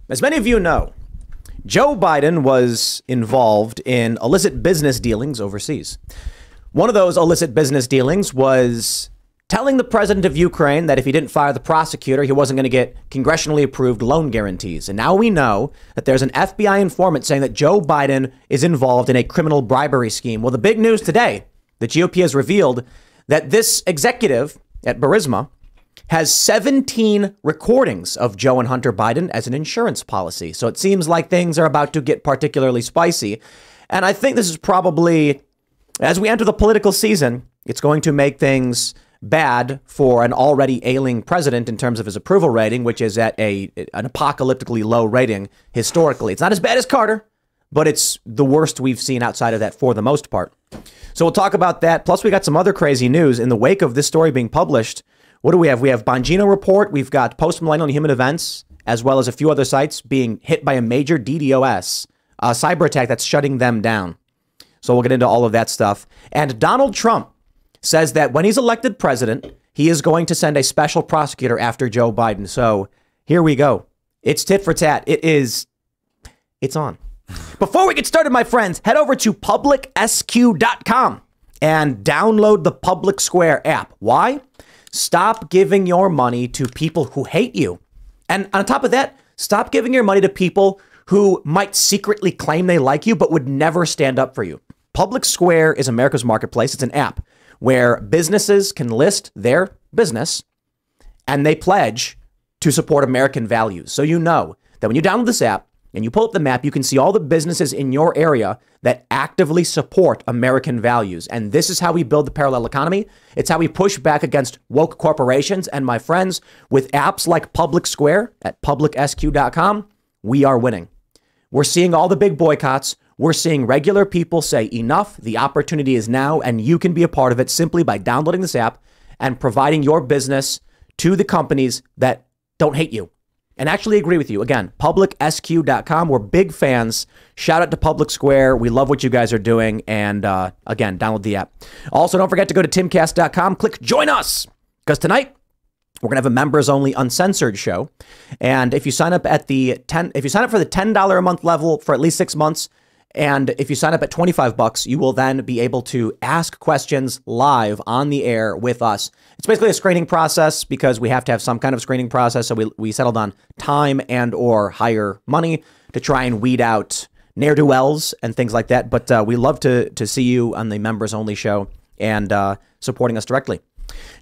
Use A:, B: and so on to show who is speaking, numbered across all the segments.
A: As many of you know, Joe Biden was involved in illicit business dealings overseas. One of those illicit business dealings was telling the president of Ukraine that if he didn't fire the prosecutor, he wasn't going to get congressionally approved loan guarantees. And now we know that there's an FBI informant saying that Joe Biden is involved in a criminal bribery scheme. Well, the big news today, the GOP has revealed that this executive at Burisma has 17 recordings of Joe and Hunter Biden as an insurance policy. So it seems like things are about to get particularly spicy. And I think this is probably, as we enter the political season, it's going to make things bad for an already ailing president in terms of his approval rating, which is at an apocalyptically low rating historically. It's not as bad as Carter, but it's the worst we've seen outside of that for the most part. So we'll talk about that. Plus, we got some other crazy news in the wake of this story being published. What do we have? We have Bongino Report. We've got Post-Millennial and Human Events, as well as a few other sites being hit by a major DDoS cyber attack that's shutting them down. So we'll get into all of that stuff. And Donald Trump says that when he's elected president, he is going to send a special prosecutor after Joe Biden. So here we go. It's tit for tat. It's on. Before we get started, my friends, head over to publicsq.com and download the Public Square app. Why? Stop giving your money to people who hate you. And on top of that, stop giving your money to people who might secretly claim they like you, but would never stand up for you. Public Square is America's marketplace. It's an app where businesses can list their business and they pledge to support American values. So you know that when you download this app and you pull up the map, you can see all the businesses in your area that actively support American values. And this is how we build the parallel economy. It's how we push back against woke corporations. And my friends, with apps like Public Square at publicsq.com, we are winning. We're seeing all the big boycotts. We're seeing regular people say enough. The opportunity is now, and you can be a part of it simply by downloading this app and providing your business to the companies that don't hate you and actually agree with you. Again, publicsq.com. We're big fans. Shout out to Public Square. We love what you guys are doing. And again, download the app. Also, don't forget to go to timcast.com. Click join us, because tonight we're going to have a members only uncensored show. And if you sign up at if you sign up for the $10 a month level for at least 6 months, and if you sign up at $25, you will then be able to ask questions live on the air with us. It's basically a screening process because we have to have some kind of screening process. So we settled on time and or higher money to try and weed out ne'er-do-wells and things like that. But we love to see you on the members only show and supporting us directly.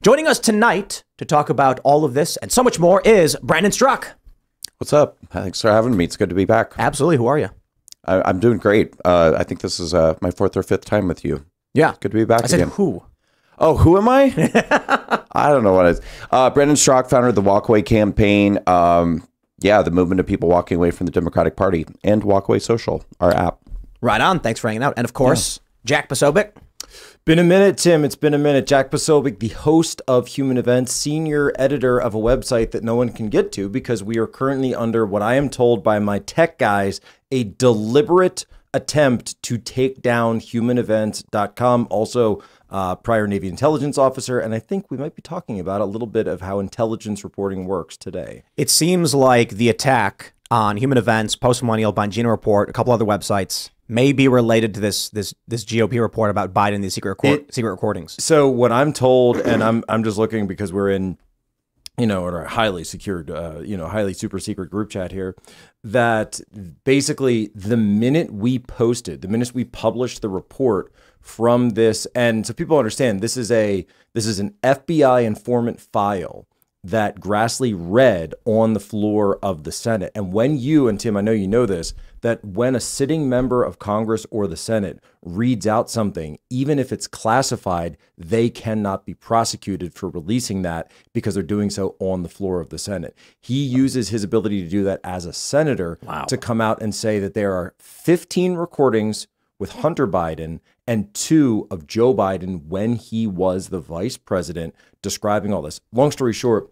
A: Joining us tonight to talk about all of this and so much more is Brandon Straka.
B: What's up? Thanks for having me. It's good to be back.
A: Absolutely. Who are you?
B: I'm doing great. I think this is my 4th or 5th time with you.
A: Yeah.
B: Good to be back
A: I said
B: again.
A: who?
B: Oh, who am I? I don't know what it is. Brandon Straka, founder of the Walkaway campaign. Yeah, the movement of people walking away from the Democratic Party, and Walkaway Social, our app.
A: Right on. Thanks for hanging out. And of course, Jack Posobiec.
C: Been a minute, Tim. It's been a minute. Jack Posobiec, the host of Human Events, senior editor of a website that no one can get to because we are currently under what I am told by my tech guys, a deliberate attempt to take down humanevents.com. Also, prior Navy intelligence officer. And I think we might be talking about a little bit of how intelligence reporting works today.
A: It seems like the attack on Human Events, Post-Millennial, Bongino Report, a couple other websites may be related to this GOP report about Biden, these secret recordings.
C: So what I'm told, and I'm just looking because we're in, in our highly secured, highly super secret group chat here, that basically the minute we published the report from this, and so people understand this is an FBI informant file that Grassley read on the floor of the Senate. And when you, and Tim, I know you know this, that when a sitting member of Congress or the Senate reads out something, even if it's classified, they cannot be prosecuted for releasing that because they're doing so on the floor of the Senate. He uses his ability to do that as a senator to come out and say that there are 15 recordings with Hunter Biden and 2 of Joe Biden when he was the vice president describing all this. Long story short,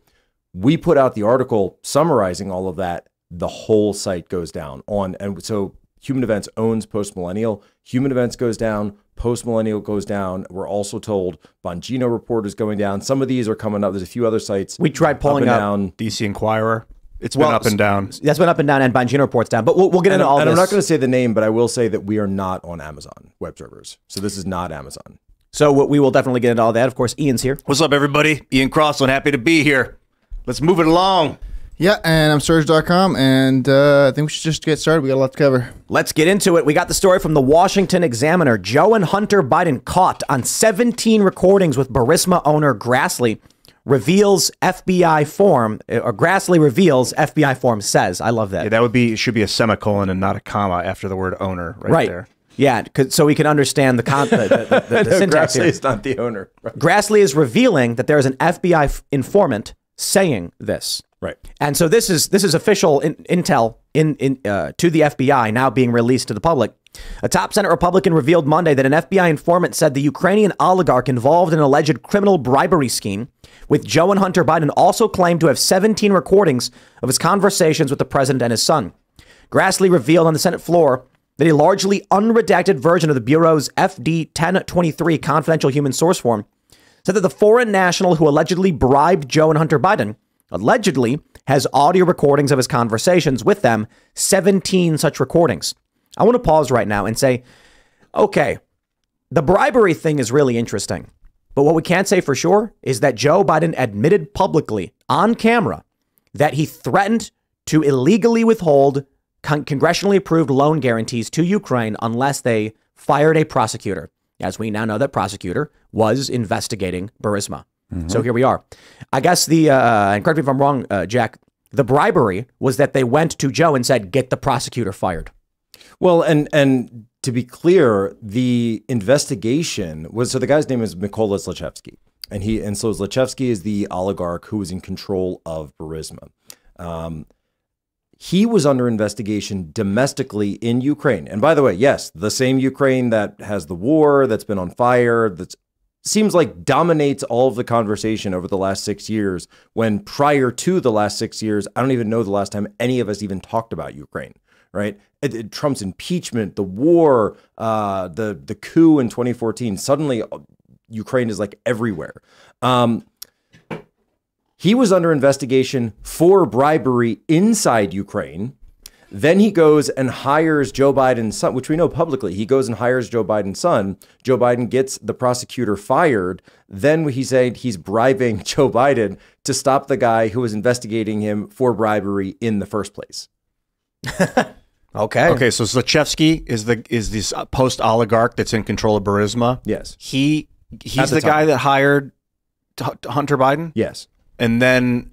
C: we put out the article summarizing all of that. The whole site goes down and so Human Events owns Post-Millennial. Human Events goes down. Post-Millennial goes down. We're also told Bongino Report is going down. Some of these are coming up. There's a few other sites.
A: We tried pulling up
D: DC Inquirer It's been up and down.
A: That's been up and down, and Bongino reports down. But we'll get into all this.
C: And I'm not going to say the name, but I will say that we are not on Amazon web servers. So this is not Amazon.
A: So we will definitely get into all that. Of course, Ian's here.
D: What's up, everybody? Ian Crossland, happy to be here. Let's move it along.
E: Yeah, and I'm Serge.com, and I think we should just get started. We got a lot to cover.
A: Let's get into it. We got the story from the Washington Examiner. Joe and Hunter Biden caught on 17 recordings with Burisma owner Grassley. Reveals FBI form, or Grassley reveals FBI form says. I love that.
D: Yeah, it should be a semicolon and not a comma after the word owner right there.
A: Yeah, so we can understand the syntax here.
C: Grassley is not the owner. Right.
A: Grassley is revealing that there is an FBI informant saying this.
C: Right.
A: And so this is official intel to the FBI now being released to the public. A top Senate Republican revealed Monday that an FBI informant said the Ukrainian oligarch involved in an alleged criminal bribery scheme with Joe and Hunter Biden also claimed to have 17 recordings of his conversations with the president and his son. Grassley revealed on the Senate floor that a largely unredacted version of the Bureau's FD 1023 confidential human source form said that the foreign national who allegedly bribed Joe and Hunter Biden allegedly has audio recordings of his conversations with them, 17 such recordings. I want to pause right now and say, okay, the bribery thing is really interesting. But what we can't say for sure is that Joe Biden admitted publicly on camera that he threatened to illegally withhold congressionally approved loan guarantees to Ukraine unless they fired a prosecutor. As we now know, that prosecutor was investigating Burisma. So here we are. I guess and correct me if I'm wrong, Jack, the bribery was that they went to Joe and said, get the prosecutor fired.
C: Well, and to be clear, the investigation was, so the guy's name is Mykola Zlochevsky. And so Zlochevsky is the oligarch who was in control of Burisma. He was under investigation domestically in Ukraine. And by the way, yes, the same Ukraine that has the war, that's been on fire, that seems like dominates all of the conversation over the last 6 years, when prior to the last 6 years, I don't even know the last time any of us even talked about Ukraine, right? Trump's impeachment, the war, the coup in 2014, suddenly Ukraine is like everywhere. He was under investigation for bribery inside Ukraine. Then he goes and hires Joe Biden's son, which we know publicly. He goes and hires Joe Biden's son. Joe Biden gets the prosecutor fired. Then he said he's bribing Joe Biden to stop the guy who was investigating him for bribery in the first place.
D: Okay, so Zlochevsky is this post oligarch that's in control of Burisma.
C: Yes.
D: He's the guy that hired Hunter Biden.
C: Yes.
D: And then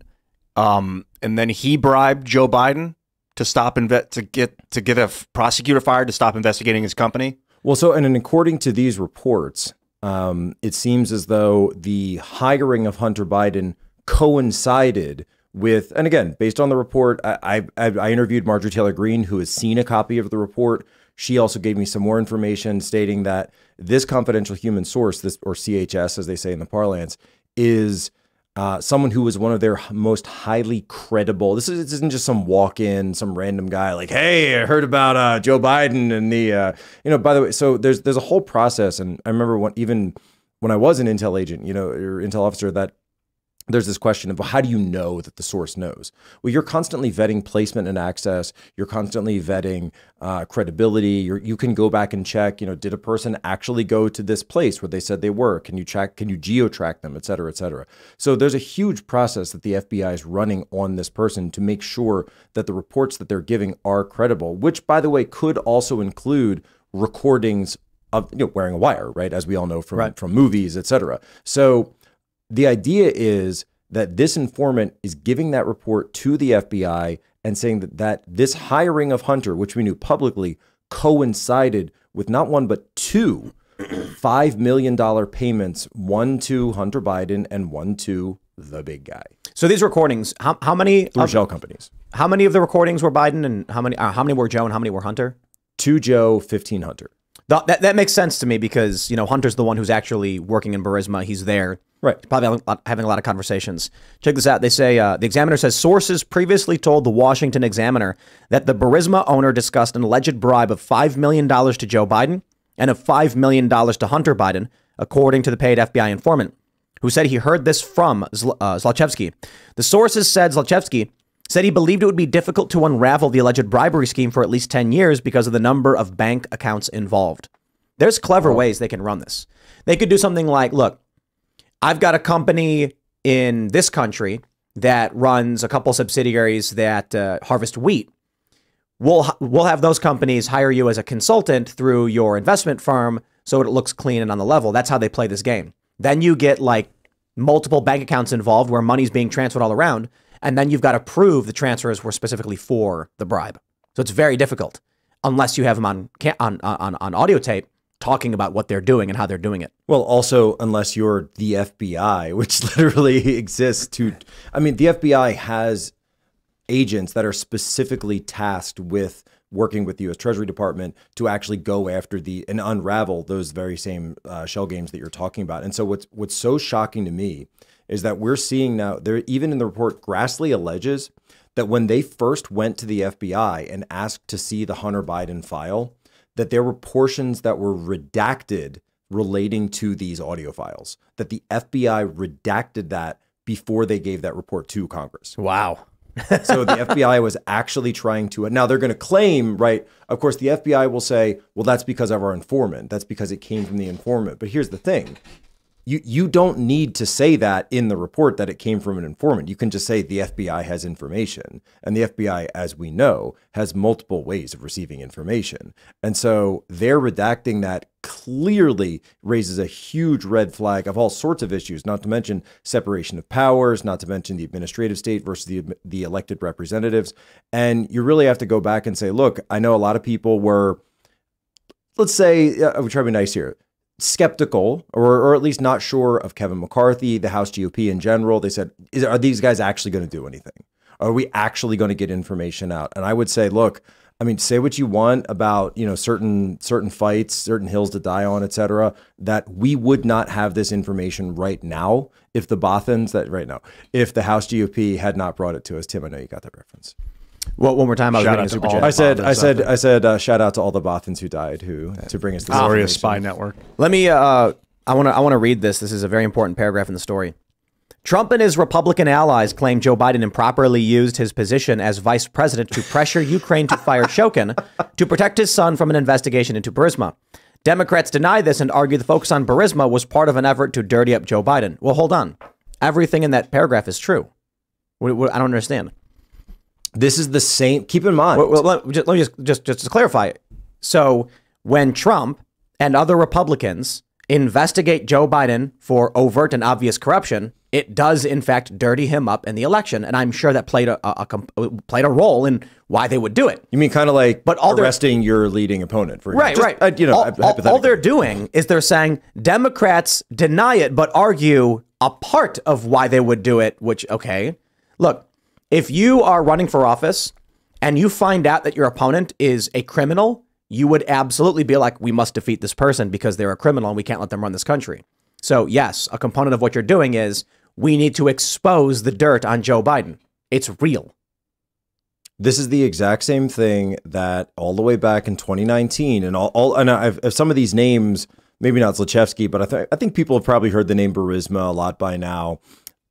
D: he bribed Joe Biden to stop to get a prosecutor fired to stop investigating his company.
C: Well, so and according to these reports, it seems as though the hiring of Hunter Biden coincided with, and again, based on the report, I interviewed Marjorie Taylor Greene, who has seen a copy of the report. She also gave me some more information stating that this confidential human source, or CHS, as they say in the parlance, is someone who was one of their most highly credible. This isn't just some walk-in, some random guy like, hey, I heard about Joe Biden and the, by the way, so there's a whole process. And I remember even when I was an intel agent, or intel officer, that there's this question of, well, how do you know that the source knows? Well, you're constantly vetting placement and access. You're constantly vetting credibility. You can go back and check, did a person actually go to this place where they said they were? Can you geo-track them, et cetera, et cetera? So there's a huge process that the FBI is running on this person to make sure that the reports that they're giving are credible, which, by the way, could also include recordings of wearing a wire, right? As we all know from movies, et cetera. So the idea is that this informant is giving that report to the FBI and saying that this hiring of Hunter, which we knew publicly, coincided with not one but two $5 million payments, one to Hunter Biden and one to the big guy.
A: So these recordings, how many?
C: Through shell companies.
A: How many of the recordings were Biden, and how many were Joe, and how many were Hunter?
C: 2 Joe, 15 Hunter.
A: That makes sense to me because, Hunter's the one who's actually working in Burisma. He's there.
C: Right.
A: Probably having a lot of conversations. Check this out. They say the Examiner says sources previously told the Washington Examiner that the Burisma owner discussed an alleged bribe of $5 million to Joe Biden and of $5 million to Hunter Biden, according to the paid FBI informant, who said he heard this from Zlochevsky. The sources said Zlochevsky said he believed it would be difficult to unravel the alleged bribery scheme for at least 10 years because of the number of bank accounts involved. There's clever ways they can run this. They could do something like, look, I've got a company in this country that runs a couple subsidiaries that harvest wheat. We'll have those companies hire you as a consultant through your investment firm so it looks clean and on the level. That's how they play this game. Then you get like multiple bank accounts involved where money's being transferred all around. And then you've got to prove the transfers were specifically for the bribe. So it's very difficult unless you have them on audio tape talking about what they're doing and how they're doing it.
C: Well, also, unless you're the FBI, which literally exists to, I mean, the FBI has agents that are specifically tasked with working with the U.S. Treasury Department to actually go after and unravel those very same shell games that you're talking about. And so what's so shocking to me is that we're seeing now, there even in the report, Grassley alleges that when they first went to the FBI and asked to see the Hunter Biden file, that there were portions that were redacted relating to these audio files, that the FBI redacted that before they gave that report to Congress.
A: Wow.
C: So the FBI was actually trying to, now they're going to claim, right? Of course, the FBI will say, well, that's because of our informant. That's because it came from the informant. But here's the thing. You don't need to say that in the report that it came from an informant. You can just say the FBI has information. And the FBI, as we know, has multiple ways of receiving information. And so their redacting that clearly raises a huge red flag of all sorts of issues, not to mention separation of powers, not to mention the administrative state versus the elected representatives. And you really have to go back and say, look, I know a lot of people were, let's say, I would try to be nice here, skeptical or at least not sure of Kevin McCarthy, the House GOP in general. They said, are these guys actually going to do anything? Are we actually going to get information out? And I would say, look, I mean, say what you want about, you know, certain fights, certain hills to die on, et cetera, that we would not have this information right now if the Bothans if the House GOP had not brought it to us. Tim, I know you got that reference.
A: Well, one more time, I was reading a super chat.
C: I said, shout out to all the Bothans who died to bring us this
D: glorious spy network.
A: Let me, I want to read this. This is a very important paragraph in the story. Trump and his Republican allies claim Joe Biden improperly used his position as vice president to pressure Ukraine to fire Shokin to protect his son from an investigation into Burisma. Democrats deny this and argue the focus on Burisma was part of an effort to dirty up Joe Biden. Well, hold on. Everything in that paragraph is true. I don't understand.
C: This is the same. Keep in mind.
A: Well, let me just to clarify. So when Trump and other Republicans investigate Joe Biden for overt and obvious corruption, it does in fact dirty him up in the election, and I'm sure that played a role in why they would do it.
C: You mean kind of like arresting your leading opponent, for
A: right? All they're doing is they're saying Democrats deny it, but argue a part of why they would do it. Which, okay, look. If you are running for office and you find out that your opponent is a criminal, you would absolutely be like, we must defeat this person because they're a criminal and we can't let them run this country. So yes, a component of what you're doing is we need to expose the dirt on Joe Biden. It's real.
C: This is the exact same thing that all the way back in 2019 and I've some of these names, maybe not Zlochevsky, but I think people have probably heard the name Burisma a lot by now.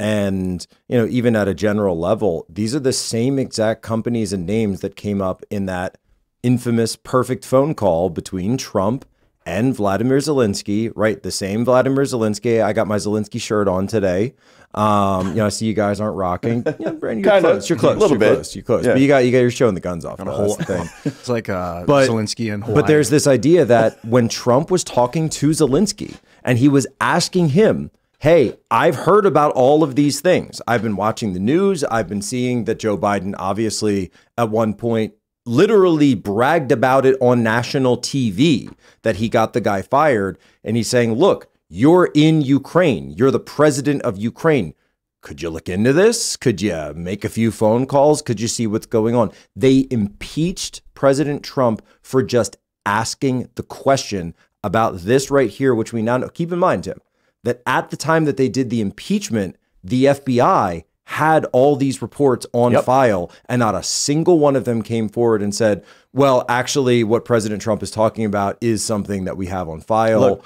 C: And, you know, even at a general level, these are the same exact companies and names that came up in that infamous perfect phone call between Trump and Vladimir Zelensky, right? The same Vladimir Zelensky. I got my Zelensky shirt on today. I see you guys aren't rocking. Yeah, Brandon, you're close. You're close.
B: A little bit.
C: You're close. Yeah. But you're showing the guns off. That's the thing.
D: It's like Zelensky and Hawaii.
C: But there's this idea that when Trump was talking to Zelensky and he was asking him, hey, I've heard about all of these things. I've been watching the news. I've been seeing that Joe Biden obviously at one point literally bragged about it on national TV that he got the guy fired. And he's saying, look, you're in Ukraine. You're the president of Ukraine. Could you look into this? Could you make a few phone calls? Could you see what's going on? They impeached President Trump for just asking the question about this right here, which we now know. Keep in mind, Tim, that at the time that they did the impeachment, the FBI had all these reports on file, and not a single one of them came forward and said, well, actually, what President Trump is talking about is something that we have on file.
A: Look,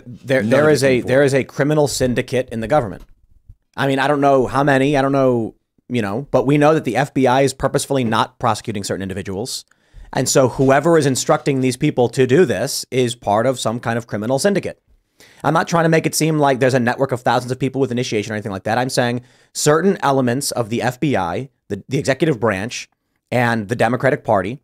A: there is a criminal syndicate in the government. I mean, I don't know how many. I don't know but we know that the FBI is purposefully not prosecuting certain individuals. And so whoever is instructing these people to do this is part of some kind of criminal syndicate. I'm not trying to make it seem like there's a network of thousands of people with initiation or anything like that. I'm saying certain elements of the FBI, the executive branch, and the Democratic Party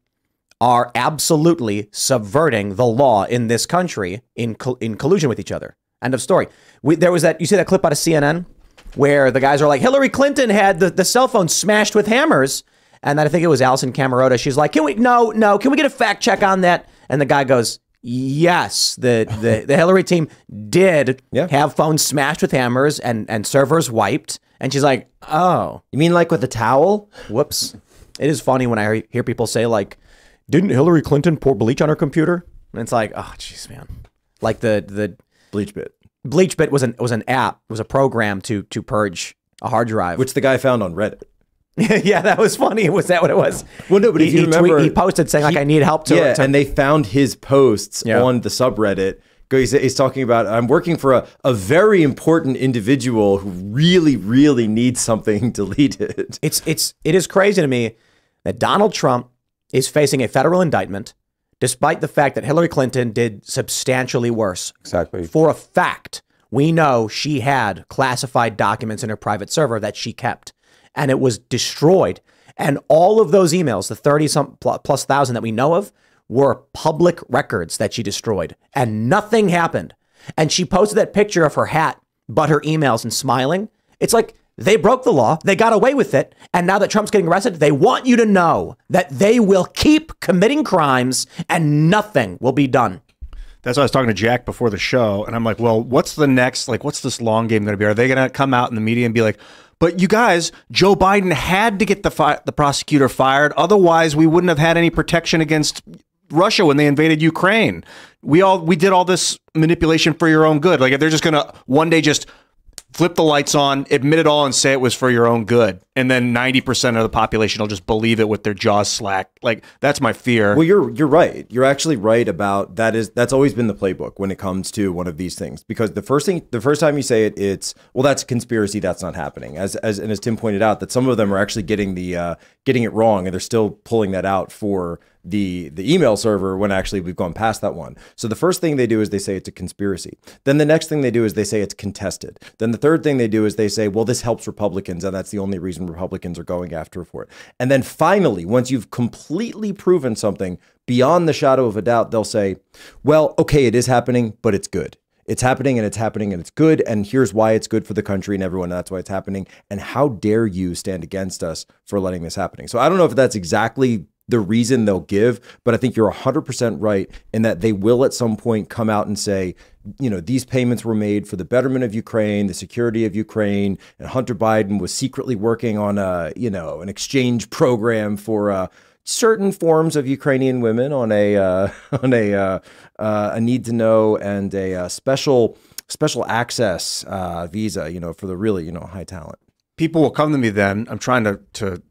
A: are absolutely subverting the law in this country in collusion with each other. End of story. There was that, you see that clip out of CNN where the guys are like, Hillary Clinton had the cell phone smashed with hammers. And then I think it was Alison Camerota. She's like, can we get a fact check on that? And the guy goes, yes, the Hillary team did have phones smashed with hammers and servers wiped. And she's like, oh.
C: You mean like with a towel?
A: Whoops. It is funny when I hear people say like, didn't Hillary Clinton pour bleach on her computer? And it's like, oh, jeez, man. Like the
C: BleachBit.
A: BleachBit was an app. It was a program to purge a hard drive.
C: Which the guy found on Reddit.
A: Yeah, that was funny. Was that what it was?
C: Well, no, but if you remember,
A: he posted saying like, I need help to
C: and they found his posts on the subreddit. He's talking about, I'm working for a very important individual who really, really needs something deleted.
A: It is crazy to me that Donald Trump is facing a federal indictment, despite the fact that Hillary Clinton did substantially worse.
B: Exactly.
A: For a fact, we know she had classified documents in her private server that she kept, and it was destroyed. And all of those emails, the 30 plus thousand that we know of, were public records that she destroyed, and nothing happened. And she posted that picture of her hat, but her emails, and smiling. It's like, they broke the law. They got away with it. And now that Trump's getting arrested, they want you to know that they will keep committing crimes and nothing will be done.
D: That's why I was talking to Jack before the show. And I'm like, well, what's the next, what's this long game going to be? Are they going to come out in the media and be like, but you guys, Joe Biden had to get the prosecutor fired. Otherwise, we wouldn't have had any protection against Russia when they invaded Ukraine. We did all this manipulation for your own good. Like, if they're just going to one day just flip the lights on, admit it all, and say it was for your own good, and then 90% of the population will just believe it with their jaws slacked. Like, that's my fear.
C: Well, you're right. You're actually right about that. That's always been the playbook when it comes to one of these things, because the first time you say it, it's, well, that's a conspiracy. That's not happening. As Tim pointed out, that some of them are actually getting it wrong, and they're still pulling that out for the email server when actually we've gone past that one. So the first thing they do is they say it's a conspiracy. Then the next thing they do is they say it's contested. Then the third thing they do is they say, well, this helps Republicans, and that's the only reason Republicans are going after for it. And then finally, once you've completely proven something beyond the shadow of a doubt, they'll say, well, okay, it is happening, but it's good. It's happening and it's happening and it's good. And here's why it's good for the country and everyone. That's why it's happening. And how dare you stand against us for letting this happening? So I don't know if that's exactly the reason they'll give, but I think you're 100% right in that they will at some point come out and say, you know, these payments were made for the betterment of Ukraine, the security of Ukraine, and Hunter Biden was secretly working on an exchange program for certain forms of Ukrainian women on a need to know and a special access visa, for the really, high talent.
D: People will come to me then. I'm trying to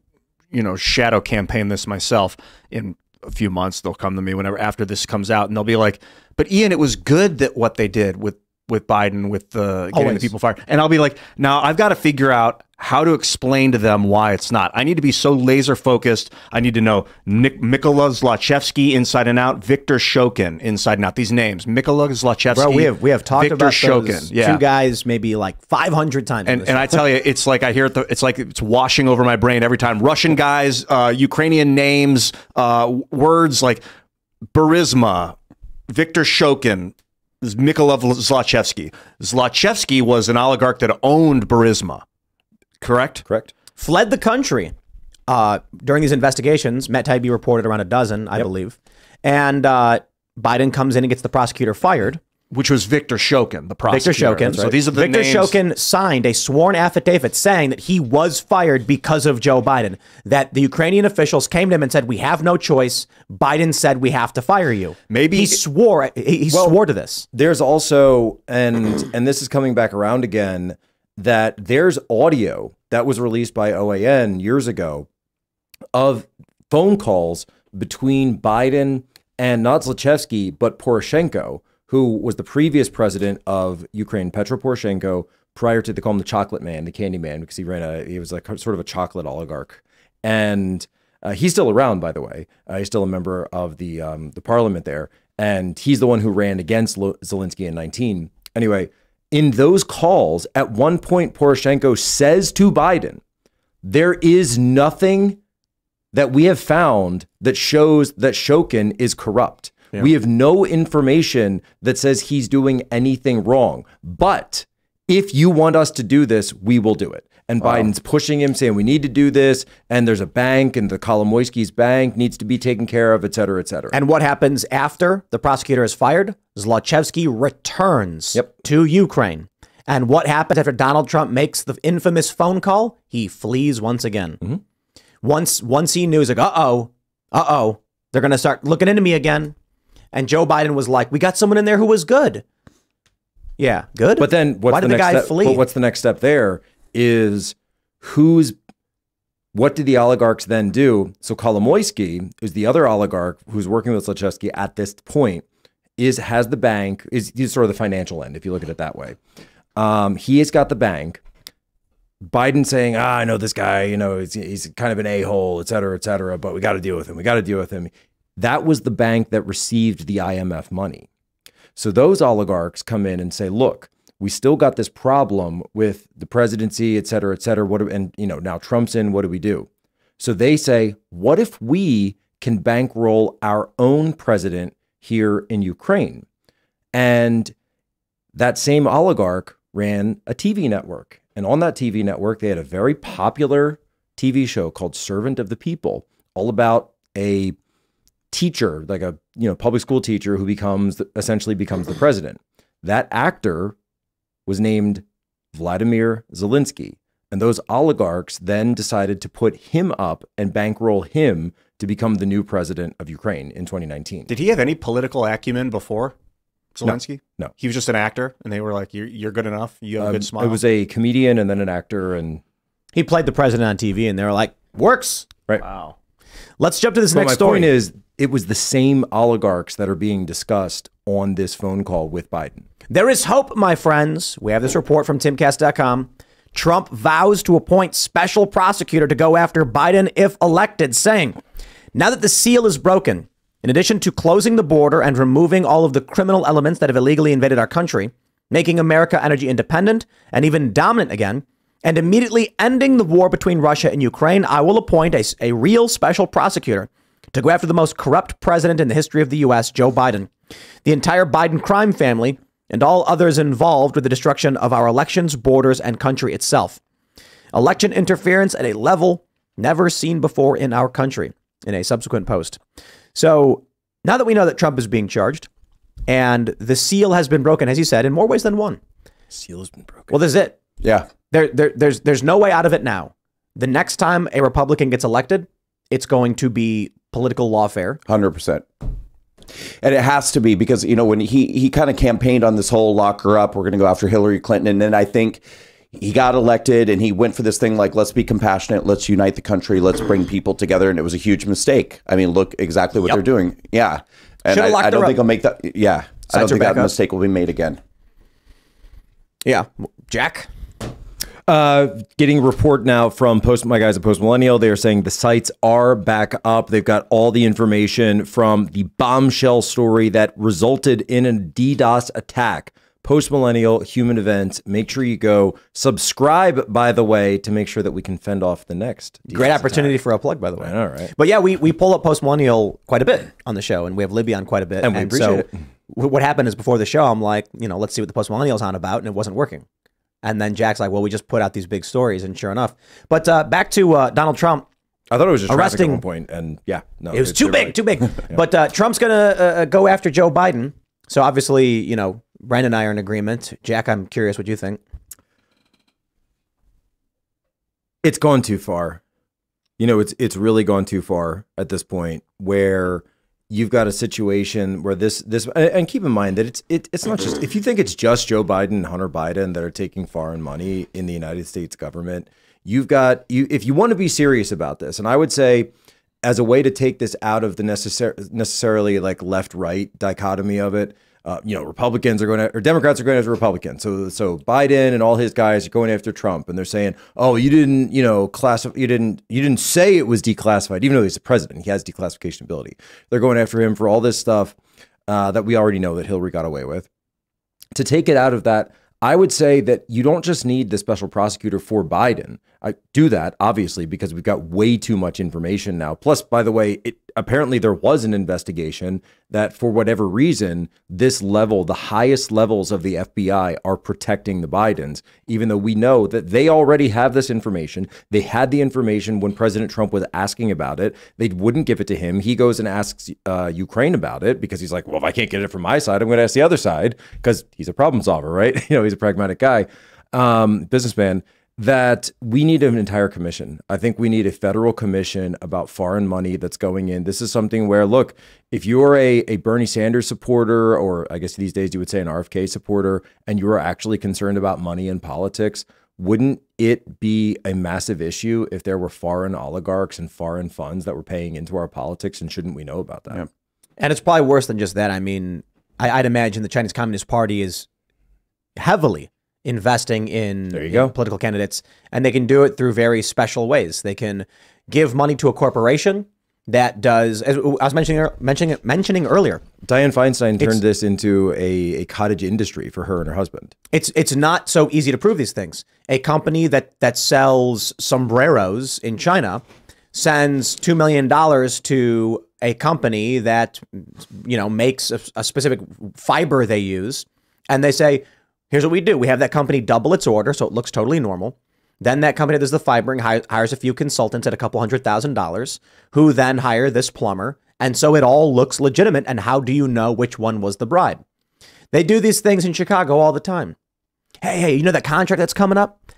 D: shadow campaign this myself. In a few months, they'll come to me whenever after this comes out, and they'll be like, but Ian, it was good that what they did with Biden, with getting the people fired. And I'll be like, now I've got to figure out how to explain to them why it's not. I need to be so laser focused. I need to know Mykola Zlochevsky inside and out, Victor Shokin inside and out. These names, Mykola Zlochevsky.
A: Bro, we have talked
D: Victor
A: about
D: Shokin.
A: Those two guys maybe like 500 times.
D: And I tell you, it's like I hear it. It's like it's washing over my brain every time. Russian guys, Ukrainian names, words like Burisma, Victor Shokin, Mykola Zlochevsky. Zlochevsky was an oligarch that owned Burisma. Correct?
C: Correct.
A: Fled the country during these investigations. Matt Taibbi reported around a dozen, I believe. And Biden comes in and gets the prosecutor fired.
D: Which was Victor Shokin, the prosecutor.
A: Victor Shokin.
D: So these are the
A: Victor
D: names.
A: Shokin signed a sworn affidavit saying that he was fired because of Joe Biden. That the Ukrainian officials came to him and said, we have no choice. Biden said we have to fire you.
D: Maybe
A: he swore. He swore to this.
C: There's also, and this is coming back around again, that there's audio that was released by OAN years ago of phone calls between Biden and not Zlochevsky, but Poroshenko, who was the previous president of Ukraine. Petro Poroshenko prior to, they call him the chocolate man, the candy man, because he was like sort of a chocolate oligarch. And he's still around, by the way. He's still a member of the parliament there. And he's the one who ran against Zelensky in 19. Anyway, in those calls, at one point, Poroshenko says to Biden, there is nothing that we have found that shows that Shokin is corrupt. Yeah. We have no information that says he's doing anything wrong. But if you want us to do this, we will do it. And Biden's pushing him, saying we need to do this. And there's a bank, and the Kolomoisky's bank needs to be taken care of, et cetera, et cetera.
A: And what happens after the prosecutor is fired? Zlochevsky returns to Ukraine. And what happens after Donald Trump makes the infamous phone call? He flees once again. Mm-hmm. Once he knew, he's like, uh-oh, they're going to start looking into me again. And Joe Biden was like, we got someone in there who was good. Yeah, good.
C: But then why did the guy flee? But what's the next step there is what did the oligarchs then do? So Kolomoisky is the other oligarch who's working with Zlochevsky at this point, has the bank, he's sort of the financial end, if you look at it that way. He has got the bank. Biden saying, I know this guy, he's kind of an a-hole, et cetera, but we got to deal with him. We got to deal with him. That was the bank that received the IMF money. So those oligarchs come in and say, look, we still got this problem with the presidency, et cetera, and now Trump's in, what do we do? So they say, what if we can bankroll our own president here in Ukraine? And that same oligarch ran a TV network. And on that TV network, they had a very popular TV show called Servant of the People, all about a teacher, like a public school teacher who essentially becomes the president. That actor was named Vladimir Zelensky. And those oligarchs then decided to put him up and bankroll him to become the new president of Ukraine in 2019.
D: Did he have any political acumen before Zelensky?
C: No.
D: He was just an actor, and they were like, you're good enough. You have a good smile.
C: It was a comedian and then an actor. And
A: he played the president on TV, and they were like, works.
C: Right.
A: Wow. Let's jump to this next story.
C: My point is, it was the same oligarchs that are being discussed on this phone call with Biden.
A: There is hope, my friends. We have this report from Timcast.com. Trump vows to appoint special prosecutor to go after Biden if elected, saying, now that the seal is broken, in addition to closing the border and removing all of the criminal elements that have illegally invaded our country, making America energy independent and even dominant again, and immediately ending the war between Russia and Ukraine, I will appoint a real special prosecutor to go after the most corrupt president in the history of the U.S., Joe Biden, the entire Biden crime family, and all others involved with the destruction of our elections, borders, and country itself. Election interference at a level never seen before in our country, in a subsequent post. So now that we know that Trump is being charged and the seal has been broken, as you said, in more ways than one.
C: Seal has been broken.
A: Well, this is it.
B: Yeah.
A: There's no way out of it now. The next time a Republican gets elected, it's going to be political lawfare.
B: 100%. And it has to be because, when he kind of campaigned on this whole lock her up, we're going to go after Hillary Clinton. And then I think he got elected and he went for this thing like, let's be compassionate. Let's unite the country. Let's bring people together. And it was a huge mistake. I mean, look exactly what they're doing. Yeah. And I don't think he'll make that. Yeah. I don't think that mistake will be made again.
A: Yeah. Jack?
C: Getting a report now from my guys at Post Millennial. They are saying the sites are back up. They've got all the information from the bombshell story that resulted in a DDoS attack. Post Millennial, Human Events. Make sure you go subscribe, by the way, to make sure that we can fend off the next DDoS
A: Great opportunity attack. For a plug, by the way.
C: All right.
A: But yeah, we pull up Post Millennial quite a bit on the show, and we have Libby on quite a bit.
C: And we appreciate it.
A: What happened is before the show, I'm like, let's see what the Post Millennial's on about, and it wasn't working. And then Jack's like, well, we just put out these big stories, and sure enough. But back to Donald Trump.
C: I thought it was just
A: arresting
C: at one point, and no,
A: it was too big. Yeah. But Trump's gonna go after Joe Biden. So obviously, Brandon and I are in agreement. Jack, I'm curious what you think.
C: It's gone too far. It's really gone too far at this point where you've got a situation where this and keep in mind that it's not just, if you think it's just Joe Biden and Hunter Biden that are taking foreign money in the United States government, if you want to be serious about this, and I would say as a way to take this out of the necessarily like left-right dichotomy of it, Republicans are or Democrats are going after Republicans. So Biden and all his guys are going after Trump, and they're saying, "Oh, you didn't, you didn't say it was declassified, even though he's the president. He has declassification ability." They're going after him for all this stuff that we already know that Hillary got away with. To take it out of that, I would say that you don't just need the special prosecutor for Biden. I do that, obviously, because we've got way too much information now. Plus, by the way, apparently there was an investigation that for whatever reason, this level, the highest levels of the FBI are protecting the Bidens, even though we know that they already have this information. They had the information when President Trump was asking about it. They wouldn't give it to him. He goes and asks Ukraine about it because he's like, well, if I can't get it from my side, I'm going to ask the other side, because he's a problem solver, right? He's a pragmatic guy, businessman. That we need an entire commission. I think we need a federal commission about foreign money that's going in. This is something where, look, if you're a Bernie Sanders supporter, or I guess these days you would say an RFK supporter, and you are actually concerned about money in politics, wouldn't it be a massive issue if there were foreign oligarchs and foreign funds that were paying into our politics, and shouldn't we know about that?
A: Yeah. And it's probably worse than just that. I mean, I'd imagine the Chinese Communist Party is heavily investing in political candidates, and they can do it through very special ways. They can give money to a corporation that does, as I was mentioning earlier.
C: Dianne Feinstein turned this into a cottage industry for her and her husband.
A: It's not so easy to prove these things. A company that sells sombreros in China sends $2 million to a company that makes a specific fiber they use, and they say, here's what we do. We have that company double its order, so it looks totally normal. Then that company that does the fibering hires a few consultants at a couple $100,000 who then hire this plumber. And so it all looks legitimate. And how do you know which one was the bribe? They do these things in Chicago all the time. Hey, you know that contract that's coming up?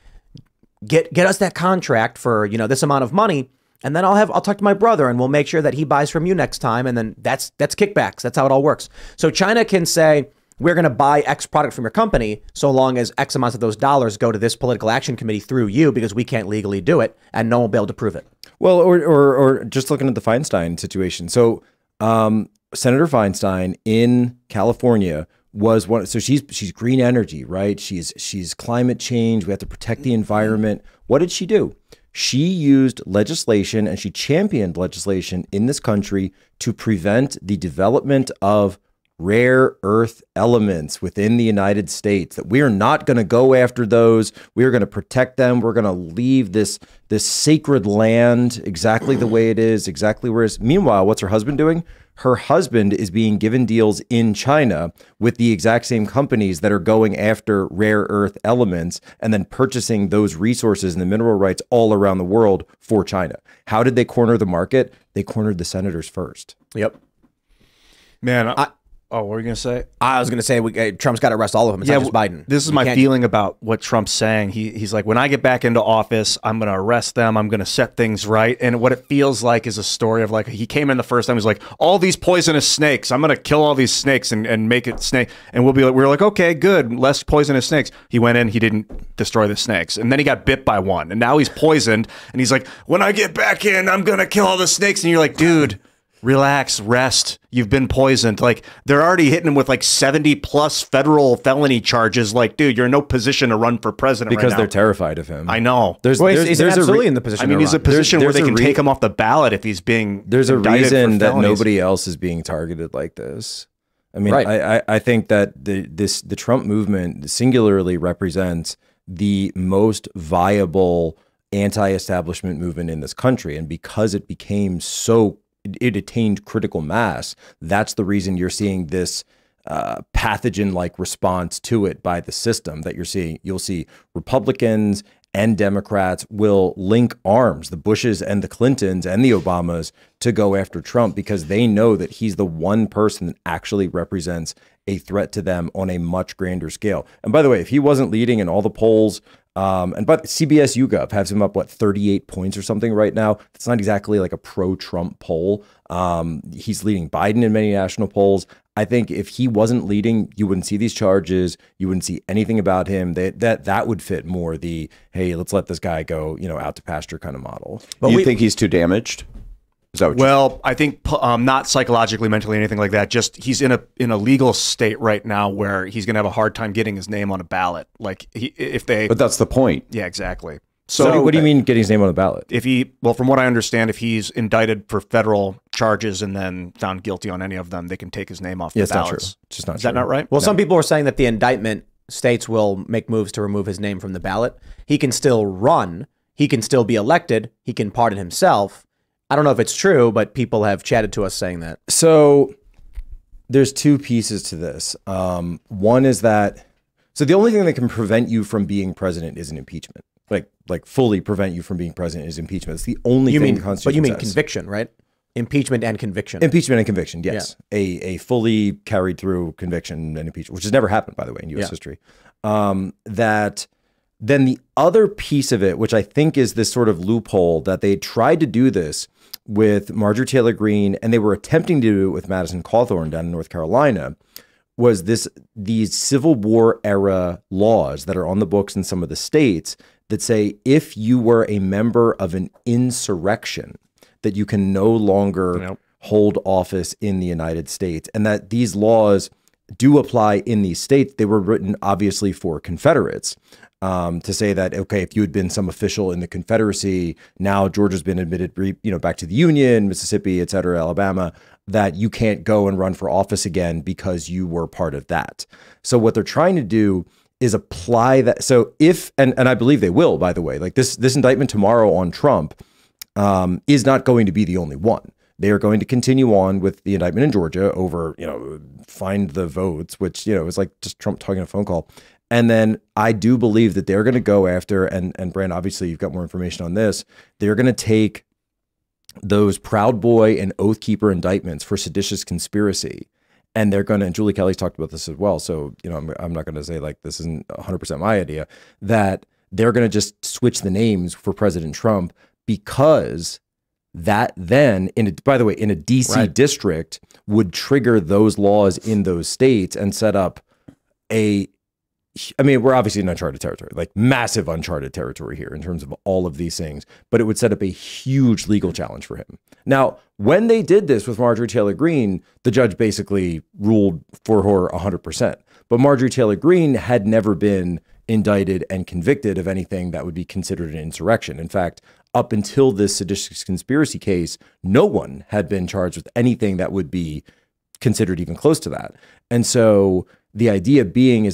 A: Get us that contract for, this amount of money. And then I'll talk to my brother and we'll make sure that he buys from you next time. And then that's kickbacks. That's how it all works. So China can say, we're going to buy X product from your company so long as X amounts of those dollars go to this political action committee through you, because we can't legally do it and no one will be able to prove it.
C: Well, or just looking at the Feinstein situation. So Senator Feinstein in California was one. So she's green energy, right? She's climate change. We have to protect the environment. What did she do? She used legislation and she championed legislation in this country to prevent the development of rare earth elements within the United States, that we are not going to go after those. We are going to protect them. We're going to leave this sacred land exactly the way it is, exactly where it is. Meanwhile, what's her husband doing? Her husband is being given deals in China with the exact same companies that are going after rare earth elements and then purchasing those resources and the mineral rights all around the world for China. How did they corner the market? They cornered the senators first.
A: Yep.
D: Man, what were you going to say?
A: I was going to say Trump's got to arrest all of them. It's not just Biden.
D: This is my feeling about what Trump's saying. He's like, when I get back into office, I'm going to arrest them. I'm going to set things right. And what it feels like is a story of, like, he came in the first time. He's like, all these poisonous snakes. I'm going to kill all these snakes and make it snake. And we're like, okay, good. Less poisonous snakes. He went in. He didn't destroy the snakes. And then he got bit by one. And now he's poisoned. And he's like, when I get back in, I'm going to kill all the snakes. And you're like, dude, relax, rest. You've been poisoned. Like, they're already hitting him with like 70+ federal felony charges. Like, dude, you're in no position to run for president
C: because
D: right now.
C: They're terrified of him.
D: I know.
A: He's absolutely in the position.
D: I mean, he's a position where they can take him off the ballot if he's being.
C: There's a reason that nobody else is being targeted like this. I mean, right. I think that the Trump movement singularly represents the most viable anti-establishment movement in this country, and because it became so. It attained critical mass. That's the reason you're seeing this pathogen-like response to it by the system that you're seeing. You'll see Republicans and Democrats will link arms, the Bushes and the Clintons and the Obamas, to go after Trump because they know that he's the one person that actually represents a threat to them on a much grander scale. And by the way, if he wasn't leading in all the polls, but CBS YouGov has him up, 38 points or something right now. It's not exactly like a pro-Trump poll. He's leading Biden in many national polls. I think if he wasn't leading, you wouldn't see these charges. You wouldn't see anything about him. That would fit more the, hey, let's let this guy go, out to pasture kind of model.
B: But you think he's too damaged? Is that what
D: Well, I think not psychologically, mentally, anything like that. Just he's in a legal state right now where he's going to have a hard time getting his name on a ballot. Like if they,
B: But that's the point.
D: yeah, exactly.
C: So what do you mean getting his name on the ballot?
D: If he, well, from what I understand, if he's indicted for federal charges and then found guilty on any of them, they can take his name off the
C: It's not
D: ballots.
C: true. It's just not
D: Is
C: true.
D: that not right?
A: Well, some people are saying that the indictment states will make moves to remove his name from the ballot. He can still run. He can still be elected. He can pardon himself. I don't know if it's true, but people have chatted to us saying that.
C: So there's two pieces to this. One is that, so the only thing that can prevent you from being president is an impeachment. Like fully prevent you from being president is impeachment. It's the only thing the Constitution
A: But you mean
C: says.
A: conviction, right? Impeachment and conviction.
C: Impeachment and conviction, yes. Yeah. A fully carried through conviction and impeachment, which has never happened, by the way, in U.S. history. That then the other piece of it, which I think is this sort of loophole that they tried to do this with Marjorie Taylor Greene, and they were attempting to do it with Madison Cawthorn down in North Carolina, was these Civil War era laws that are on the books in some of the states that say if you were a member of an insurrection, that you can no longer hold office in the United States, and that these laws do apply in these states. They were written obviously for Confederates, to say that, okay, if you had been some official in the Confederacy, now Georgia's been admitted, back to the Union, Mississippi, et cetera, Alabama, that you can't go and run for office again because you were part of that. So what they're trying to do is apply that. So if, and I believe they will, by the way, like this indictment tomorrow on Trump is not going to be the only one. They are going to continue on with the indictment in Georgia over, find the votes, which, is like just Trump talking on a phone call. And then I do believe that they're going to go after, and Brand, obviously you've got more information on this, they're going to take those Proud Boy and Oath Keeper indictments for seditious conspiracy. And they're going to, and Julie Kelly's talked about this as well. So, I'm not going to say like this isn't 100% my idea, that they're going to just switch the names for President Trump, because that then, by the way, in a DC district would trigger those laws in those states and set up we're obviously in uncharted territory, like massive uncharted territory here in terms of all of these things, but it would set up a huge legal challenge for him. Now, when they did this with Marjorie Taylor Greene, the judge basically ruled for her 100%. But Marjorie Taylor Greene had never been indicted and convicted of anything that would be considered an insurrection. In fact, up until this seditious conspiracy case, no one had been charged with anything that would be considered even close to that. And so the idea being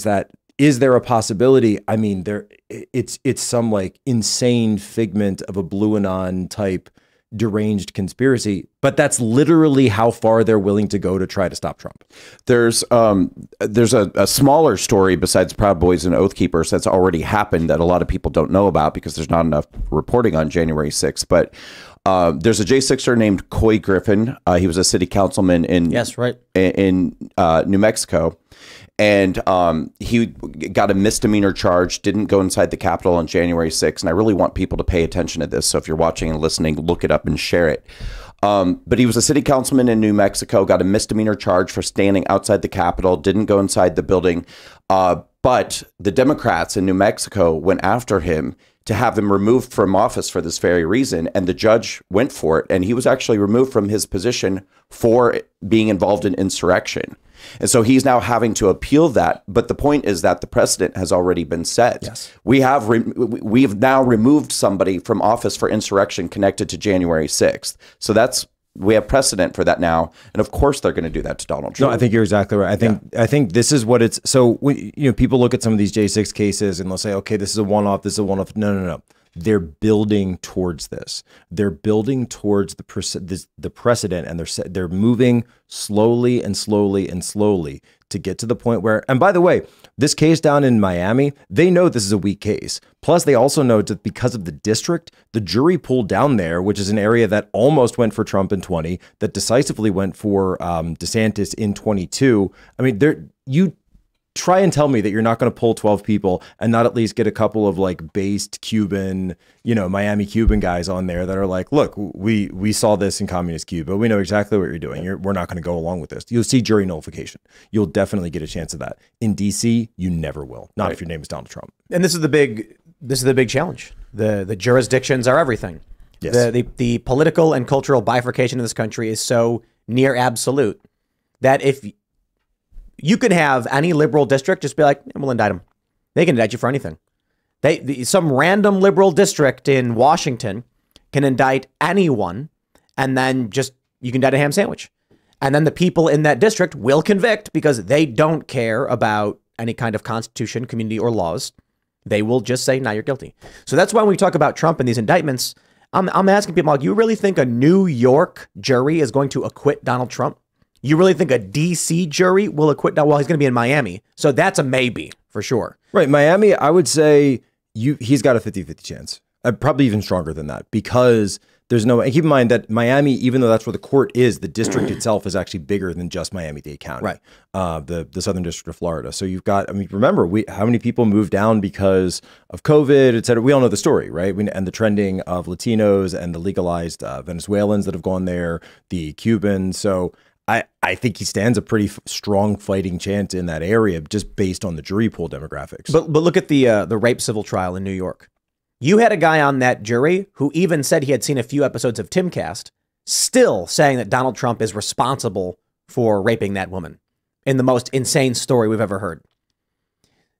C: is there a possibility? I mean, it's some like insane figment of a Blue Anon type deranged conspiracy, but that's literally how far they're willing to go to try to stop Trump.
B: There's a smaller story besides Proud Boys and Oath Keepers that's already happened that a lot of people don't know about because there's not enough reporting on January 6th. But there's a J6er named Coy Griffin. He was a city councilman in New Mexico. And he got a misdemeanor charge, didn't go inside the Capitol on January 6th. And I really want people to pay attention to this. So if you're watching and listening, look it up and share it. But he was a city councilman in New Mexico, got a misdemeanor charge for standing outside the Capitol, didn't go inside the building. But the Democrats in New Mexico went after him to have him removed from office for this very reason. And the judge went for it. And he was actually removed from his position for being involved in insurrection. And so he's now having to appeal that. But the point is that the precedent has already been set.
C: Yes.
B: We have now removed somebody from office for insurrection connected to January 6th. So we have precedent for that now. And of course, they're going to do that to Donald Trump.
C: No, I think you're exactly right. I think this is what it's. So when, people look at some of these J6 cases and they'll say, okay, this is a one-off. This is a one-off. No. They're building towards this. They're building towards the precedent, and they're moving slowly and slowly and slowly to get to the point where. And by the way, this case down in Miami, they know this is a weak case. Plus, they also know that because of the district, the jury pool down there, which is an area that almost went for Trump in 20, that decisively went for DeSantis in 22. I mean, you try and tell me that you're not going to pull 12 people and not at least get a couple of like based Cuban, Miami Cuban guys on there that are like, look, we saw this in communist Cuba. We know exactly what you're doing. We're not going to go along with this. You'll see jury nullification. You'll definitely get a chance of that. In DC, you never will. Not if your name is Donald Trump.
A: And this is the big challenge. The jurisdictions are everything.
C: Yes.
A: The political and cultural bifurcation in this country is so near absolute that if you can have any liberal district just be like, we'll indict them. They can indict you for anything. Some random liberal district in Washington can indict anyone, and then you can indict a ham sandwich. And then the people in that district will convict because they don't care about any kind of constitution, community, or laws. They will just say, nah, you're guilty. So that's why when we talk about Trump and these indictments, I'm asking people, like, you really think a New York jury is going to acquit Donald Trump? You really think a D.C. jury will acquit? Well, he's going to be in Miami. So that's a maybe for sure.
C: Right. Miami, I would say he's got a 50-50 chance. Probably even stronger than that, because there's no, and keep in mind that Miami, even though that's where the court is, the district itself is actually bigger than just Miami-Dade County,
A: right?
C: The Southern District of Florida. So you've got, I mean, remember how many people moved down because of COVID, et cetera. We all know the story, right? And the trending of Latinos and the legalized Venezuelans that have gone there, the Cubans. So I think he stands a pretty strong fighting chance in that area just based on the jury pool demographics.
A: But look at the rape civil trial in New York. You had a guy on that jury who even said he had seen a few episodes of Timcast, still saying that Donald Trump is responsible for raping that woman in the most insane story we've ever heard.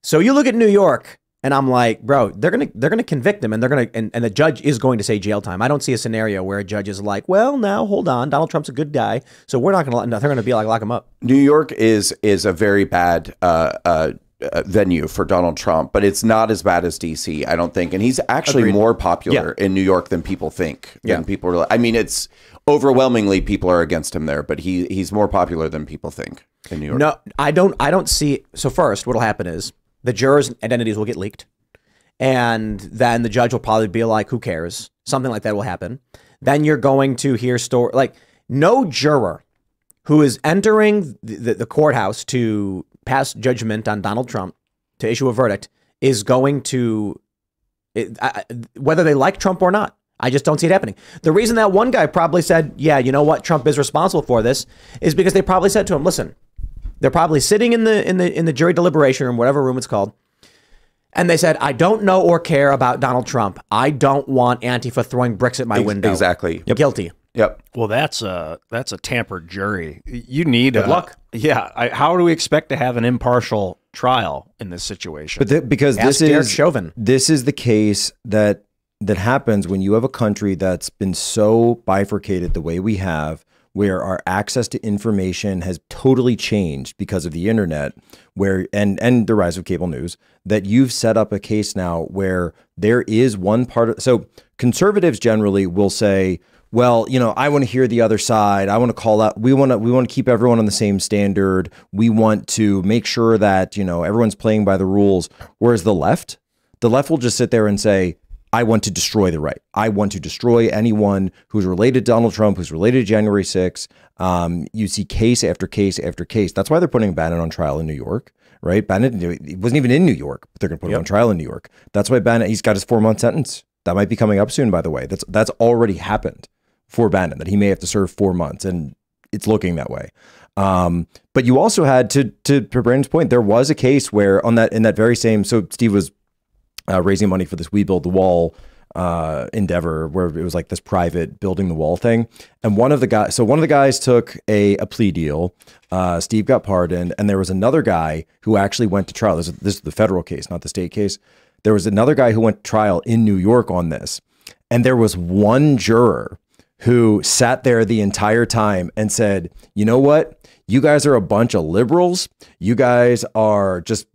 A: So you look at New York, and I'm like, bro, they're gonna convict him, and and the judge is going to say jail time. I don't see a scenario where a judge is like, well, now hold on, Donald Trump's a good guy, so we're not gonna. They're gonna be like, lock him up.
B: New York is a very bad venue for Donald Trump, but it's not as bad as DC, I don't think. And he's actually more popular in New York than people think. People are. I mean, it's overwhelmingly people are against him there, but he's more popular than people think in New York.
A: No, I don't see. So first, what'll happen is the jurors' identities will get leaked, and then the judge will probably be like, "Who cares?" Something like that will happen. Then you're going to hear no juror who is entering the courthouse to pass judgment on Donald Trump, to issue a verdict, is going to, whether they like Trump or not. I just don't see it happening. The reason that one guy probably said, yeah, you know what, Trump is responsible for this, is because they probably said to him, listen, they're probably sitting in the jury deliberation room, whatever room it's called, and they said, I don't know or care about Donald Trump. I don't want Antifa throwing bricks at my window.
B: Exactly.
A: Yep. Guilty.
B: Yep.
D: Well, that's a tampered jury. You need
A: good luck.
D: Yeah. How do we expect to have an impartial trial in this situation?
C: But because
A: Ask Derek Chauvin.
C: This is the case that happens when you have a country that's been so bifurcated the way we have, where our access to information has totally changed because of the internet, and the rise of cable news, that you've set up a case now where there is one part of, so conservatives generally will say, well, I want to hear the other side. I want to call out. We want to keep everyone on the same standard. We want to make sure that, everyone's playing by the rules. Whereas the left will just sit there and say, I want to destroy the right. I want to destroy anyone who's related to Donald Trump, who's related to January 6th. You see case after case after case. That's why they're putting Bannon on trial in New York, right? Bannon, he wasn't even in New York, but they're going to put him on trial in New York. That's why Bannon, he's got his 4-month sentence. That might be coming up soon, by the way. That's already happened for Bannon, that he may have to serve 4 months, and it's looking that way. But you also had, to Brandon's point, there was a case where in that very same, so Steve was raising money for this We Build the Wall endeavor, where it was like this private building the wall thing. And one of the guys took a plea deal. Steve got pardoned, and there was another guy who actually went to trial. This is the federal case, not the state case. There was another guy who went to trial in New York on this, and there was one juror who sat there the entire time and said, you know what? You guys are a bunch of liberals. You guys are just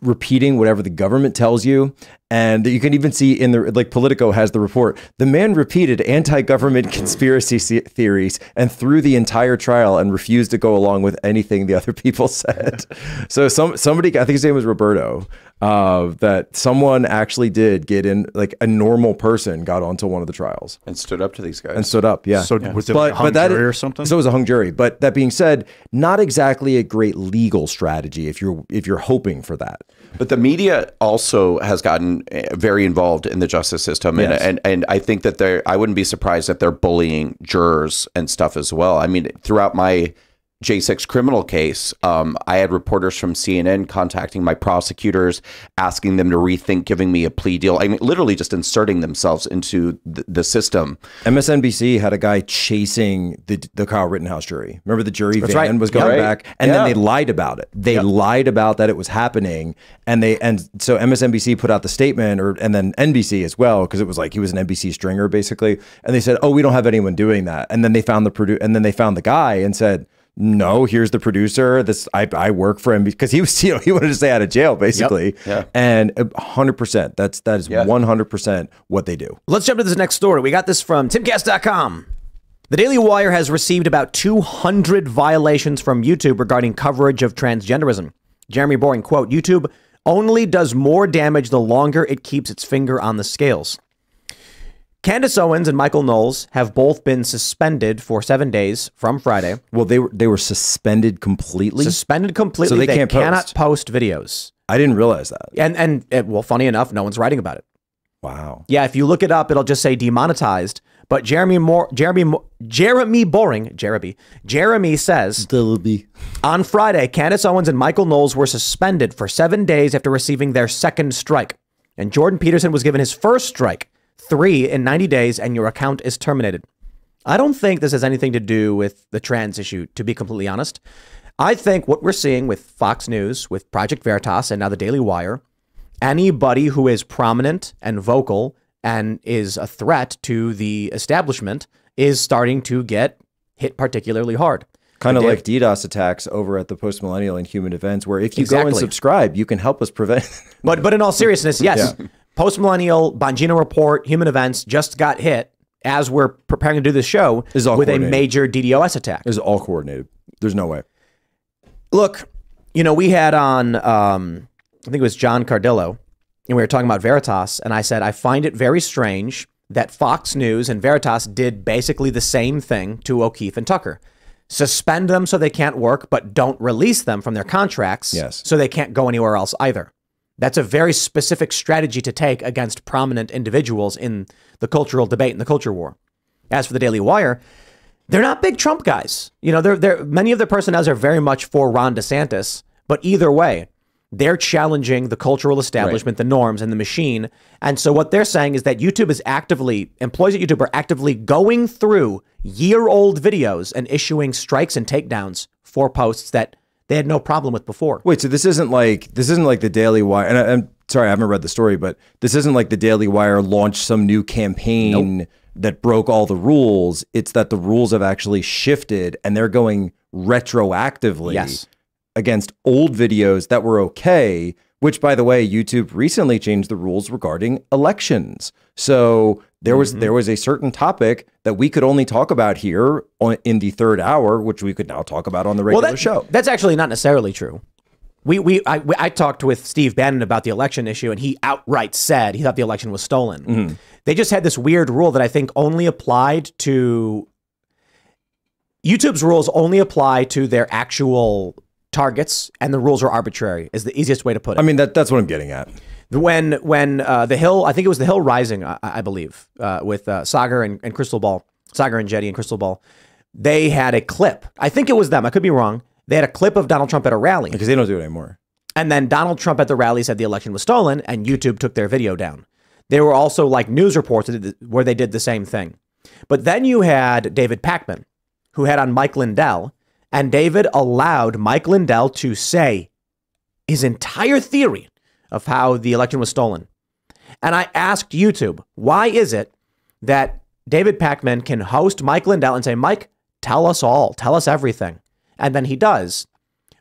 C: repeating whatever the government tells you. And you can even see in Politico has the report. The man repeated anti-government conspiracy theories and through the entire trial and refused to go along with anything the other people said. So somebody, I think his name was Roberto, that someone actually did get in, like a normal person got onto one of the trials.
B: And stood up to these guys.
C: And stood up, yeah.
D: So was it a hung jury or something?
C: So it was a hung jury. But that being said, not exactly a great legal strategy if you're hoping for that.
B: But the media also has gotten very involved in the justice system.
C: Yes.
B: And I think that I wouldn't be surprised if they're bullying jurors and stuff as well. I mean, throughout my J6 criminal case, I had reporters from CNN contacting my prosecutors, asking them to rethink giving me a plea deal. I mean, literally just inserting themselves into the system.
C: MSNBC had a guy chasing the Kyle Rittenhouse jury. Remember the jury van was going back, and then they lied about it. They lied about that it was happening, and so MSNBC put out the statement, and then NBC as well, because it was like he was an NBC stringer basically, and they said, "Oh, we don't have anyone doing that." And then they found they found the guy and said, "No, here's the producer. I work for him," because he was, he wanted to stay out of jail basically. And 100%, that is 100% what they do.
A: Let's jump to this next story. We got this from Timcast.com. The Daily Wire has received about 200 violations from YouTube regarding coverage of transgenderism. Jeremy Boring, quote, "YouTube only does more damage the longer it keeps its finger on the scales." Candace Owens and Michael Knowles have both been suspended for 7 days from Friday.
C: Well, they were suspended completely?
A: Suspended completely.
C: So they
A: cannot post videos.
C: I didn't realize that.
A: And well, funny enough, no one's writing about it.
C: Wow.
A: Yeah, if you look it up, it'll just say demonetized. But Jeremy says on Friday, Candace Owens and Michael Knowles were suspended for 7 days after receiving their second strike. And Jordan Peterson was given his first strike, 3 in 90 days, and your account is terminated. I don't think this has anything to do with the trans issue, to be completely honest. I think what we're seeing with Fox News, with Project Veritas, and now the Daily Wire, anybody who is prominent and vocal and is a threat to the establishment is starting to get hit particularly hard.
C: Kind of like DDoS attacks over at the Post-Millennial and Human Events, where if you go and subscribe, you can help us prevent. But in all seriousness, yes. Yeah. Post-Millennial, Bongino Report, Human Events just got hit as we're preparing to do this show with a major DDoS attack. It's all coordinated. There's no way.
A: Look, we had on, I think it was John Cardillo, and we were talking about Veritas, and I said, I find it very strange that Fox News and Veritas did basically the same thing to O'Keefe and Tucker. Suspend them so they can't work, but don't release them from their contracts so they can't go anywhere else either. That's a very specific strategy to take against prominent individuals in the cultural debate and the culture war. As for the Daily Wire, they're not big Trump guys. Many of their personnel are very much for Ron DeSantis, but either way, they're challenging the cultural establishment, the norms, and the machine. And so what they're saying is that employees at YouTube are actively going through year-old videos and issuing strikes and takedowns for posts that they had no problem with before.
C: Wait, so this isn't like the Daily Wire, and I'm sorry, I haven't read the story, but this isn't like the Daily Wire launched some new campaign that broke all the rules. It's that the rules have actually shifted, and they're going retroactively against old videos that were okay, which, by the way, YouTube recently changed the rules regarding elections. So there was a certain topic that we could only talk about here in the third hour, which we could now talk about on the regular show.
A: That's actually not necessarily true. I talked with Steve Bannon about the election issue, and he outright said he thought the election was stolen. They just had this weird rule that I think only applied to YouTube's rules only apply to their actual targets, and the rules are arbitrary is the easiest way to put it.
C: I mean, that's what I'm getting at.
A: When the Hill, I think it was the Hill Rising, I believe, with Sagar and Crystal Ball, Sagar and Jetty and Crystal Ball, they had a clip. I think it was them. I could be wrong. They had a clip of Donald Trump at a rally.
C: Because they don't do it anymore.
A: And then Donald Trump at the rally said the election was stolen, and YouTube took their video down. There were also like news reports where they did the same thing. But then you had David Pakman, who had on Mike Lindell, and David allowed Mike Lindell to say his entire theory of how the election was stolen. And I asked YouTube, why is it that David Pakman can host Mike Lindell and say, Mike, tell us all, tell us everything. And then he does.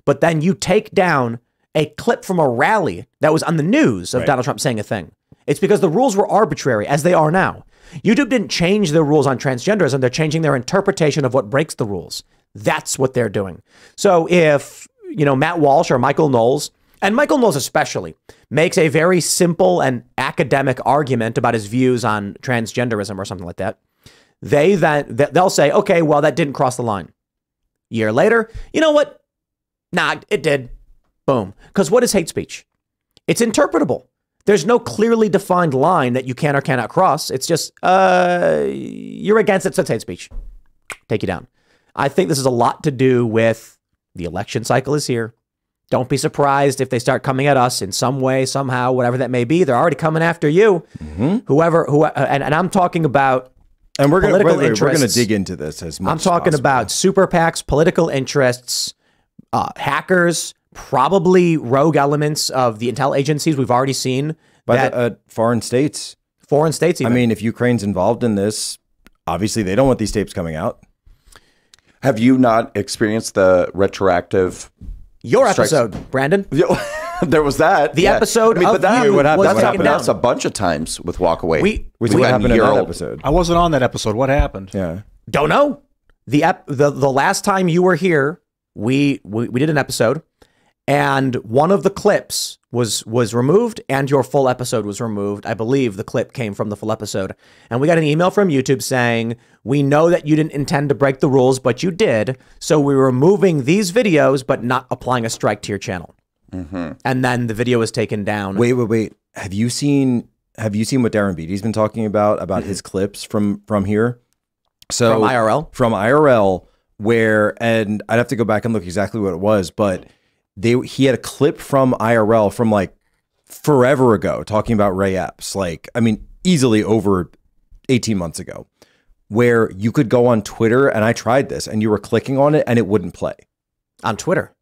A: But then you take down a clip from a rally that was on the news of Donald Trump saying a thing. It's because the rules were arbitrary, as they are now. YouTube didn't change their rules on transgenderism. They're changing their interpretation of what breaks the rules. That's what they're doing. So if, Matt Walsh or Michael Knowles, and Michael Knowles especially, makes a very simple and academic argument about his views on transgenderism or something like that, they'll say, okay, well, that didn't cross the line. Year later, you know what? Nah, it did. Boom. Because what is hate speech? It's interpretable. There's no clearly defined line that you can or cannot cross. It's just, you're against it, so it's hate speech. Take you down. I think this is a lot to do with the election cycle is here. Don't be surprised if they start coming at us in some way, somehow, whatever that may be. They're already coming after you. Whoever, and I'm talking about
C: we're going to
A: interests.
C: dig into this as much
A: I'm talking
C: as
A: about super PACs, political interests, hackers, probably rogue elements of the intel agencies we've already seen.
C: By foreign states.
A: Foreign states, even.
C: I mean, if Ukraine's involved in this, obviously they don't want these tapes coming out.
B: Have you not experienced the retroactive?
A: Your
B: strikes?
A: episode, Brandon.
B: There was that.
A: The episode of
B: but that,
A: you
C: what happened?
A: was
C: What
A: taken
B: That's
A: down.
B: a bunch of times with Walkaway.
C: What happened in that episode?
D: I wasn't on that episode. What happened?
C: Yeah.
A: Don't know. The last time you were here, we did an episode, and one of the clips was removed, and your full episode was removed. I believe the clip came from the full episode, and we got an email from YouTube saying, "We know that you didn't intend to break the rules, but you did. So we're removing these videos, but not applying a strike to your channel." And then the video was taken down.
C: Wait. Have you seen what Darren Beatty's been talking about his clips from here? So
A: From IRL?
C: From IRL, where, and I'd have to go back and look exactly what it was, but he had a clip from IRL from like forever ago talking about Ray Epps, like, I mean, easily over 18 months ago, where you could go on Twitter, and I tried this, and you were clicking on it and it wouldn't play.
A: On Twitter.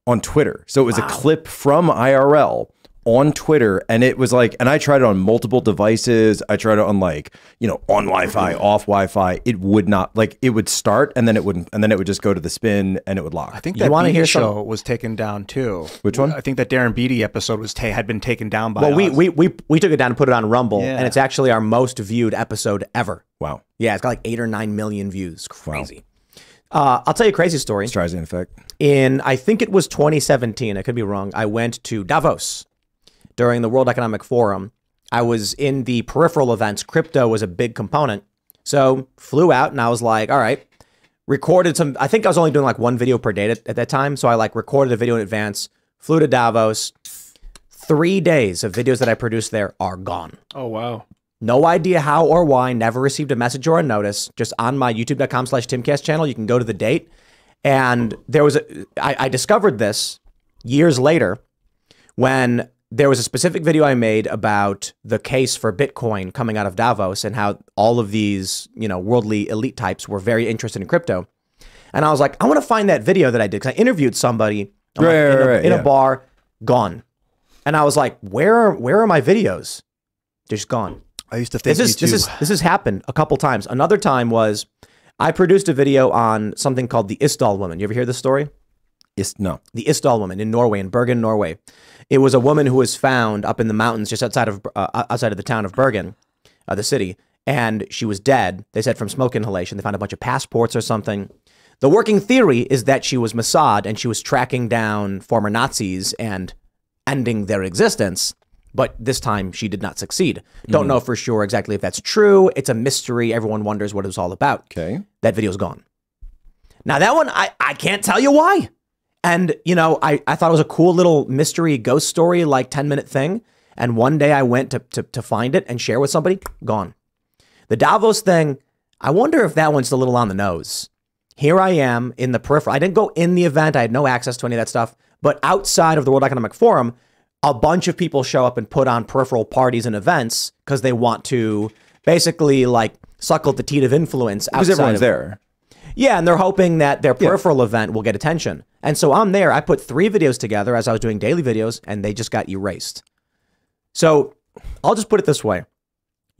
C: So it was a clip from IRL on Twitter, and it was like, and I tried it on multiple devices. I tried it on like, on Wi-Fi, off Wi-Fi. It would not, like, it would start and then it wouldn't, and then it would just go to the spin and it would lock.
D: I think
A: You
D: that
A: wanna
D: Beatty
A: hear
D: show was taken down too.
C: Which one?
D: I think that Darren Beatty episode had been taken down by
A: Well,
D: us.
A: we took it down and put it on Rumble,
D: Yeah.
A: and it's actually our most viewed episode ever.
C: Wow.
A: Yeah, it's got like 8 or 9 million views. Crazy. I'll tell you a crazy story.
C: Streisand effect.
A: In, I think it was 2017, I could be wrong, I went to Davos during the World Economic Forum. I was in the peripheral events. Crypto was a big component. So flew out and I was like, all right, recorded some, I think I was only doing like one video per day at that time. So I like recorded a video in advance, flew to Davos. 3 days of videos that I produced there are gone.
D: Oh, wow.
A: No idea how or why, never received a message or a notice. Just on my youtube.com/Timcast channel, you can go to the date. And there was I discovered this years later when there was a specific video I made about the case for Bitcoin coming out of Davos and how all of these, worldly elite types were very interested in crypto. And I was like, I want to find that video that I did because I interviewed somebody in a bar, gone. And I was like, where are my videos? Just gone.
D: I used to think
A: This has happened a couple times. Another time was I produced a video on something called the Isdal woman. You ever hear this story?
C: No.
A: The Isdal woman in Norway, in Bergen, Norway. It was a woman who was found up in the mountains just outside of the town of Bergen, the city, and she was dead. They said from smoke inhalation. They found a bunch of passports or something. The working theory is that she was Mossad and she was tracking down former Nazis and ending their existence. But this time she did not succeed. Don't know for sure exactly if that's true. It's a mystery. Everyone wonders what it was all about.
C: Okay.
A: That video's gone. Now that one, I can't tell you why. And, I thought it was a cool little mystery ghost story, like 10-minute thing. And one day I went to find it and share with somebody, gone. The Davos thing, I wonder if that one's a little on the nose. Here I am in the peripheral. I didn't go in the event. I had no access to any of that stuff. But outside of the World Economic Forum, a bunch of people show up and put on peripheral parties and events because they want to basically like suckle the teat of influence outside.
C: Because everyone's
A: of,
C: there.
A: Yeah, and they're hoping that their peripheral event will get attention. And so I'm there. I put 3 videos together as I was doing daily videos, and they just got erased. So I'll just put it this way.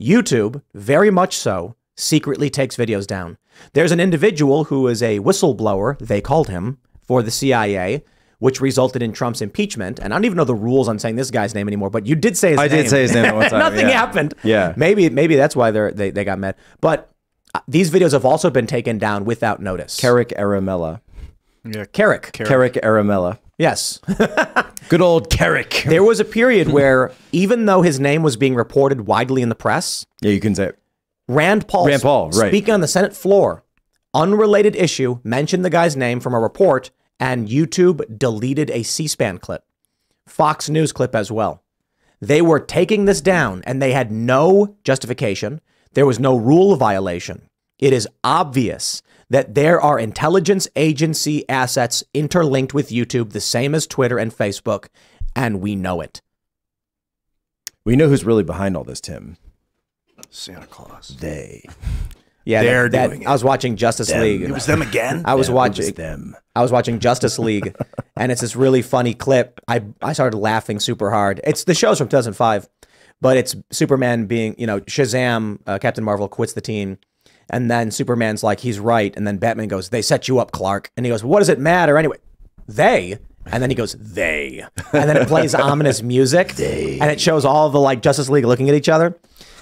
A: YouTube, very much so, secretly takes videos down. There's an individual who is a whistleblower, they called him, for the CIA, which resulted in Trump's impeachment. And I don't even know the rules on saying this guy's name anymore, but you did say his name.
C: I did say his name at one time.
A: Nothing happened.
C: Yeah.
A: Maybe that's why they got mad. But these videos have also been taken down without notice.
C: Carrick Aramella.
D: Yeah,
A: Carrick.
C: Carrick Aramella.
A: Yes.
C: Good old Carrick.
A: There was a period where even though his name was being reported widely in the press,
C: Yeah, you can say it.
A: Rand Paul,
C: right.
A: speaking on the Senate floor, unrelated issue, mentioned the guy's name from a report, and YouTube deleted a C-SPAN clip, Fox News clip as well. They were taking this down, and they had no justification. There was no rule violation. It is obvious that there are intelligence agency assets interlinked with YouTube, the same as Twitter and Facebook, and we know it.
C: We know who's really behind all this, Tim.
D: Santa Claus.
C: They.
A: Yeah,
D: They're doing it.
A: I was watching Justice League.
D: It was them again.
A: I was watching
C: them.
A: I was watching Justice League, and it's this really funny clip. I started laughing super hard. It's the show's from 2005, but it's Superman being, you know, Shazam, Captain Marvel quits the team, and then Superman's like, he's right, and then Batman goes, "They set you up, Clark," and he goes, "What does it matter anyway?" They. And then he goes, "They," and then it plays ominous music, and it shows all the like Justice League looking at each other.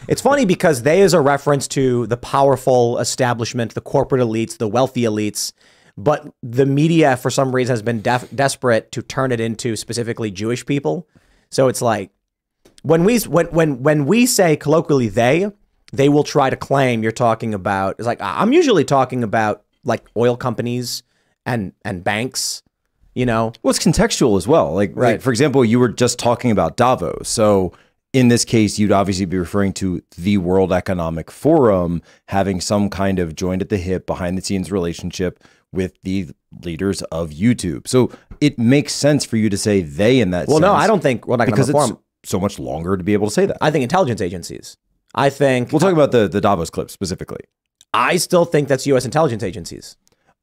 A: It's funny because they is a reference to the powerful establishment, the corporate elites, the wealthy elites, but the media for some reason has been desperate to turn it into specifically Jewish people. So it's like when we say colloquially they will try to claim you're talking about. It's like I'm usually talking about like oil companies and banks. You know,
C: well, it's contextual as well. Like, for example, you were just talking about Davos. So in this case, you'd obviously be referring to the World Economic Forum having some kind of joined at the hip, behind the scenes relationship with the leaders of YouTube. So it makes sense for you to say they in that sense.
A: Well, no, I don't think World Economic Forum.
C: It's so much longer to be able to say that.
A: I think intelligence agencies. I think
C: we'll talk about the Davos clip specifically.
A: I still think that's U.S. intelligence agencies.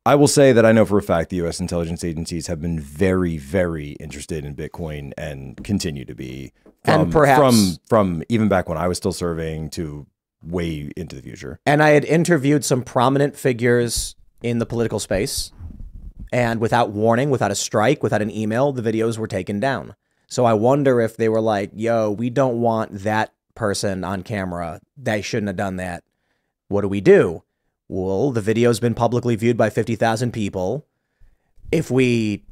C: I will say that I know for a fact the U.S. intelligence agencies have been very, very interested in Bitcoin and continue to be.
A: And perhaps
C: from even back when I was still serving to way into the future.
A: And I had interviewed some prominent figures in the political space, and without warning, without a strike, without an email, the videos were taken down. So I wonder if they were like, "Yo, we don't want that person on camera. They shouldn't have done that. What do we do?" Well, the video's been publicly viewed by 50,000 people. If we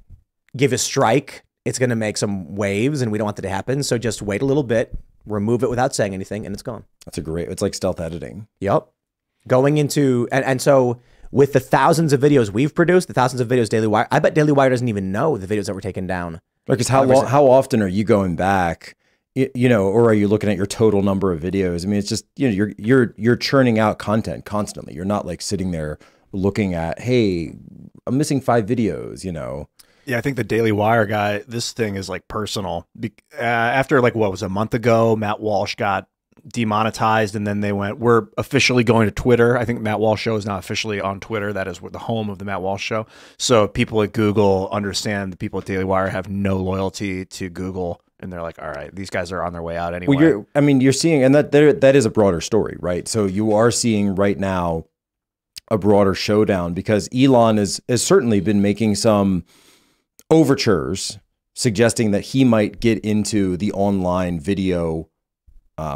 A: give a strike, it's going to make some waves, and we don't want that to happen. So just wait a little bit, remove it without saying anything, and it's gone.
C: That's it's like stealth editing.
A: Yep. Going into, and so with the thousands of videos we've produced, the thousands of videos Daily Wire, I bet Daily Wire doesn't even know the videos that were taken down.
C: Because how often are you going back? You know, or are you looking at your total number of videos? I mean, it's just, you know, you're churning out content constantly. You're not like sitting there looking at, hey, I'm missing 5 videos, you know.
D: Yeah, I think the Daily Wire guy, this thing is like personal. After like, what was it, a month ago, Matt Walsh got demonetized, and then they went, we're officially going to Twitter. I think Matt Walsh Show is now officially on Twitter. That is the home of the Matt Walsh Show. So people at Google understand the people at Daily Wire have no loyalty to Google. And they're like, all right, these guys are on their way out anyway.
C: Well, you're seeing, and that is a broader story, right? So you are seeing right now a broader showdown because Elon has certainly been making some overtures suggesting that he might get into the online video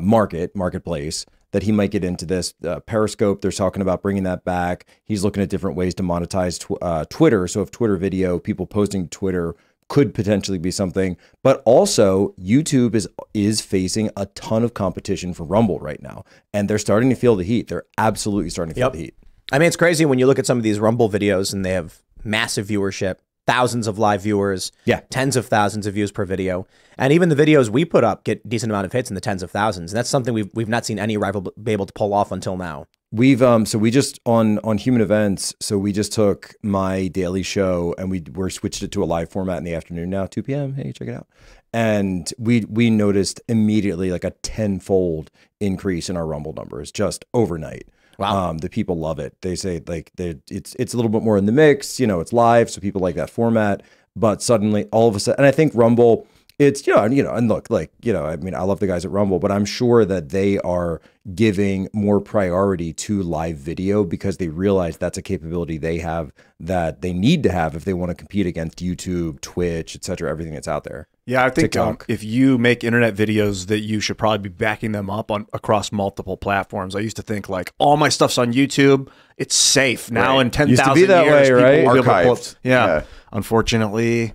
C: marketplace, that he might get into this. Periscope, they're talking about bringing that back. He's looking at different ways to monetize Twitter. So if Twitter video, people posting to Twitter could potentially be something, but also YouTube is facing a ton of competition for Rumble right now, and they're starting to feel the heat. They're absolutely starting to feel the heat.
A: I mean, it's crazy when you look at some of these Rumble videos and they have massive viewership, thousands of live viewers, tens of thousands of views per video, and even the videos we put up get decent amount of hits in the tens of thousands. And that's something we've not seen any rival be able to pull off until now.
C: We've so we just on Human Events, so we just took my daily show and we're switched it to a live format in the afternoon now, 2 p.m. Hey, check it out. And we noticed immediately like a 10-fold increase in our Rumble numbers just overnight.
A: Wow.
C: The people love it. They say like it's a little bit more in the mix, you know, it's live, so people like that format, but suddenly all of a sudden, and I think Rumble, it's, you know, and look, like, you know, I mean, I love the guys at Rumble, but I'm sure that they are giving more priority to live video because they realize that's a capability they have that they need to have if they want to compete against YouTube, Twitch, et cetera, everything that's out there.
D: Yeah, I think if you make internet videos, that you should probably be backing them up across multiple platforms. I used to think like all my stuff's on YouTube, it's safe now. In 10,000 years,
C: way, right?
B: Archived.
D: Yeah, unfortunately.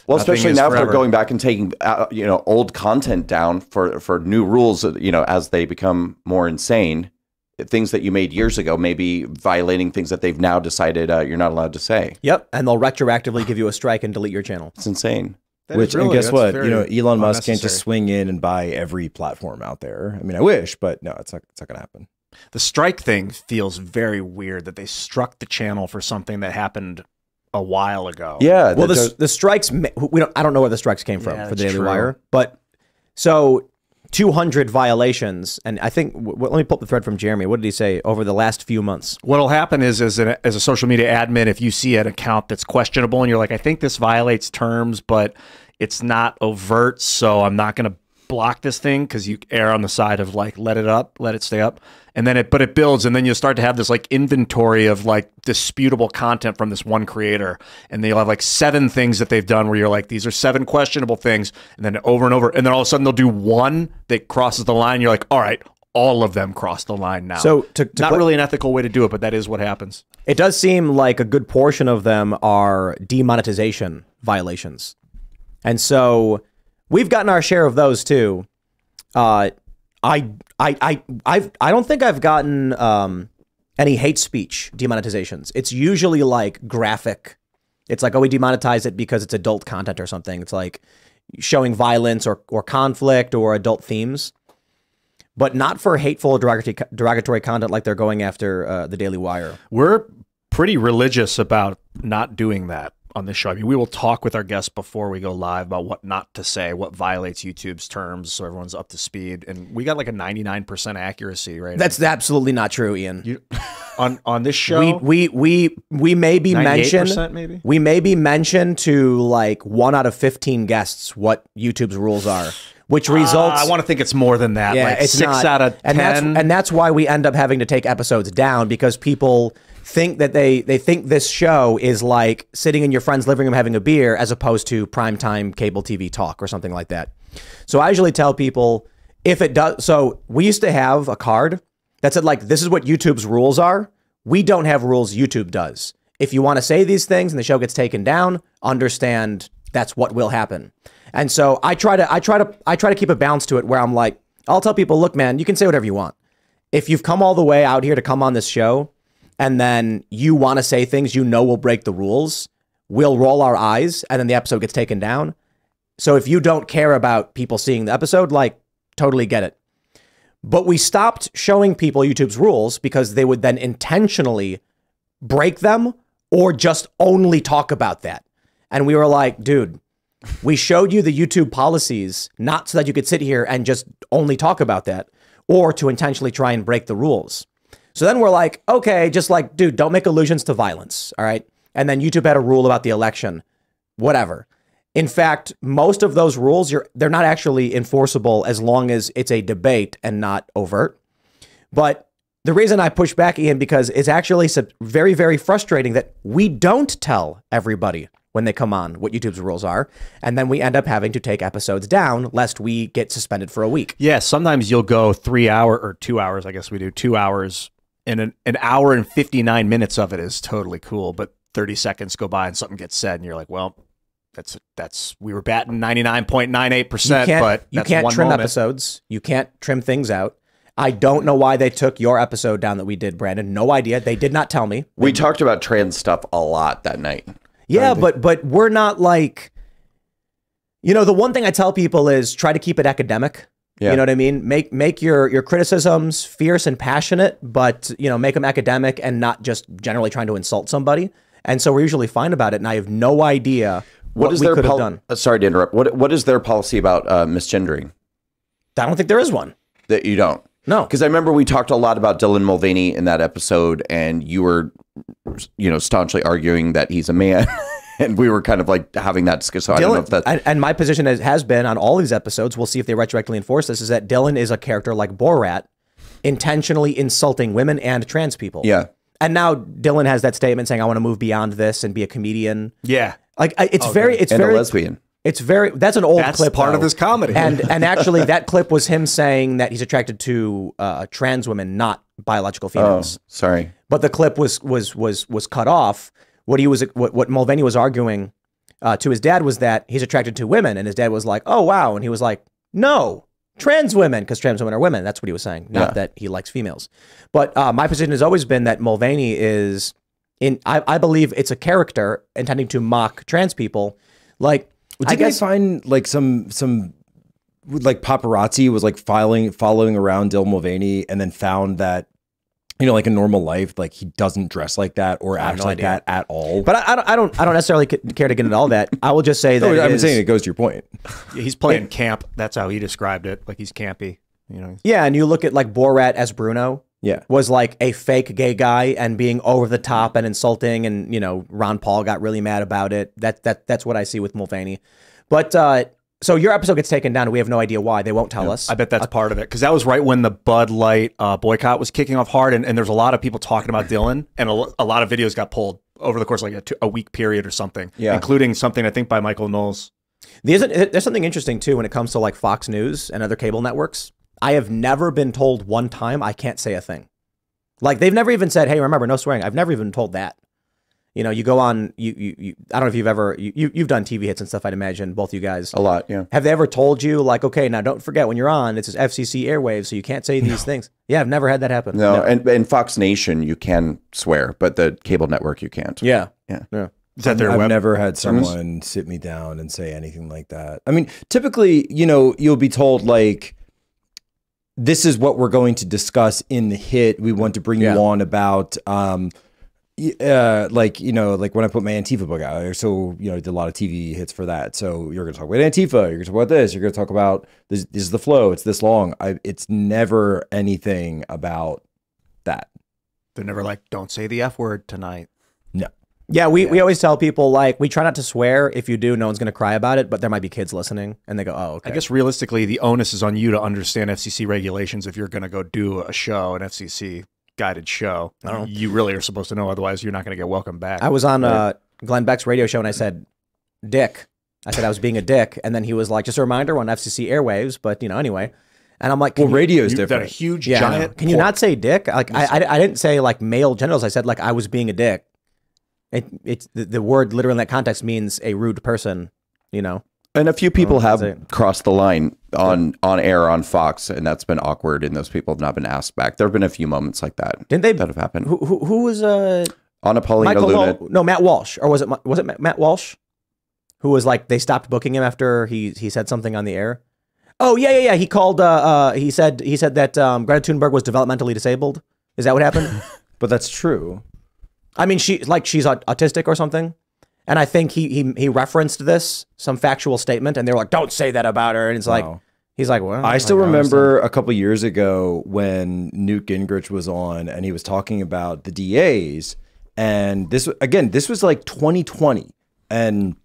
B: Well, especially now if they're going back and taking you know, old content down for new rules, you know, as they become more insane, things that you made years ago, maybe violating things that they've now decided you're not allowed to say.
A: Yep, and they'll retroactively give you a strike and delete your channel.
B: It's insane.
C: And guess what? You know, Elon Musk can't just swing in and buy every platform out there. I mean, I wish, but no, it's not going to happen.
D: The strike thing feels very weird that they struck the channel for something that happened a while ago.
B: Yeah.
A: Well, the strikes, I don't know where the strikes came from for the Daily Wire, but so 200 violations. And I think, let me pull up the thread from Jeremy. What did he say over the last few months?
D: What'll happen is as a social media admin, if you see an account that's questionable and you're like, I think this violates terms, but it's not overt, so I'm not going to block this thing, because you err on the side of like, let it stay up. And then it builds, and then you'll start to have this like inventory of like disputable content from this one creator. And they'll have like 7 things that they've done where you're like, these are 7 questionable things. And then over and over. And then all of a sudden they'll do one that crosses the line. You're like, all right, all of them cross the line now.
A: So
D: not really an ethical way to do it, but that is what happens.
A: It does seem like a good portion of them are demonetization violations. And so we've gotten our share of those too. I don't think I've gotten any hate speech demonetizations. It's usually like graphic. It's like, oh, we demonetize it because it's adult content or something. It's like showing violence or conflict or adult themes, but not for hateful derogatory content like they're going after the Daily Wire.
D: We're pretty religious about not doing that on this show. I mean, we will talk with our guests before we go live about what not to say, what violates YouTube's terms, so everyone's up to speed. And we got like a 99% accuracy, right?
A: That's absolutely not true, Ian.
D: On this show,
A: we may be mentioned.
D: Maybe
A: we may be mentioned to like 1 out of 15 guests what YouTube's rules are, which results.
D: I want to think it's more than that.
A: Yeah,
D: like
A: it's
D: 6
A: not,
D: out of 10.
A: and that's why we end up having to take episodes down, because people think that they think this show is like sitting in your friend's living room having a beer, as opposed to primetime cable TV talk or something like that. So I usually tell people, if it does, so we used to have a card that said like, this is what YouTube's rules are. We don't have rules, YouTube does. If you want to say these things and the show gets taken down, understand that's what will happen. And so I try to keep a balance to it, where I'm like, I'll tell people, look, man, you can say whatever you want. If you've come all the way out here to come on this show, and then you want to say things you know will break the rules, we'll roll our eyes, and then the episode gets taken down. So if you don't care about people seeing the episode, like, totally get it. But we stopped showing people YouTube's rules because they would then intentionally break them or just only talk about that. And we were like, dude, we showed you the YouTube policies not so that you could sit here and just only talk about that, or to intentionally try and break the rules. So then we're like, okay, just like, dude, don't make allusions to violence, all right? And then YouTube had a rule about the election, whatever. In fact, most of those rules, they're not actually enforceable as long as it's a debate and not overt. But the reason I push back, Ian, because it's actually very, very frustrating that we don't tell everybody when they come on what YouTube's rules are, and then we end up having to take episodes down lest we get suspended for a week.
D: Yeah, sometimes you'll go 3 hours or 2 hours, I guess we do 2 hours, and an hour and 59 minutes of it is totally cool, but 30 seconds go by and something gets said and you're like, well, that's we were batting 99.98%, but
A: you can't trim episodes. You can't trim things out. I don't know why they took your episode down that we did, Brandon. No idea. They did not tell me.
B: We talked about trans stuff a lot that night.
A: Yeah, but we're not like, you know, the one thing I tell people is try to keep it academic. Yeah. You know what I mean? Make your criticisms fierce and passionate, but, you know, make them academic and not just generally trying to insult somebody. And so we're usually fine about it. And I have no idea what we could have done.
B: Sorry to interrupt. What is their policy about misgendering?
A: I don't think there is one.
B: That you don't?
A: No.
B: Because I remember we talked a lot about Dylan Mulvaney in that episode, and you were, you know, staunchly arguing that he's a man. And we were kind of like having that discussion. So I don't know if that.
A: And my position has been on all these episodes, we'll see if they retroactively enforce this, is that Dylan is a character like Borat, intentionally insulting women and trans people.
B: Yeah.
A: And now Dylan has that statement saying, I want to move beyond this and be a comedian.
D: Yeah.
A: Like it's very
B: a lesbian.
A: It's very, that's an old clip.
D: That's part of his comedy.
A: And actually that clip was him saying that he's attracted to trans women, not biological females.
B: Oh, sorry.
A: But the clip was cut off. What Mulvaney was arguing to his dad was that he's attracted to women, and his dad was like, "Oh wow," and he was like, "No, trans women, because trans women are women." That's what he was saying, not that he likes females. But my position has always been that Mulvaney is I believe it's a character intending to mock trans people. Like,
C: I guess find like some like paparazzi was like following around Dylan Mulvaney, and then found that you know, like in normal life, like he doesn't dress like that or act like that at all.
A: But I don't necessarily care to get into all that. I will just say that
C: I'm saying it goes to your point.
D: Yeah, he's playing camp. That's how he described it. Like he's campy. You know.
A: Yeah, and you look at like Borat as Bruno.
C: Yeah.
A: Was like a fake gay guy and being over the top and insulting, and you know Ron Paul got really mad about it. That's what I see with Mulvaney. But so your episode gets taken down and we have no idea why. They won't tell us.
D: I bet that's part of it, because that was right when the Bud Light boycott was kicking off hard, and there's a lot of people talking about Dylan, and a lot of videos got pulled over the course of like a week period or something, including something I think by Michael Knowles.
A: There's something interesting too when it comes to like Fox News and other cable networks. I have never been told one time I can't say a thing. Like they've never even said, "Hey, remember, no swearing." I've never even been told that. You know, you go on, you I don't know if you've ever, you've done TV hits and stuff, I'd imagine, both you guys.
B: A lot, yeah.
A: Have they ever told you, like, okay, now don't forget when you're on, it's FCC airwaves, so you can't say these things? Yeah, I've never had that happen.
B: No, and Fox Nation, you can swear, but the cable network, you can't.
A: Yeah.
B: Yeah.
D: Is that their
C: I've
D: web?
C: never had someone sit me down and say anything like that. I mean, typically, you know, you'll be told, like, this is what we're going to discuss in the hit. We want to bring you on about, like, you know, like when I put my Antifa book out, so, you know, I did a lot of TV hits for that. So you're going to talk about Antifa, you're going to talk about this, you're going to talk about this is the flow, it's this long. It's never anything about that.
D: They're never like, don't say the F word tonight.
C: No.
A: Yeah, we always tell people, like, we try not to swear. If you do, no one's going to cry about it, but there might be kids listening, and they go, oh, okay.
D: I guess realistically, the onus is on you to understand FCC regulations if you're going to go do a show, an FCC guided show. You really are supposed to know, otherwise you're not going to get welcomed back.
A: I was on Glenn Beck's radio show, and I said, dick. I said I was being a dick, and then he was like, just a reminder, on FCC airwaves, but, you know, anyway. And I'm like,
C: well, radio's different.
D: That a huge giant.
A: Can you not say dick? Like, I didn't say, like, male genitals. I said, like, I was being a dick. It's the word literally in that context means a rude person, you know.
B: And a few people have crossed the line on air on Fox, and that's been awkward, and those people have not been asked back. There have been a few moments like that.
A: Didn't they?
B: That have happened.
A: Who was
B: Anna Paulina Luna?
A: No, Matt Walsh, or was it Matt Walsh? Who was like, they stopped booking him after he said something on the air. Oh yeah. He called. He said that Greta Thunberg was developmentally disabled. Is that what happened?
C: But that's true.
A: I mean, she's autistic or something, and I think he referenced some factual statement, and they were like, "Don't say that about her." And it's like, he's like, "Well."
C: I still remember a couple years ago when Newt Gingrich was on, and he was talking about the DAs, and this was like 2020, and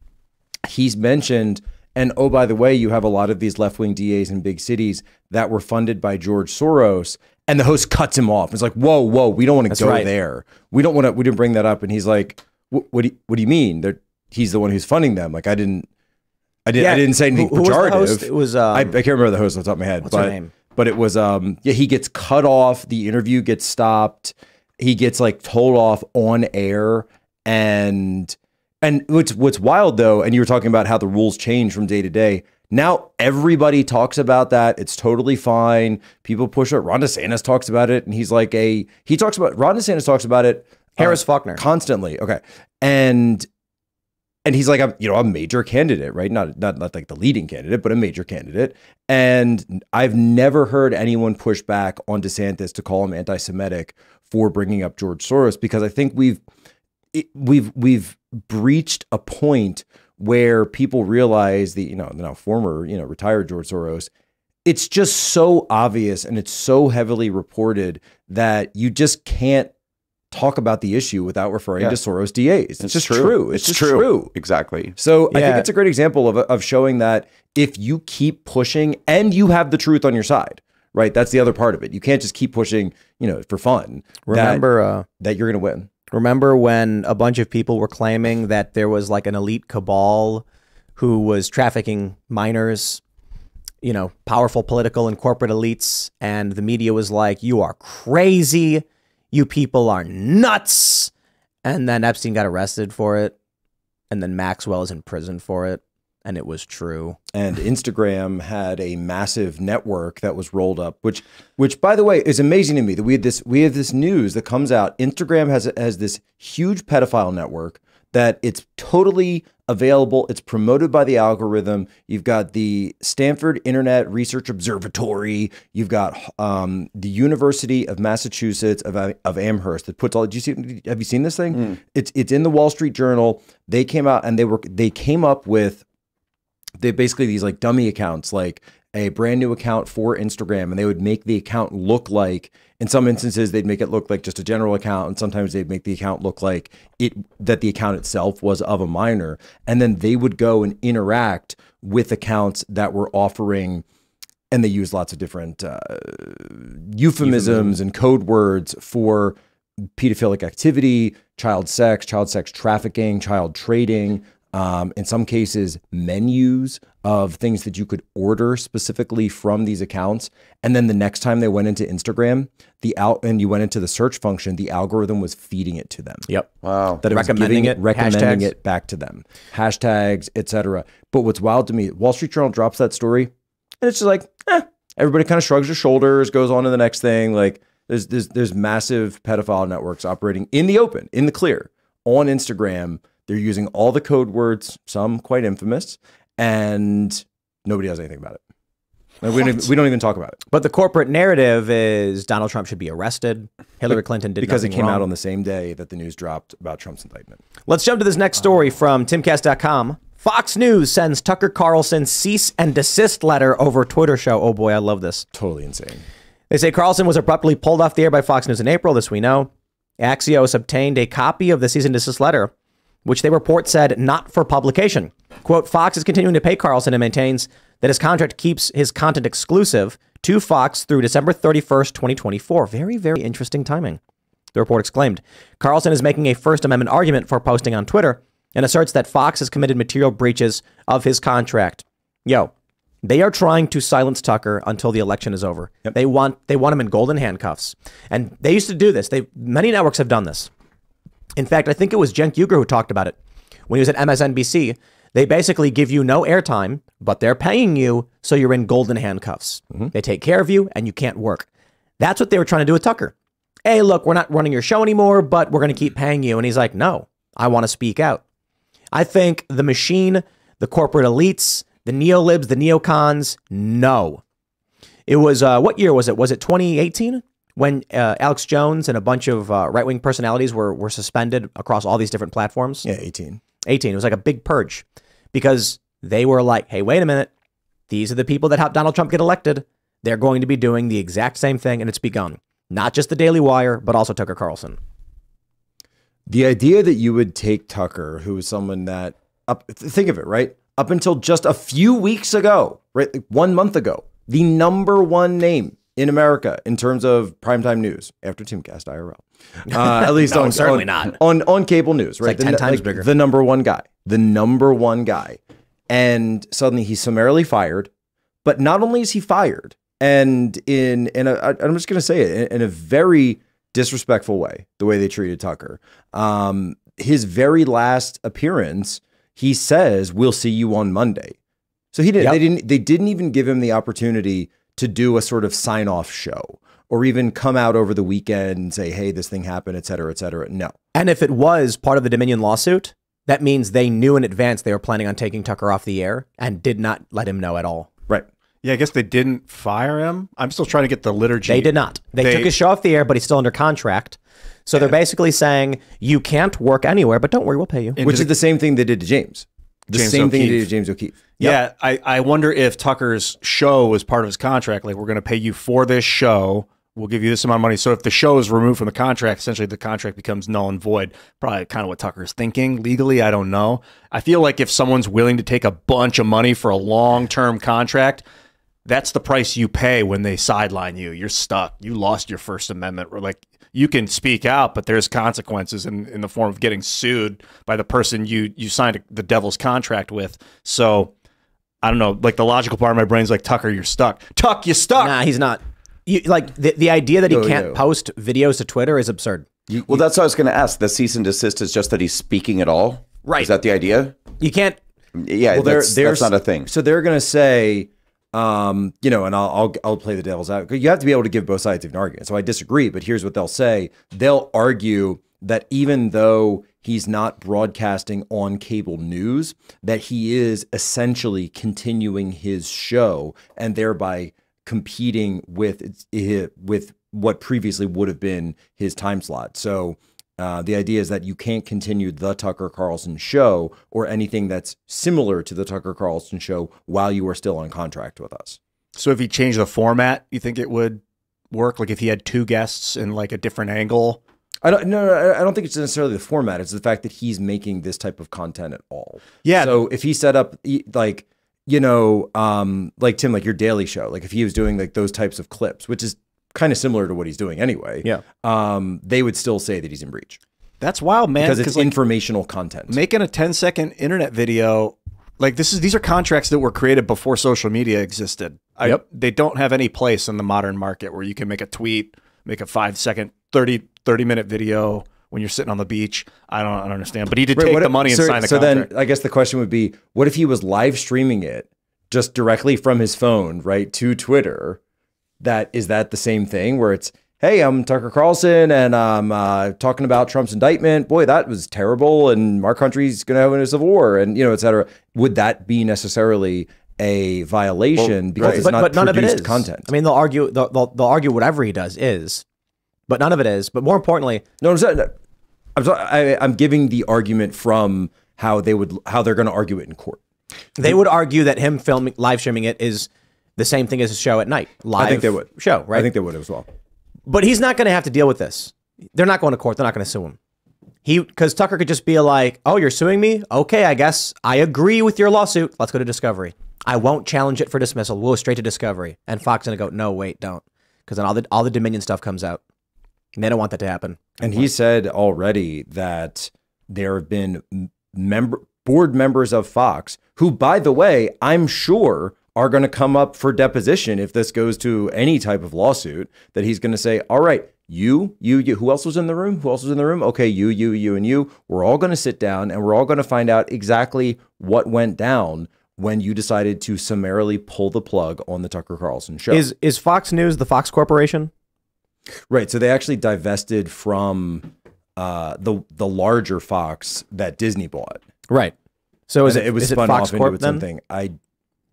C: he's mentioned, and oh, by the way, you have a lot of these left-wing DAs in big cities that were funded by George Soros. And the host cuts him off. It's like, whoa, we don't want to go there. We didn't bring that up. And he's like, what do you mean? He's the one who's funding them. Like I didn't say anything
A: who
C: pejorative.
A: Was the host? It was
C: I can't remember the host off the top of my head.
A: What's her name?
C: But it was he gets cut off. The interview gets stopped. He gets like told off on air. And what's wild though, and you were talking about how the rules change from day to day. Now everybody talks about that. It's totally fine. People push it. Ron DeSantis talks about it, and he's like Ron DeSantis talks about it.
A: Harris Faulkner
C: constantly. Okay, and he's like, I'm a major candidate, right? Not like the leading candidate, but a major candidate. And I've never heard anyone push back on DeSantis to call him anti-Semitic for bringing up George Soros, because I think we've breached a point where people realize the now former retired George Soros, it's just so obvious and it's so heavily reported that you just can't talk about the issue without referring to Soros DAs. It's just true. It's just true.
B: Exactly.
C: So I think it's a great example of showing that if you keep pushing and you have the truth on your side, right? That's the other part of it. You can't just keep pushing, for fun.
A: Remember
C: that you're going to win.
A: Remember when a bunch of people were claiming that there was like an elite cabal who was trafficking minors, powerful political and corporate elites, and the media was like, you are crazy, you people are nuts, and then Epstein got arrested for it, and then Maxwell is in prison for it, and it was true.
C: And Instagram had a massive network that was rolled up, which by the way is amazing to me that we have this news that comes out. Instagram has this huge pedophile network that it's totally available. It's promoted by the algorithm. You've got the Stanford Internet Research Observatory. You've got the University of Massachusetts of Amherst that puts all. Have you seen this thing? It's in the Wall Street Journal. They came out and they came up with basically these like dummy accounts, like a brand new account for Instagram, and they would make the account look like, in some instances, they'd make it look like just a general account, and sometimes they'd make the account look like that the account itself was of a minor. And then they would go and interact with accounts that were offering, and they use lots of different euphemisms and code words for pedophilic activity, child sex trafficking, child trading, in some cases, menus of things that you could order specifically from these accounts. And then the next time they went into Instagram, and you went into the search function, the algorithm was feeding it to them.
A: Yep.
B: Wow.
C: That it was recommending
A: hashtags.
C: it back to them. Hashtags, etc. But what's wild to me, Wall Street Journal drops that story, and it's just like, everybody kind of shrugs their shoulders, goes on to the next thing. Like there's massive pedophile networks operating in the open, in the clear, on Instagram. They're using all the code words, some quite infamous, and nobody does anything about it. Like, we don't even talk about it.
A: But the corporate narrative is Donald Trump should be arrested. Hillary Clinton did
C: because it
A: nothing
C: came
A: wrong.
C: out on the same day that the news dropped about Trump's indictment.
A: Let's jump to this next story from Timcast.com. Fox News sends Tucker Carlson cease and desist letter over Twitter show. Oh boy, I love this.
C: Totally insane.
A: They say Carlson was abruptly pulled off the air by Fox News in April. This we know. Axios obtained a copy of the cease and desist letter, which they report said not for publication. Quote, Fox is continuing to pay Carlson and maintains that his contract keeps his content exclusive to Fox through December 31st, 2024. Very, very interesting timing, the report exclaimed. Carlson is making a First Amendment argument for posting on Twitter and asserts that Fox has committed material breaches of his contract. They are trying to silence Tucker until the election is over. Yep. They want him in golden handcuffs. And they used to do this. Many networks have done this. In fact, I think it was Cenk Uygur who talked about it when he was at MSNBC. They basically give you no airtime, but they're paying you, so you're in golden handcuffs. Mm-hmm. They take care of you, and you can't work. That's what they were trying to do with Tucker. Hey, look, we're not running your show anymore, but we're going to keep paying you. And he's like, no, I want to speak out. I think the machine, the corporate elites, the neolibs, the neocons, no. It was, what year was it? Was it 2018? When Alex Jones and a bunch of right-wing personalities were suspended across all these different platforms?
C: Yeah, 18.
A: It was like a big purge because they were like, hey, wait a minute. These are the people that helped Donald Trump get elected. They're going to be doing the exact same thing, and it's begun. Not just the Daily Wire, but also Tucker Carlson.
C: The idea that you would take Tucker, who is someone that, think of it, right? Up until just a few weeks ago, right? Like 1 month ago, the #1 name in America in terms of primetime news after Timcast IRL. At least
A: no, certainly not
C: on cable news, right?
A: It's like 10 times bigger.
C: The #1 guy. And suddenly he's summarily fired. But not only is he fired, and I'm just going to say it in a very disrespectful way, the way they treated Tucker. His very last appearance, he says, "We'll see you on Monday." So he didn't. Yep. They didn't even give him the opportunity to do a sort of sign-off show or even come out over the weekend and say, hey, this thing happened, et cetera, et cetera. No.
A: And if it was part of the Dominion lawsuit, that means they knew in advance they were planning on taking Tucker off the air and did not let him know at all.
C: Right.
D: Yeah, I guess they didn't fire him. I'm still trying to get the liturgy.
A: They did not. They took his show off the air, but he's still under contract. So they're basically saying, you can't work anywhere, but don't worry, we'll pay you.
C: Which is the same thing they did to James. The same thing they did to James O'Keefe.
D: Yep. Yeah, I wonder if Tucker's show was part of his contract. Like, we're going to pay you for this show. We'll give you this amount of money. So if the show is removed from the contract, essentially the contract becomes null and void. Probably kind of what Tucker's thinking. Legally, I don't know. I feel like if someone's willing to take a bunch of money for a long-term contract, that's the price you pay when they sideline you. You're stuck. You lost your First Amendment. Or like, you can speak out, but there's consequences in the form of getting sued by the person you signed the devil's contract with. So I don't know. Like, the logical part of my brain's like, Tucker, you're stuck. Tuck, you're stuck.
A: Nah, he's not. Like the idea that he can't post videos to Twitter is absurd.
B: Well, that's what I was going to ask. The cease and desist is just that he's speaking at all?
A: Right.
B: Is that the idea?
A: You can't.
B: Yeah, well, that's not a thing.
C: So they're going to say, and I'll play the devil's advocate. You have to be able to give both sides of an argument. So I disagree, but here's what they'll say. They'll argue that even though he's not broadcasting on cable news, that he is essentially continuing his show and thereby competing with what previously would have been his time slot. So the idea is that you can't continue the Tucker Carlson show or anything that's similar to the Tucker Carlson show while you are still on contract with us.
D: So if he changed the format, you think it would work? Like if he had 2 guests in like a different angle?
C: I don't think it's necessarily the format. It's the fact that he's making this type of content at all.
D: Yeah.
C: So if he set up like, you know, like Tim, like your daily show, like if he was doing like those types of clips, which is kind of similar to what he's doing anyway.
A: Yeah.
C: They would still say that he's in breach.
D: That's wild, man.
C: Because it's
D: like,
C: informational content.
D: making a 10-second internet video, like these are contracts that were created before social media existed.
C: Yep.
D: They don't have any place in the modern market where you can make a tweet, make a 5-second, 30-minute video when you're sitting on the beach. I don't understand. But he did take the money and sign the contract.
C: Then I guess the question would be, what if he was live streaming it just directly from his phone, right, to Twitter? Is that the same thing where it's, hey, I'm Tucker Carlson and I'm talking about Trump's indictment. Boy, that was terrible. And our country's going to have a civil war and, you know, et cetera. Would that be necessarily a violation because it's not
A: none of it is
C: content?
A: I mean, they'll argue whatever he does is, but none of it is. But more importantly,
C: no, I'm giving the argument from how they're going to argue it in court.
A: They would argue that him live streaming it is the same thing as a show at night. Live
C: I think they would.
A: Show, right?
C: I think they would as well.
A: But he's not going to have to deal with this. They're not going to court. They're not going to sue him. Because Tucker could just be like, oh, you're suing me? Okay, I guess I agree with your lawsuit. Let's go to discovery. I won't challenge it for dismissal. We'll go straight to discovery. And Fox is going to go, no, wait, don't. Because then all the Dominion stuff comes out. And they don't want that to happen.
C: And he said already that there have been board members of Fox who, by the way, I'm sure are going to come up for deposition if this goes to any type of lawsuit, that he's going to say, all right, you, who else was in the room? Who else was in the room? Okay, you, and you. We're all going to sit down and we're all going to find out exactly what went down when you decided to summarily pull the plug on the Tucker Carlson show.
A: Is Fox News the Fox Corporation?
C: Right. So they actually divested from the larger Fox that Disney bought.
A: Right. So
C: it was spun
A: Fox
C: off
A: Corp
C: into
A: then?
C: something.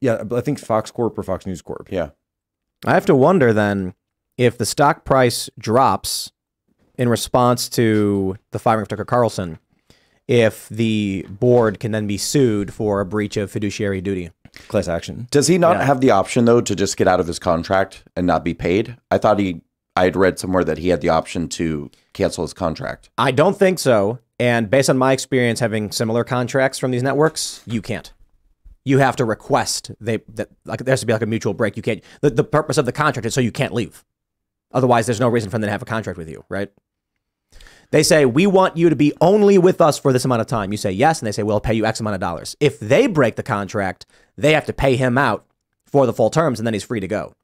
C: Yeah, but I think Fox Corp or Fox News Corp.
B: Yeah.
A: I have to wonder then if the stock price drops in response to the firing of Tucker Carlson, if the board can then be sued for a breach of fiduciary duty.
C: Class action.
B: Does he not have the option, though, to just get out of his contract and not be paid? I thought I had read somewhere that he had the option to cancel his contract.
A: I don't think so. And based on my experience having similar contracts from these networks, you can't. You have to request there has to be like a mutual break. You can't. The purpose of the contract is so you can't leave. Otherwise, there's no reason for them to have a contract with you, right? They say, we want you to be only with us for this amount of time. You say yes, and they say, we'll pay you X amount of dollars. If they break the contract, they have to pay him out for the full terms, and then he's free to go.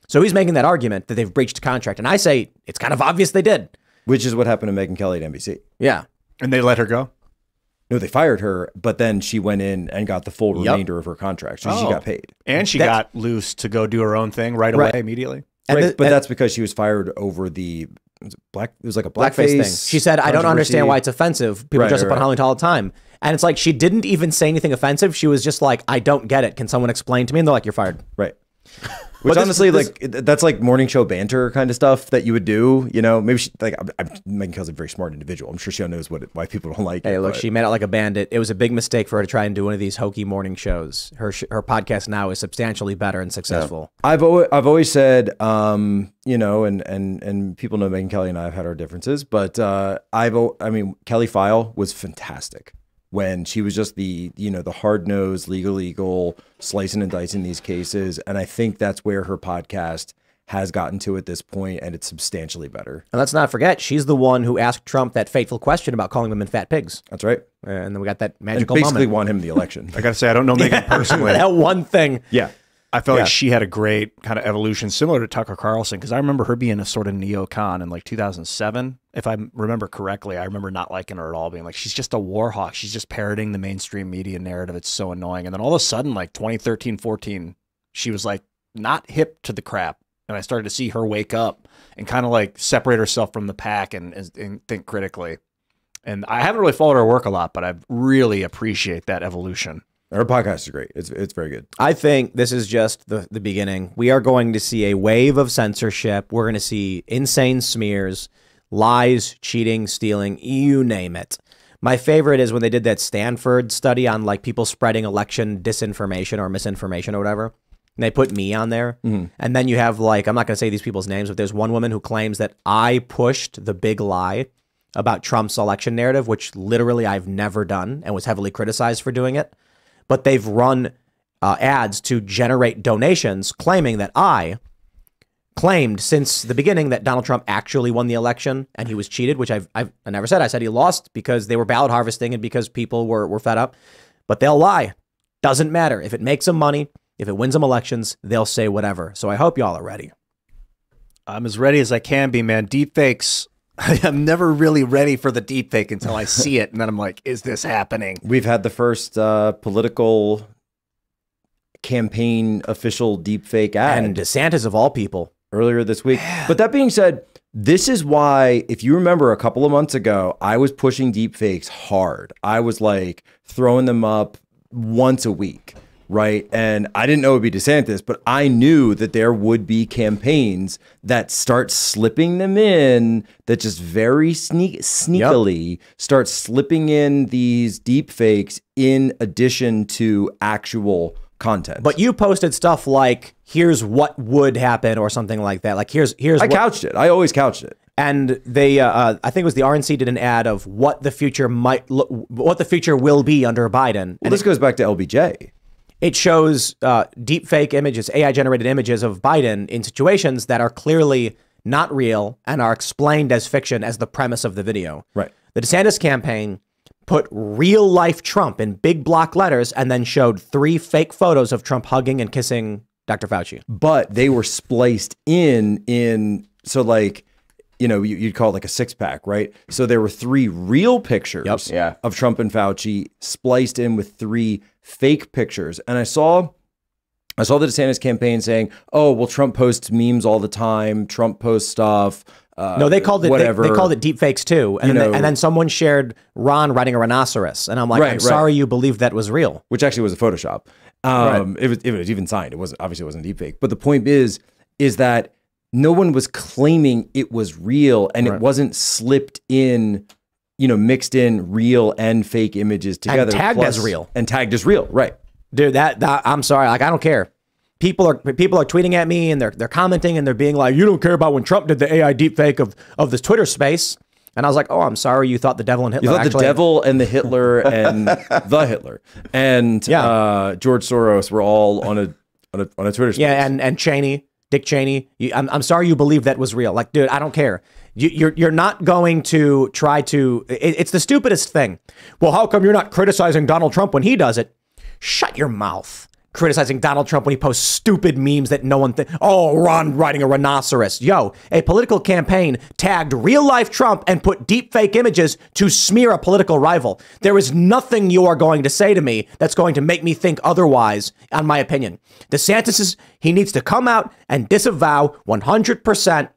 A: So he's making that argument that they've breached a contract. And I say, it's kind of obvious they did.
C: Which is what happened to Megyn Kelly at NBC.
A: Yeah.
D: And they let her go?
C: No, they fired her, but then she went in and got the full remainder of her contract. So she got paid.
D: And she got loose to go do her own thing right away immediately?
C: Right, but that's because she was fired over the it was like a blackface
A: thing. She said, I don't understand why it's offensive. People dress up on Halloween all the time. And it's like, she didn't even say anything offensive. She was just like, I don't get it. Can someone explain to me? And they're like, you're fired.
C: Right. Which honestly, like, that's like morning show banter kind of stuff that you would do. You know, maybe she, like, Megyn Kelly's a very smart individual. I'm sure she knows why people don't like it.
A: Hey, look, she made out like a bandit. It was a big mistake for her to try and do one of these hokey morning shows. Her podcast now is substantially better and successful.
C: Yeah. I've always said, you know, and people know Megyn Kelly and I have had our differences, but Kelly File was fantastic when she was just the hard-nosed, legal, slicing and dicing these cases. And I think that's where her podcast has gotten to at this point, and it's substantially better.
A: And let's not forget, she's the one who asked Trump that fateful question about calling women fat pigs.
C: That's right.
A: And then we got that magical
C: and basically
A: moment.
C: won him the election.
D: I got to say, I don't know Megyn personally.
A: That one thing.
C: Yeah.
D: I felt like she had a great kind of evolution similar to Tucker Carlson, because I remember her being a sort of neocon in like 2007. If I remember correctly, I remember not liking her at all, being like, she's just a war hawk. She's just parroting the mainstream media narrative. It's so annoying. And then all of a sudden, like 2013, 14, she was like not hip to the crap. And I started to see her wake up and kind of like separate herself from the pack and think critically. And I haven't really followed her work a lot, but I really appreciate that evolution.
C: Her podcast is great. It's very good.
A: I think this is just the beginning. We are going to see a wave of censorship. We're going to see insane smears, lies, cheating, stealing, you name it. My favorite is when they did that Stanford study on like people spreading election disinformation or misinformation or whatever. And they put me on there. And then you have like, I'm not going to say these people's names, but there's one woman who claims that I pushed the big lie about Trump's election narrative, which literally I've never done and was heavily criticized for doing it. But they've run ads to generate donations claiming that I claimed since the beginning that Donald Trump actually won the election and he was cheated, which I never said. I said he lost because they were ballot harvesting and because people were fed up. But they'll lie. Doesn't matter. If it makes them money, if it wins them elections, they'll say whatever. So I hope y'all are ready.
D: I'm as ready as I can be, man. Deepfakes. I'm never really ready for the deepfake until I see it. And then I'm like, is this happening?
C: We've had the first political campaign official deepfake ad.
A: And DeSantis of all people.
C: Earlier this week. But that being said, this is why, if you remember a couple of months ago, I was pushing deepfakes hard. I was like throwing them up once a week, right? And I didn't know it would be DeSantis, but I knew that there would be campaigns that start slipping them in, that just very sneakily start slipping in these deepfakes in addition to actual content.
A: But you posted stuff like, here's what would happen or something like that. Like, here's
C: I couched it. I always couched it.
A: And they, I think it was the RNC did an ad of what the future might look, what the future will be under Biden.
C: Well, this goes back to LBJ.
A: It shows deep fake images, AI generated images of Biden in situations that are clearly not real and are explained as fiction as the premise of the video.
C: Right.
A: The DeSantis campaign put real life Trump in big block letters and then showed 3 fake photos of Trump hugging and kissing Dr. Fauci.
C: But they were spliced in so like, you know, you'd call it like a 6-pack, right? So there were 3 real pictures of Trump and Fauci spliced in with 3 fake pictures. And I saw the DeSantis campaign saying, oh, well, Trump posts memes all the time. Trump posts stuff.
A: No, they called it
C: whatever.
A: They called it deep fakes too, and then someone shared Ron riding a rhinoceros, and I'm like, I'm sorry you believed that was real,
C: which actually was a Photoshop. It was even signed. It wasn't deep fake. But the point is that no one was claiming it was real, and it wasn't slipped in, you know, mixed in real and fake images together,
A: and tagged as real,
C: right?
A: Dude, that I'm sorry, like I don't care. People are tweeting at me and they're commenting and they're being like, you don't care about when Trump did the AI deepfake of this Twitter space. And I was like, oh, I'm sorry. You thought the devil and Hitler.
C: You thought the devil and the Hitler and the Hitler and George Soros were all on a Twitter space.
A: Yeah, and Cheney, Dick Cheney. I'm sorry you believe that was real. Like, dude, I don't care. You're not going to try to. It's the stupidest thing. Well, how come you're not criticizing Donald Trump when he does it? Shut your mouth. Criticizing Donald Trump when he posts stupid memes that no one oh, Ron riding a rhinoceros. Yo, a political campaign tagged real life Trump and put deep fake images to smear a political rival. There is nothing you are going to say to me that's going to make me think otherwise, on my opinion. DeSantis he needs to come out and disavow 100%.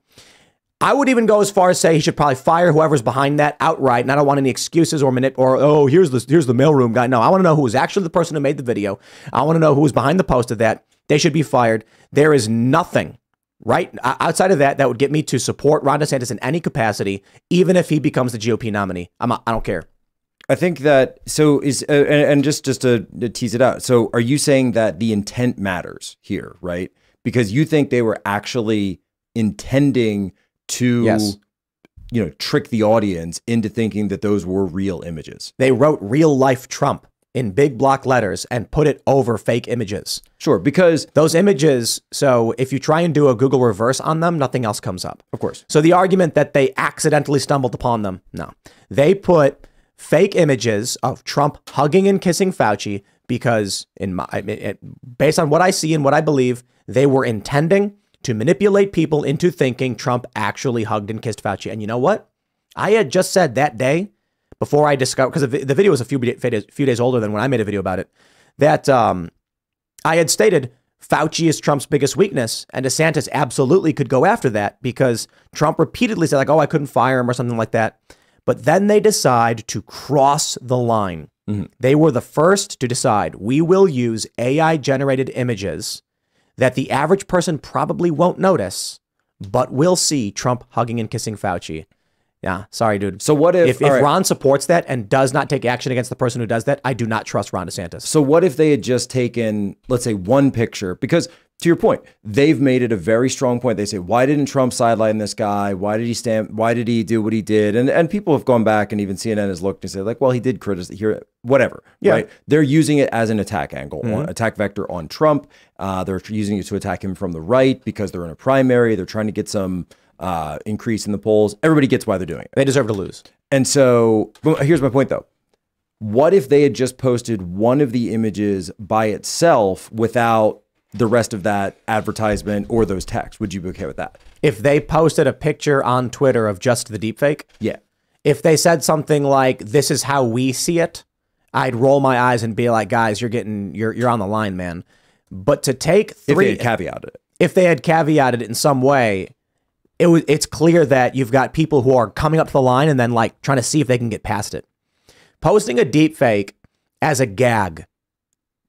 A: I would even go as far as say he should probably fire whoever's behind that outright. And I don't want any excuses or oh, here's the mailroom guy. No, I want to know who was actually the person who made the video. I want to know who was behind the post of that. They should be fired. There is nothing right outside of that would get me to support Ron DeSantis in any capacity, even if he becomes the GOP nominee. I don't care.
C: I think that and just to tease it out. So are you saying that the intent matters here, right? Because you think they were actually intending to, you know, trick the audience into thinking that those were real images.
A: They wrote real life Trump in big block letters and put it over fake images.
C: Sure, because
A: those images, so if you try and do a Google reverse on them, nothing else comes up.
C: Of course.
A: So the argument that they accidentally stumbled upon them, no. They put fake images of Trump hugging and kissing Fauci because based on what I see and what I believe, they were intending to manipulate people into thinking Trump actually hugged and kissed Fauci. And you know what? I had just said that day before I discovered, because the video was a few days older than when I made a video about it, that I had stated Fauci is Trump's biggest weakness, and DeSantis absolutely could go after that because Trump repeatedly said like, oh, I couldn't fire him or something like that. But then they decide to cross the line. They were the first to decide, we will use AI-generated images that the average person probably won't notice, but will see Trump hugging and kissing Fauci. Yeah, sorry, dude.
C: So what if
A: Ron supports that and does not take action against the person who does that, I do not trust Ron DeSantis.
C: So what if they had just taken, let's say, one picture? Because to your point, they've made it a very strong point. They say, why didn't Trump sideline this guy? Why did he stand? Why did he do what he did? And people have gone back, and even CNN has looked and said, like, well, he did criticize here, whatever.
A: Yeah.
C: Right? They're using it as an attack angle, attack vector on Trump. They're using it to attack him from the right because they're in a primary. They're trying to get some increase in the polls. Everybody gets why they're doing it.
A: They deserve to lose.
C: And so here's my point, though. What if they had just posted one of the images by itself without the rest of that advertisement or those texts? Would you be okay with that?
A: If they posted a picture on Twitter of just the deepfake,
C: Yeah.
A: if they said something like, this is how we see it, I'd roll my eyes and be like, guys, you're on the line, man. But to take three,
C: If they had caveated it.
A: if they had caveated it in some way, it's clear that you've got people who are coming up to the line and then like trying to see if they can get past it. Posting a deepfake as a gag,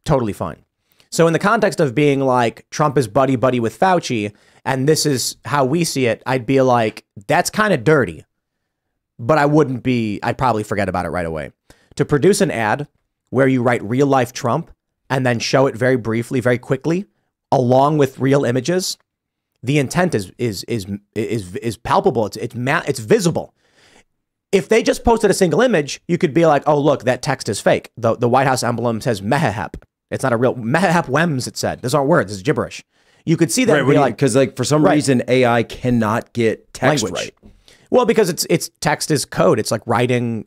A: totally fine. So in the context of being like, Trump is buddy-buddy with Fauci, and this is how we see it, I'd be like, that's kind of dirty. But I'd probably forget about it right away. To produce an ad where you write real-life Trump and then show it very briefly, very quickly, along with real images, the intent is palpable. It's visible. If they just posted a single image, you could be like, oh, look, that text is fake. The White House emblem says Mehehep. It's not a real Mehehep Wems, it said. Those aren't words. It's gibberish. You could see that and be like,
C: because like for some reason AI cannot get text
A: language.
C: right.
A: Well, because it's text is code. It's like writing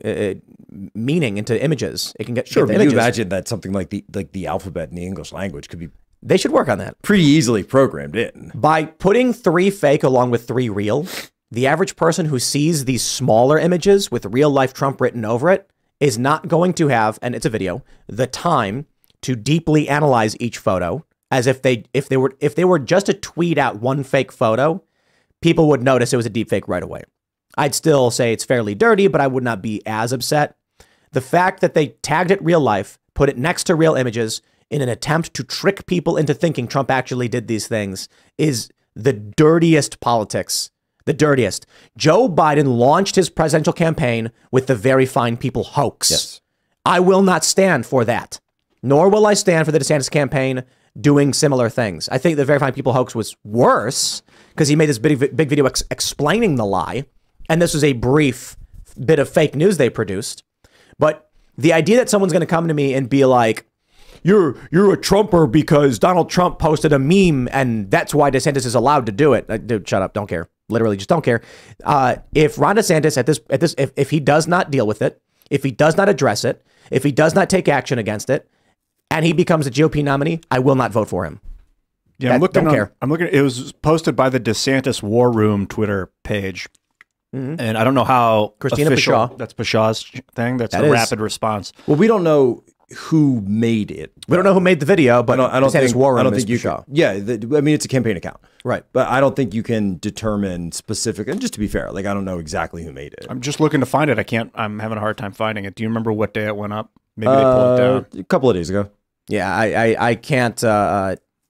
A: meaning into images. It can get
C: Sure,
A: get the
C: but you
A: images.
C: imagine that something like the alphabet in the English language could be
A: They should work on that.
C: pretty easily programmed in.
A: By putting 3 fake along with 3 real, the average person who sees these smaller images with real life Trump written over it is not going to have, and it's a video, the time to deeply analyze each photo. As if they were just to tweet out one fake photo, people would notice it was a deep fake right away. I'd still say it's fairly dirty, but I would not be as upset. The fact that they tagged it real life, put it next to real images in an attempt to trick people into thinking Trump actually did these things is the dirtiest politics. The dirtiest. Joe Biden launched his presidential campaign with the Very Fine People hoax.
C: Yes.
A: I will not stand for that. Nor will I stand for the DeSantis campaign doing similar things. I think the Very Fine People hoax was worse because he made this big video explaining the lie. And this was a brief bit of fake news they produced. But the idea that someone's going to come to me and be like, you're a Trumper because Donald Trump posted a meme and that's why DeSantis is allowed to do it. Dude, shut up. Don't care. Literally just don't care. If Ron DeSantis if he does not deal with it, if he does not address it, if he does not take action against it, and he becomes a GOP nominee, I will not vote for him.
D: Yeah, I'm looking. It was posted by the DeSantis War Room Twitter page, and I don't know how
A: Christina
D: official,
A: Pashah.
D: That's Pashah's thing. That's
A: That
D: a
A: is.
D: rapid response.
C: Well, we don't know who made it.
A: We don't know who made the video, but
C: I don't
A: DeSantis
C: think.
A: War Room
C: I don't
A: is
C: think you
A: Pashah.
C: can. Yeah, I mean it's a campaign account,
A: Right.
C: But I don't think you can determine specific. And just to be fair, like I don't know exactly who made it.
D: I'm just looking to find it. I can't. I'm having a hard time finding it. Do you remember what day it went up? Maybe they pulled it down.
C: A couple of days ago.
A: Yeah, I can't.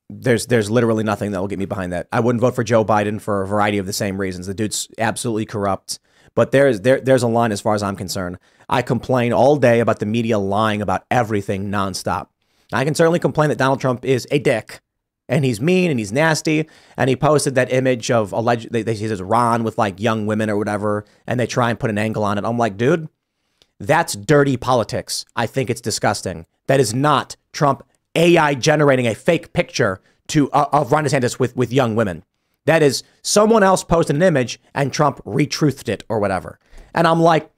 A: There's literally nothing that will get me behind that. I wouldn't vote for Joe Biden for a variety of the same reasons. The dude's absolutely corrupt. But there's a line as far as I'm concerned. I complain all day about the media lying about everything nonstop. I can certainly complain that Donald Trump is a dick and he's mean and he's nasty. And he posted that image of he says Ron with like young women or whatever, and they try and put an angle on it. I'm like, dude, that's dirty politics. I think it's disgusting. That is not Trump AI generating a fake picture of Ron DeSantis with young women. That is someone else posted an image and Trump retruthed it or whatever. And I'm like,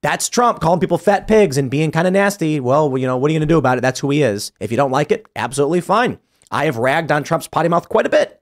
A: that's Trump calling people fat pigs and being kind of nasty. Well, you know, what are you going to do about it? That's who he is. If you don't like it, absolutely fine. I have ragged on Trump's potty mouth quite a bit.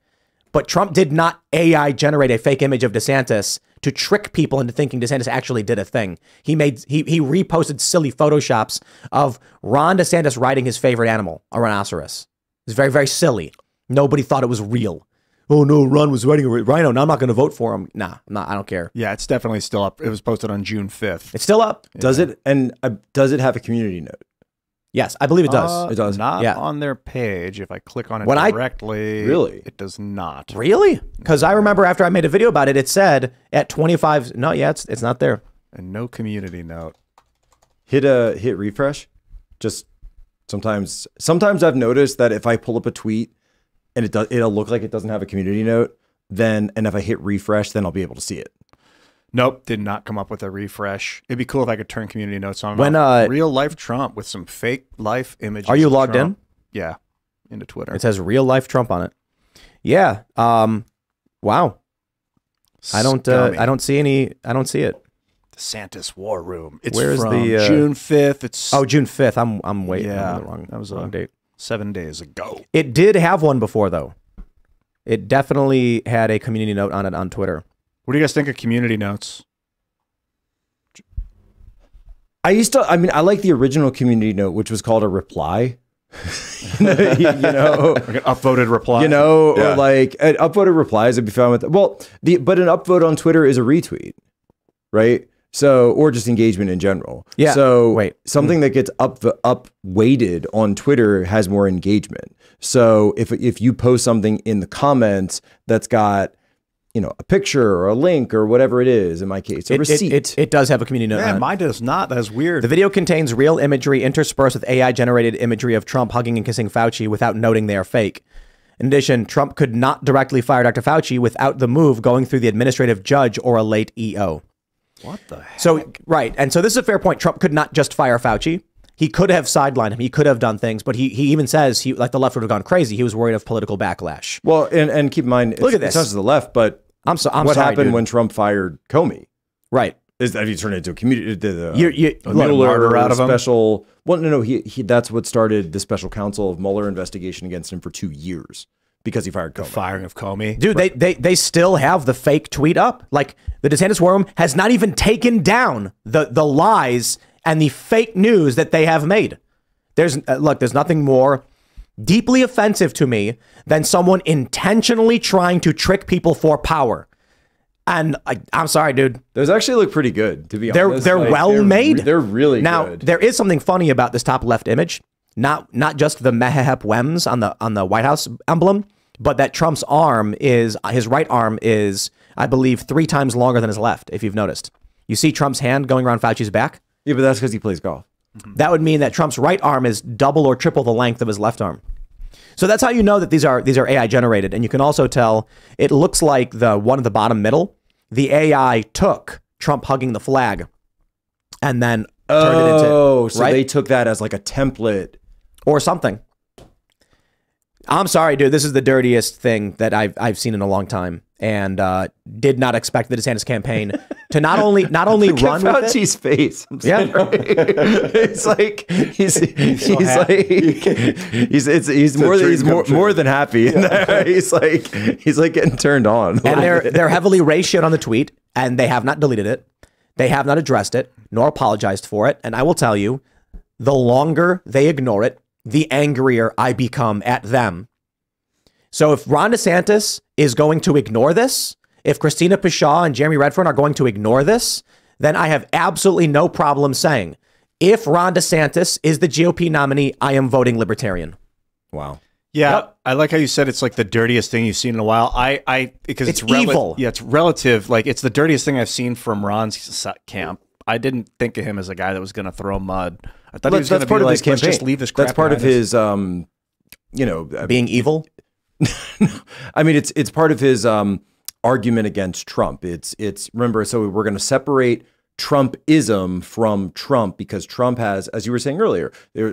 A: But Trump did not AI generate a fake image of DeSantis to trick people into thinking DeSantis actually did a thing. He reposted silly photoshops of Ron DeSantis riding his favorite animal, a rhinoceros. It's very, very silly. Nobody thought it was real. oh no, Ron was riding a rhino. Now I'm not going to vote for him. Nah, I'm not. I don't care.
D: Yeah, it's definitely still up. It was posted on June 5th.
A: It's still up.
C: Does it? And does it have a community note?
A: Yes, I believe it does.
C: It does.
D: Not
A: Yeah.
D: on their page. If I click on it
A: When
D: directly,
C: Really?
D: it does not.
A: Really? Because I remember after I made a video about it, it said at 25. No, yeah, it's not there.
D: And no community note.
C: Hit refresh. Just sometimes I've noticed that if I pull up a tweet and it'll look like it doesn't have a community note, and if I hit refresh, then I'll be able to see it.
D: Nope, did not come up with a refresh. It'd be cool if I could turn community notes on.
A: When,
D: real life Trump with some fake life images.
A: Are you
D: of
A: logged
D: Trump.
A: in?
D: Yeah, into Twitter.
A: It says real life Trump on it. Yeah. Wow. I don't see any. I don't see it.
D: The Santis War Room. It's
A: Where's
D: from
A: the,
D: June 5th. It's
A: June 5th. I'm waiting.
D: Yeah,
A: I'm the wrong,
D: that was
A: wrong date.
D: 7 days ago.
A: It did have one before though. It definitely had a community note on it on Twitter.
D: What do you guys think of community notes?
C: I like the original community note, which was called a reply. you know,
D: Like an upvoted reply.
C: you know, or like an upvoted replies. I'd be fine with that. Well, but an upvote on Twitter is a retweet, right? So, or just engagement in general.
A: Yeah.
C: So, something that gets up weighted on Twitter has more engagement. So, if you post something in the comments that's got, you know, a picture or a link or whatever it is, in my case, a receipt.
A: It does have a community note on
D: Man,
A: it.
D: mine does not. That's weird.
A: The video contains real imagery interspersed with AI-generated imagery of Trump hugging and kissing Fauci without noting they are fake. In addition, Trump could not directly fire Dr. Fauci without the move going through the administrative judge or a late EO.
D: What the heck?
A: So, right. And so this is a fair point. Trump could not just fire Fauci. He could have sidelined him. He could have done things, but he even says like the left would have gone crazy. He was worried of political backlash.
C: Well, and keep in mind,
A: Look at this.
C: It's not just the left, but
A: I'm
C: what
A: sorry,
C: happened
A: dude.
C: when Trump fired Comey?
A: Right.
C: Is that he turned into a community?
A: Look,
D: martyr out of him?
C: special. Well, no. He that's what started the special counsel of Mueller investigation against him for 2 years because he fired Comey.
D: Firing of Comey.
A: Dude, they still have the fake tweet up. Like the DeSantis War Room has not even taken down the lies and the fake news that they have made. There's nothing more deeply offensive to me than someone intentionally trying to trick people for power. And I'm sorry, dude.
C: Those actually look pretty good, to be honest.
A: They're
C: Like,
A: well made.
C: They're really
A: now,
C: good.
A: there is something funny about this top left image. Not just the Mehehep Wems on the White House emblem, but that Trump's arm is his right arm is, I believe, 3 times longer than his left. If you've noticed, you see Trump's hand going around Fauci's back.
C: Yeah, but that's because he plays golf.
A: That would mean that Trump's right arm is double or triple the length of his left arm. So that's how you know that these are AI generated. And you can also tell it looks like the one at the bottom middle. The AI took Trump hugging the flag and then turned it into
C: So they took that as like a template
A: or something. I'm sorry, dude. This is the dirtiest thing that I've seen in a long time, and did not expect the DeSantis campaign to not only run with it.
C: Fauci's face. I'm
A: Yeah.
C: sorry. It's like he's more than happy. He's like getting turned on.
A: And they're heavily ratioed on the tweet, and they have not deleted it. They have not addressed it, nor apologized for it. And I will tell you, the longer they ignore it, the angrier I become at them. So if Ron DeSantis is going to ignore this, if Christina Pashaw and Jeremy Redfern are going to ignore this, then I have absolutely no problem saying, if Ron DeSantis is the GOP nominee, I am voting Libertarian.
C: Wow.
D: Yeah,
A: Yep.
D: I like how you said it's like the dirtiest thing you've seen in a while. Because
A: It's evil.
D: Yeah, it's relative. Like it's the dirtiest thing I've seen from Ron's camp. I didn't think of him as a guy that was going to throw mud. I thought he was going to be like, let's just leave this crap.
C: That's part of
D: behind us.
C: his,
A: Being evil?
C: I mean, it's part of his argument against Trump. It's remember, so we're going to separate Trumpism from Trump because Trump has, as you were saying earlier,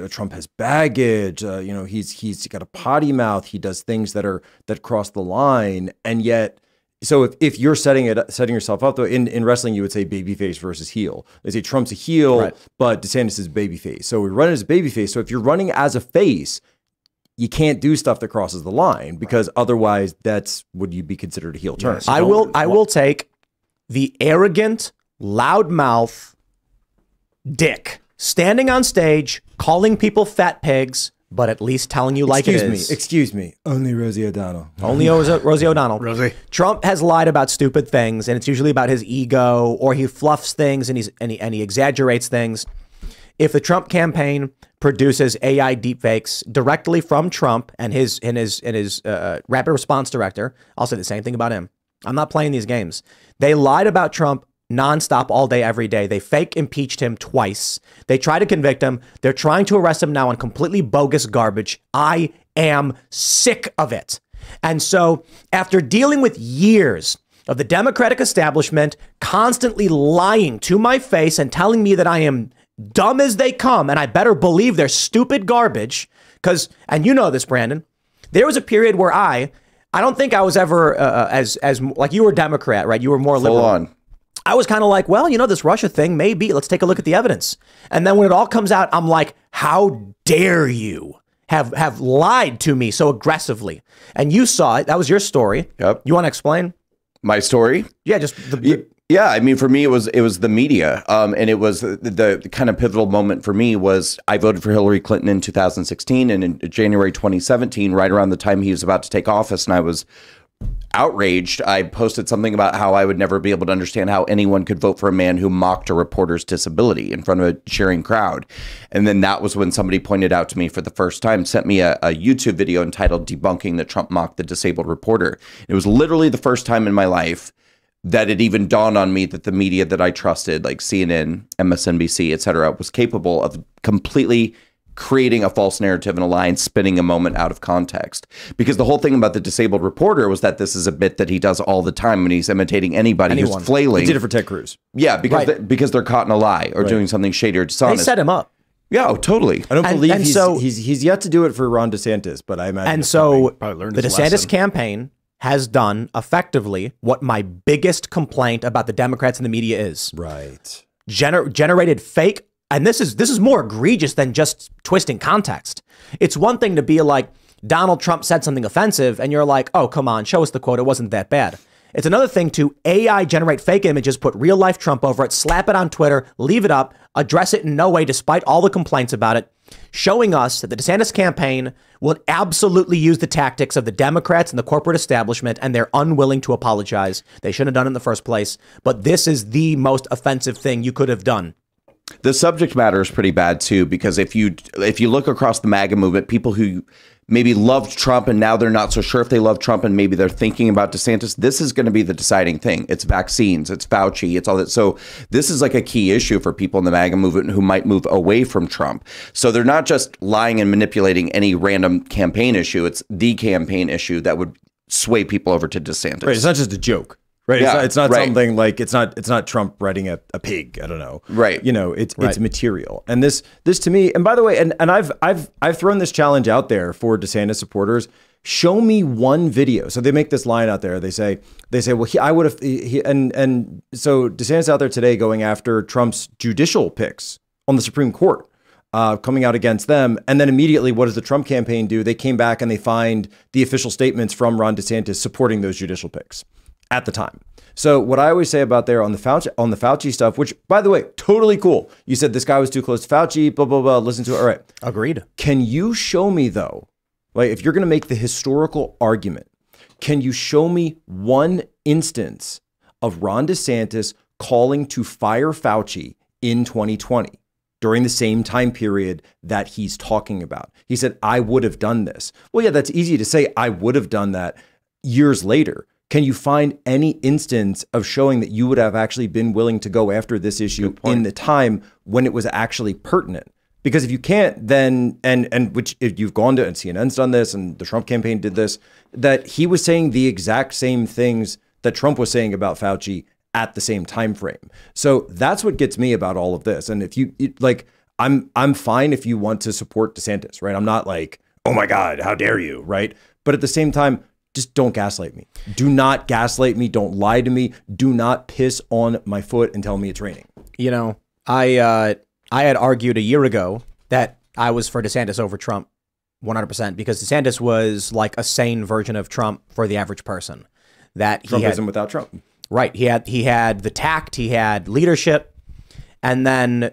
C: Trump has baggage. He's got a potty mouth. He does things that cross the line, and yet. So if you're setting yourself up though in wrestling, you would say babyface versus heel. They say Trump's a heel,
A: right,
C: but DeSantis is babyface. So we run as a babyface. So if you're running as a face, you can't do stuff that crosses the line because otherwise would you be considered a heel turn?
D: Yes.
A: I will take the arrogant, loudmouth dick standing on stage, calling people fat pigs, but at least telling you like it is.
C: Excuse me. Only Rosie O'Donnell.
A: Only Rosie O'Donnell.
D: Rosie.
A: Trump has lied about stupid things, and it's usually about his ego, or he fluffs things and he exaggerates things. If the Trump campaign produces AI deepfakes directly from Trump and his rapid response director, I'll say the same thing about him. I'm not playing these games. They lied about Trump nonstop all day, every day. They fake impeached him twice. They try to convict him. They're trying to arrest him now on completely bogus garbage. I am sick of it. And so after dealing with years of the Democratic establishment constantly lying to my face and telling me that I am dumb as they come, and I better believe they're stupid garbage, because, and you know this, Brandon, there was a period where I don't think I was ever as like, you were a Democrat, right? You were more liberal.
B: Full on.
A: I was kind of like, well, you know, this Russia thing, maybe. Let's take a look at the evidence. And then when it all comes out, I'm like, how dare you have lied to me so aggressively? And you saw it. That was your story.
B: Yep.
A: You want to explain?
B: My story?
A: Yeah, just
B: Yeah, I mean, for me, it was the media, and it was the kind of pivotal moment for me was I voted for Hillary Clinton in 2016, and in January 2017, right around the time he was about to take office, and I was outraged. I posted something about how I would never be able to understand how anyone could vote for a man who mocked a reporter's disability in front of a cheering crowd. And then that was when somebody pointed out to me for the first time, sent me a YouTube video entitled "Debunking that Trump Mocked the Disabled Reporter." It was literally the first time in my life that it even dawned on me that the media that I trusted, like CNN, MSNBC, et cetera, was capable of completely creating a false narrative and a lie and spinning a moment out of context. Because the whole thing about the disabled reporter was that this is a bit that he does all the time when he's imitating anyone who's flailing.
C: He did it for Ted Cruz.
B: Yeah, because they're caught in a lie or doing something shady or dishonest.
A: they set him up.
B: Yeah, oh, totally.
C: I don't believe
A: and
C: he's,
A: so-
C: he's yet to do it for Ron DeSantis, but I imagine.
A: And
C: it's
A: so
D: Probably learned
A: the
D: his
A: DeSantis
D: lesson.
A: campaign has done effectively what my biggest complaint about the Democrats and the media is.
C: right.
A: Generated fake. And this is more egregious than just twisting context. It's one thing to be like, Donald Trump said something offensive, and you're like, oh, come on, show us the quote. It wasn't that bad. It's another thing to AI generate fake images, put real life Trump over it, slap it on Twitter, leave it up, address it in no way despite all the complaints about it, showing us that the DeSantis campaign will absolutely use the tactics of the Democrats and the corporate establishment, and they're unwilling to apologize. They shouldn't have done it in the first place. But this is the most offensive thing you could have done.
B: The subject matter is pretty bad too, because if you look across the MAGA movement, people who maybe loved Trump and now they're not so sure if they love Trump and maybe they're thinking about DeSantis, this is going to be the deciding thing. It's vaccines, it's Fauci, it's all that. So this is like a key issue for people in the MAGA movement who might move away from Trump. So they're not just lying and manipulating any random campaign issue. It's the campaign issue that would sway people over to DeSantis.
C: Right. It's not just a joke. Right.
B: Yeah,
C: it's not
B: right.
C: something like it's not Trump writing a pig. I don't know.
B: Right.
C: You know, it's material. And this to me, and by the way, and I've thrown this challenge out there for DeSantis supporters. Show me one video. So they make this line out there. They say, well, I would have, and so DeSantis out there today going after Trump's judicial picks on the Supreme Court, coming out against them. And then immediately, what does the Trump campaign do? They came back and they find the official statements from Ron DeSantis supporting those judicial picks at the time. So what I always say about there on the Fauci stuff, which by the way, totally cool. You said this guy was too close to Fauci, blah, blah, blah. Listen to it. All right.
A: Agreed.
C: Can you show me though, like if you're going to make the historical argument, can you show me one instance of Ron DeSantis calling to fire Fauci in 2020 during the same time period that he's talking about? He said, I would have done this. Well, yeah, that's easy to say. I would have done that years later. Can you find any instance of showing that you would have actually been willing to go after this issue in the time when it was actually pertinent? Because if you can't, then, and which if you've gone to, and CNN's done this, and the Trump campaign did this, that he was saying the exact same things that Trump was saying about Fauci at the same time frame. So that's what gets me about all of this. And if you like, I'm fine if you want to support DeSantis, right? I'm not like, oh my God, how dare you, right? But at the same time, just don't gaslight me. Do not gaslight me. Don't lie to me. Do not piss on my foot and tell me it's raining.
A: You know, I had argued a year ago that I was for DeSantis over Trump 100% because DeSantis was like a sane version of Trump for the average person. That he
C: Trumpism
A: had,
C: without Trump.
A: Right. He had the tact, he had leadership. And then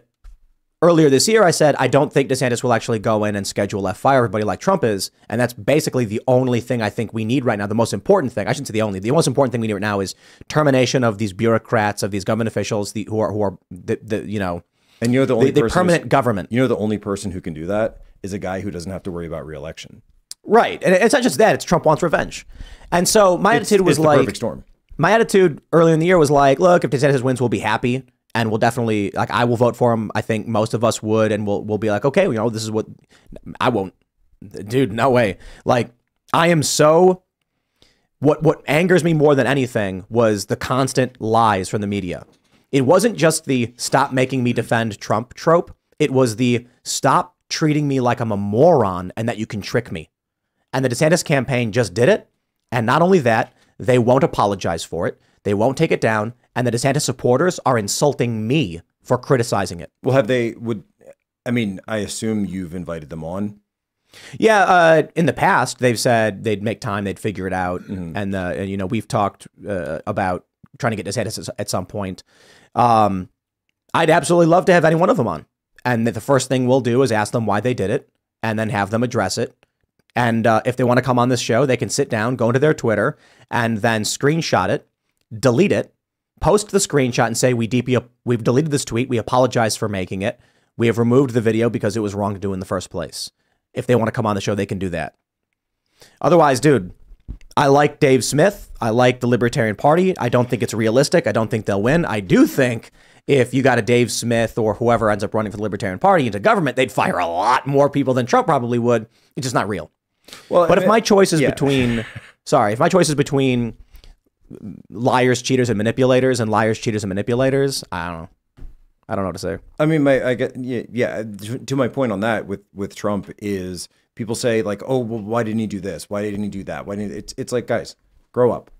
A: earlier this year, I said, I don't think DeSantis will actually go in and schedule F fire everybody like Trump is. And that's basically the only thing I think we need right now. The most important thing, I shouldn't say the most important thing we need right now is termination of these bureaucrats, of these government officials, who are you know,
C: and you're the only
A: the permanent government.
C: You know, the only person who can do that is a guy who doesn't have to worry about re-election.
A: Right. And it's not just that, it's Trump wants revenge. And so my attitude was
C: it's the
A: like,
C: perfect storm.
A: My attitude earlier in the year was like, look, if DeSantis wins, we'll be happy. And we'll definitely, like, I will vote for him. I think most of us would. And we'll be like, okay, you know, this is what I won't. Dude, no way. Like, I am so. What angers me more than anything was the constant lies from the media. It wasn't just the stop making me defend Trump trope. It was the stop treating me like I'm a moron and that you can trick me. And the DeSantis campaign just did it. And not only that, they won't apologize for it. They won't take it down. And the DeSantis supporters are insulting me for criticizing it.
C: Well, I mean, I assume you've invited them on.
A: Yeah, in the past, they've said they'd make time, they'd figure it out. And you know, we've talked about trying to get DeSantis at some point. I'd absolutely love to have any one of them on. And the first thing we'll do is ask them why they did it and then have them address it. And if they want to come on this show, they can sit down, go into their Twitter, and then screenshot it, delete it, post the screenshot and say, we've deleted this tweet. We apologize for making it. We have removed the video because it was wrong to do in the first place. If they want to come on the show, they can do that. Otherwise, dude, I like Dave Smith. I like the Libertarian Party. I don't think it's realistic. I don't think they'll win. I do think if you got a Dave Smith or whoever ends up running for the Libertarian Party into government, they'd fire a lot more people than Trump probably would. It's just not real. Well, but if my choice is between liars, cheaters, and manipulators, and liars, cheaters, and manipulators, I don't know. I don't know what to say.
C: I mean, to my point on that with Trump is people say like, oh, well, why didn't he do this? Why didn't he do that? It's like, guys, grow up.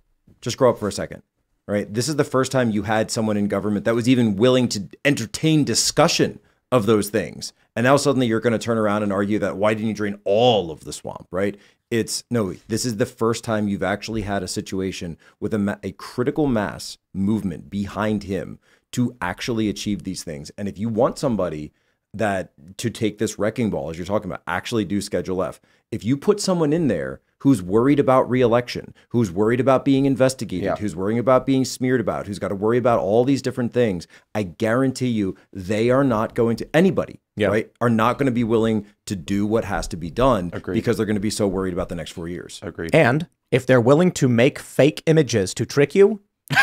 C: Just grow up for a second, right? This is the first time you had someone in government that was even willing to entertain discussion of those things. And now suddenly you're going to turn around and argue that why didn't you drain all of the swamp, right? No, this is the first time you've actually had a situation with a critical mass movement behind him to actually achieve these things. And if you want somebody that to take this wrecking ball, as you're talking about, actually do Schedule F, if you put someone in there who's worried about re-election, who's worried about being investigated, who's worrying about being smeared about, who's got to worry about all these different things, I guarantee you they are not going to, anybody, right, are not going to be willing to do what has to be done.
B: Agreed.
C: Because they're going to be so worried about the next 4 years.
B: Agreed.
A: And if they're willing to make fake images to trick you,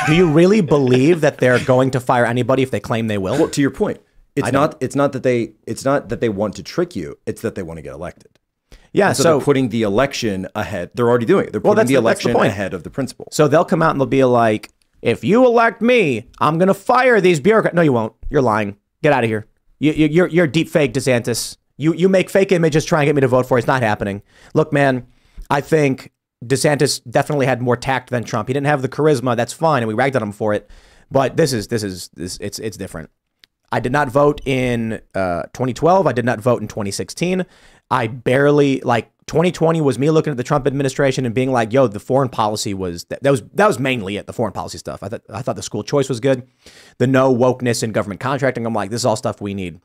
A: do you really believe that they're going to fire anybody if they claim they will?
C: Well, to your point, it's not that they want to trick you, it's that they want to get elected.
A: Yeah,
C: so they're putting the election ahead. They're already doing it. They're putting the election ahead of the principle.
A: So they'll come out and they'll be like, if you elect me, I'm going to fire these bureaucrats. No, you won't. You're lying. Get out of here. You're deep fake, DeSantis. You make fake images trying to get me to vote for it. It's not happening. Look, man, I think DeSantis definitely had more tact than Trump. He didn't have the charisma. That's fine. And we ragged on him for it. But it's different. I did not vote in 2012. I did not vote in 2016. I barely, 2020 was me looking at the Trump administration and being like, yo, the foreign policy was, that was mainly it, the foreign policy stuff. I thought the school choice was good. The no wokeness in government contracting. I'm like, this is all stuff we need.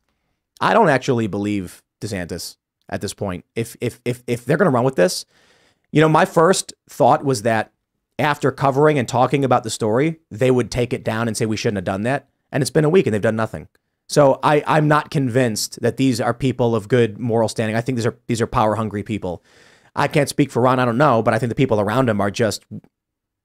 A: I don't actually believe DeSantis at this point. If they're going to run with this, you know, my first thought was that after covering and talking about the story, they would take it down and say we shouldn't have done that. And it's been a week and they've done nothing. So I'm not convinced that these are people of good moral standing. I think these are power hungry people. I can't speak for Ron. I don't know, but I think the people around him are just,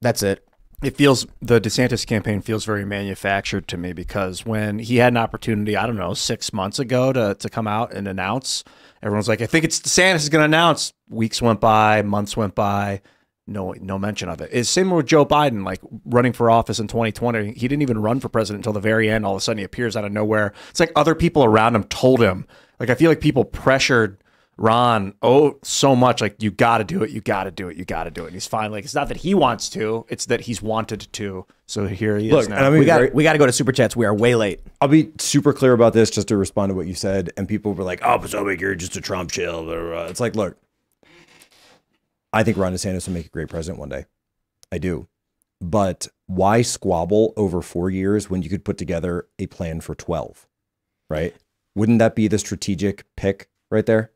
A: that's it.
D: It feels, the DeSantis campaign feels very manufactured to me, because when he had an opportunity, I don't know, 6 months ago to come out and announce, everyone's like, I think it's DeSantis is going to announce. Weeks went by, months went by. No mention of it. It's similar with Joe Biden, like running for office in 2020. He didn't even run for president until the very end. All of a sudden he appears out of nowhere. It's like other people around him told him. Like, I feel like people pressured Ron so much, like, you got to do it, you got to do it, you got to do it. And he's finally, like, it's not that he wants to, it's that he's wanted to. So here he is now.
C: And I mean,
A: we got to go to Super Chats. We are way late.
C: I'll be super clear about this just to respond to what you said. And people were like, oh, Poso, you're just a Trump chill. It's like, look, I think Ron DeSantis will make a great president one day. I do. But why squabble over 4 years when you could put together a plan for 12, right? Wouldn't that be the strategic pick right there?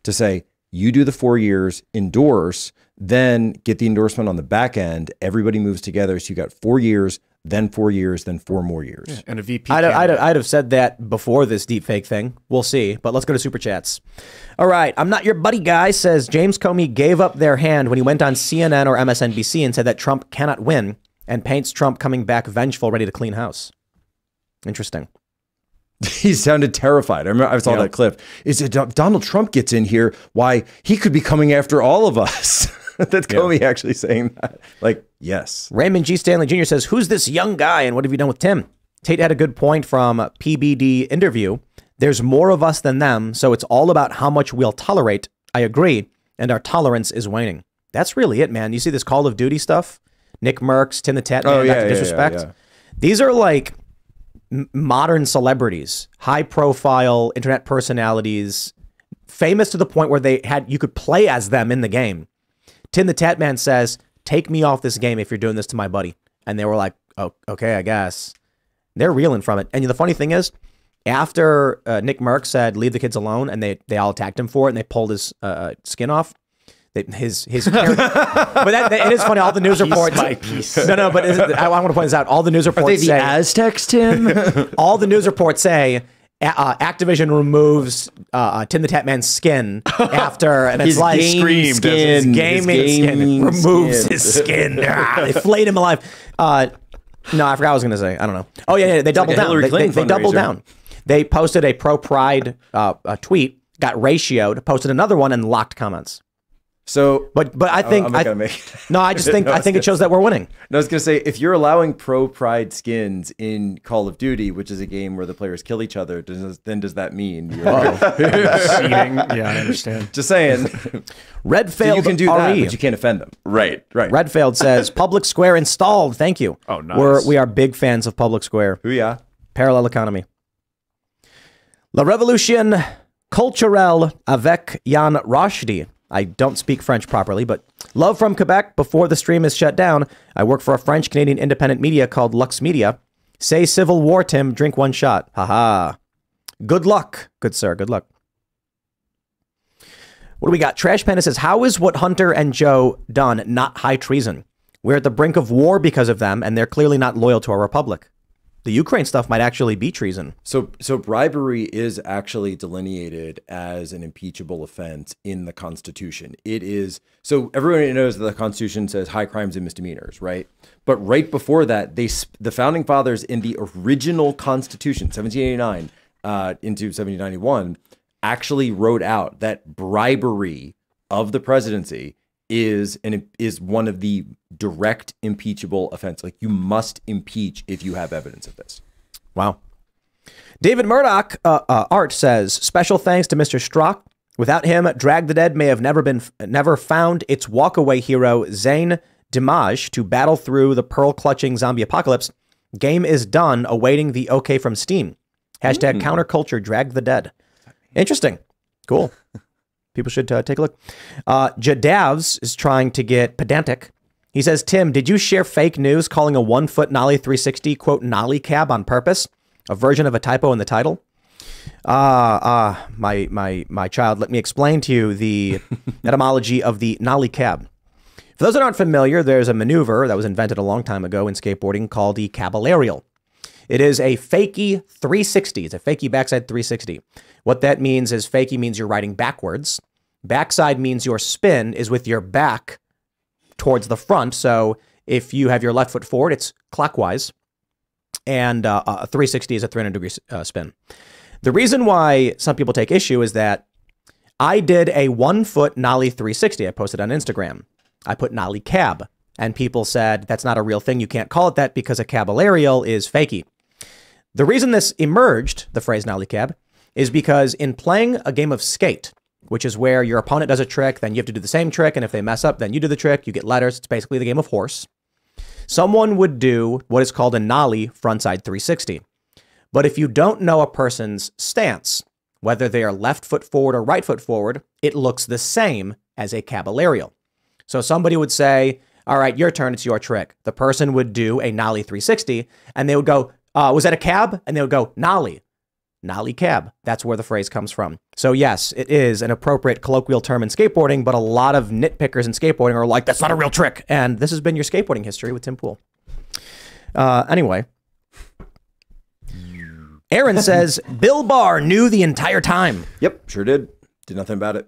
C: To say, you do the 4 years, endorse, then get the endorsement on the back end. Everybody moves together. So you got 4 years, then 4 years, then 4 more years.
D: Yeah, and a VP.
A: I'd have said that before this deepfake thing. We'll see. But let's go to Super Chats. All right. I'm not your buddy guy, says James Comey gave up their hand when he went on CNN or MSNBC and said that Trump cannot win and paints Trump coming back vengeful, ready to clean house. Interesting.
C: He sounded terrified. I remember I saw that clip. Is it Donald Trump gets in here? Why, he could be coming after all of us. That's Comey actually saying that. Like, yes.
A: Raymond G. Stanley Jr. says, who's this young guy and what have you done with Tim? Tate had a good point from PBD interview. There's more of us than them, so it's all about how much we'll tolerate. I agree, and our tolerance is waning. That's really it, man. You see this Call of Duty stuff? Nick Merckx, Tim the Tat Man, not to disrespect.
C: Yeah.
A: These are like modern celebrities, high profile internet personalities, famous to the point where you could play as them in the game. Tim the Tat Man says, take me off this game if you're doing this to my buddy. And they were like, oh, okay, I guess. They're reeling from it. And the funny thing is, after Nick Merckx said, leave the kids alone, and they all attacked him for it, and they pulled his skin off. His but it is funny. All the news reports. No, but I want to point this out. All the news reports
C: Are they the
A: say
C: Aztecs, Tim?
A: all the news reports say Activision removes Tim the Tat Man's skin after, and it's like
C: gaming
A: skin removes his skin. They flayed him alive. No, I forgot what I was going to say. I don't know. Oh yeah, they doubled down. They doubled down. They posted a pro Pride tweet, got ratioed, posted another one, and locked comments.
C: So,
A: but I think
C: I'm not gonna make it.
A: No, I just think I think it shows that we're winning.
C: No, I was gonna say, if you're allowing pro Pride skins in Call of Duty, which is a game where the players kill each other, then does that mean you're
D: Seating. Yeah, I understand.
C: Just saying.
A: Redfield,
C: so you can do that,
A: RE.
C: but you can't offend them.
B: Right.
A: Redfield says Public Square installed. Thank you.
D: Oh, nice.
A: We are big fans of Public Square.
C: Booyah.
A: Parallel economy. La Révolution culturelle avec Yann Rochdy. I don't speak French properly, but love from Quebec. Before the stream is shut down, I work for a French-Canadian independent media called Lux Media. Say Civil War, Tim. Drink one shot. Haha. Good luck, good sir. Good luck. What do we got? Trash Panda says, how is what Hunter and Joe done not high treason? We're at the brink of war because of them, and they're clearly not loyal to our republic. The Ukraine stuff might actually be treason.
C: So bribery is actually delineated as an impeachable offense in the Constitution. It is, so everyone knows that the Constitution says high crimes and misdemeanors, right? But right before that, the founding fathers in the original Constitution, 1789 into 1791, actually wrote out that bribery of the presidency is one of the direct impeachable offense. Like, you must impeach if you have evidence of this.
A: Wow. David Murdoch Art says, special thanks to Mr. Straka. Without him, Drag the Dead may have never found its walkaway hero Zane Dimage to battle through the pearl-clutching zombie apocalypse. Game is done, awaiting the okay from Steam. Hashtag counterculture Drag the Dead. Interesting. Cool. People should take a look. Jadavs is trying to get pedantic. He says, Tim, did you share fake news calling a 1-foot Nolly 360, quote, Nolly cab on purpose? A version of a typo in the title? My child, let me explain to you the etymology of the Nolly cab. For those that aren't familiar, there's a maneuver that was invented a long time ago in skateboarding called the caballerial. It is a fakie 360. It's a fakie backside 360. What that means is fakie means you're riding backwards. Backside means your spin is with your back towards the front. So if you have your left foot forward, it's clockwise. And a 360 is a 300-degree spin. The reason why some people take issue is that I did a 1-foot Nolly 360. I posted on Instagram. I put Nolly cab. And people said, that's not a real thing. You can't call it that because a caballerial is fakie. The reason this emerged, the phrase Nolly cab, is because in playing a game of skate, which is where your opponent does a trick, then you have to do the same trick, and if they mess up, then you do the trick, you get letters. It's basically the game of horse. Someone would do what is called a Nolly frontside 360. But if you don't know a person's stance, whether they are left foot forward or right foot forward, it looks the same as a caballerial. So somebody would say, all right, your turn, it's your trick. The person would do a Nolly 360, and they would go, was that a cab? And they would go, Nolly. nollie cab. That's where the phrase comes from. So yes, it is an appropriate colloquial term in skateboarding, but a lot of nitpickers in skateboarding are like, that's not a real trick. And this has been your skateboarding history with Tim Pool. Anyway. Aaron says, Bill Barr knew the entire time.
C: Yep, sure did. Did nothing about it.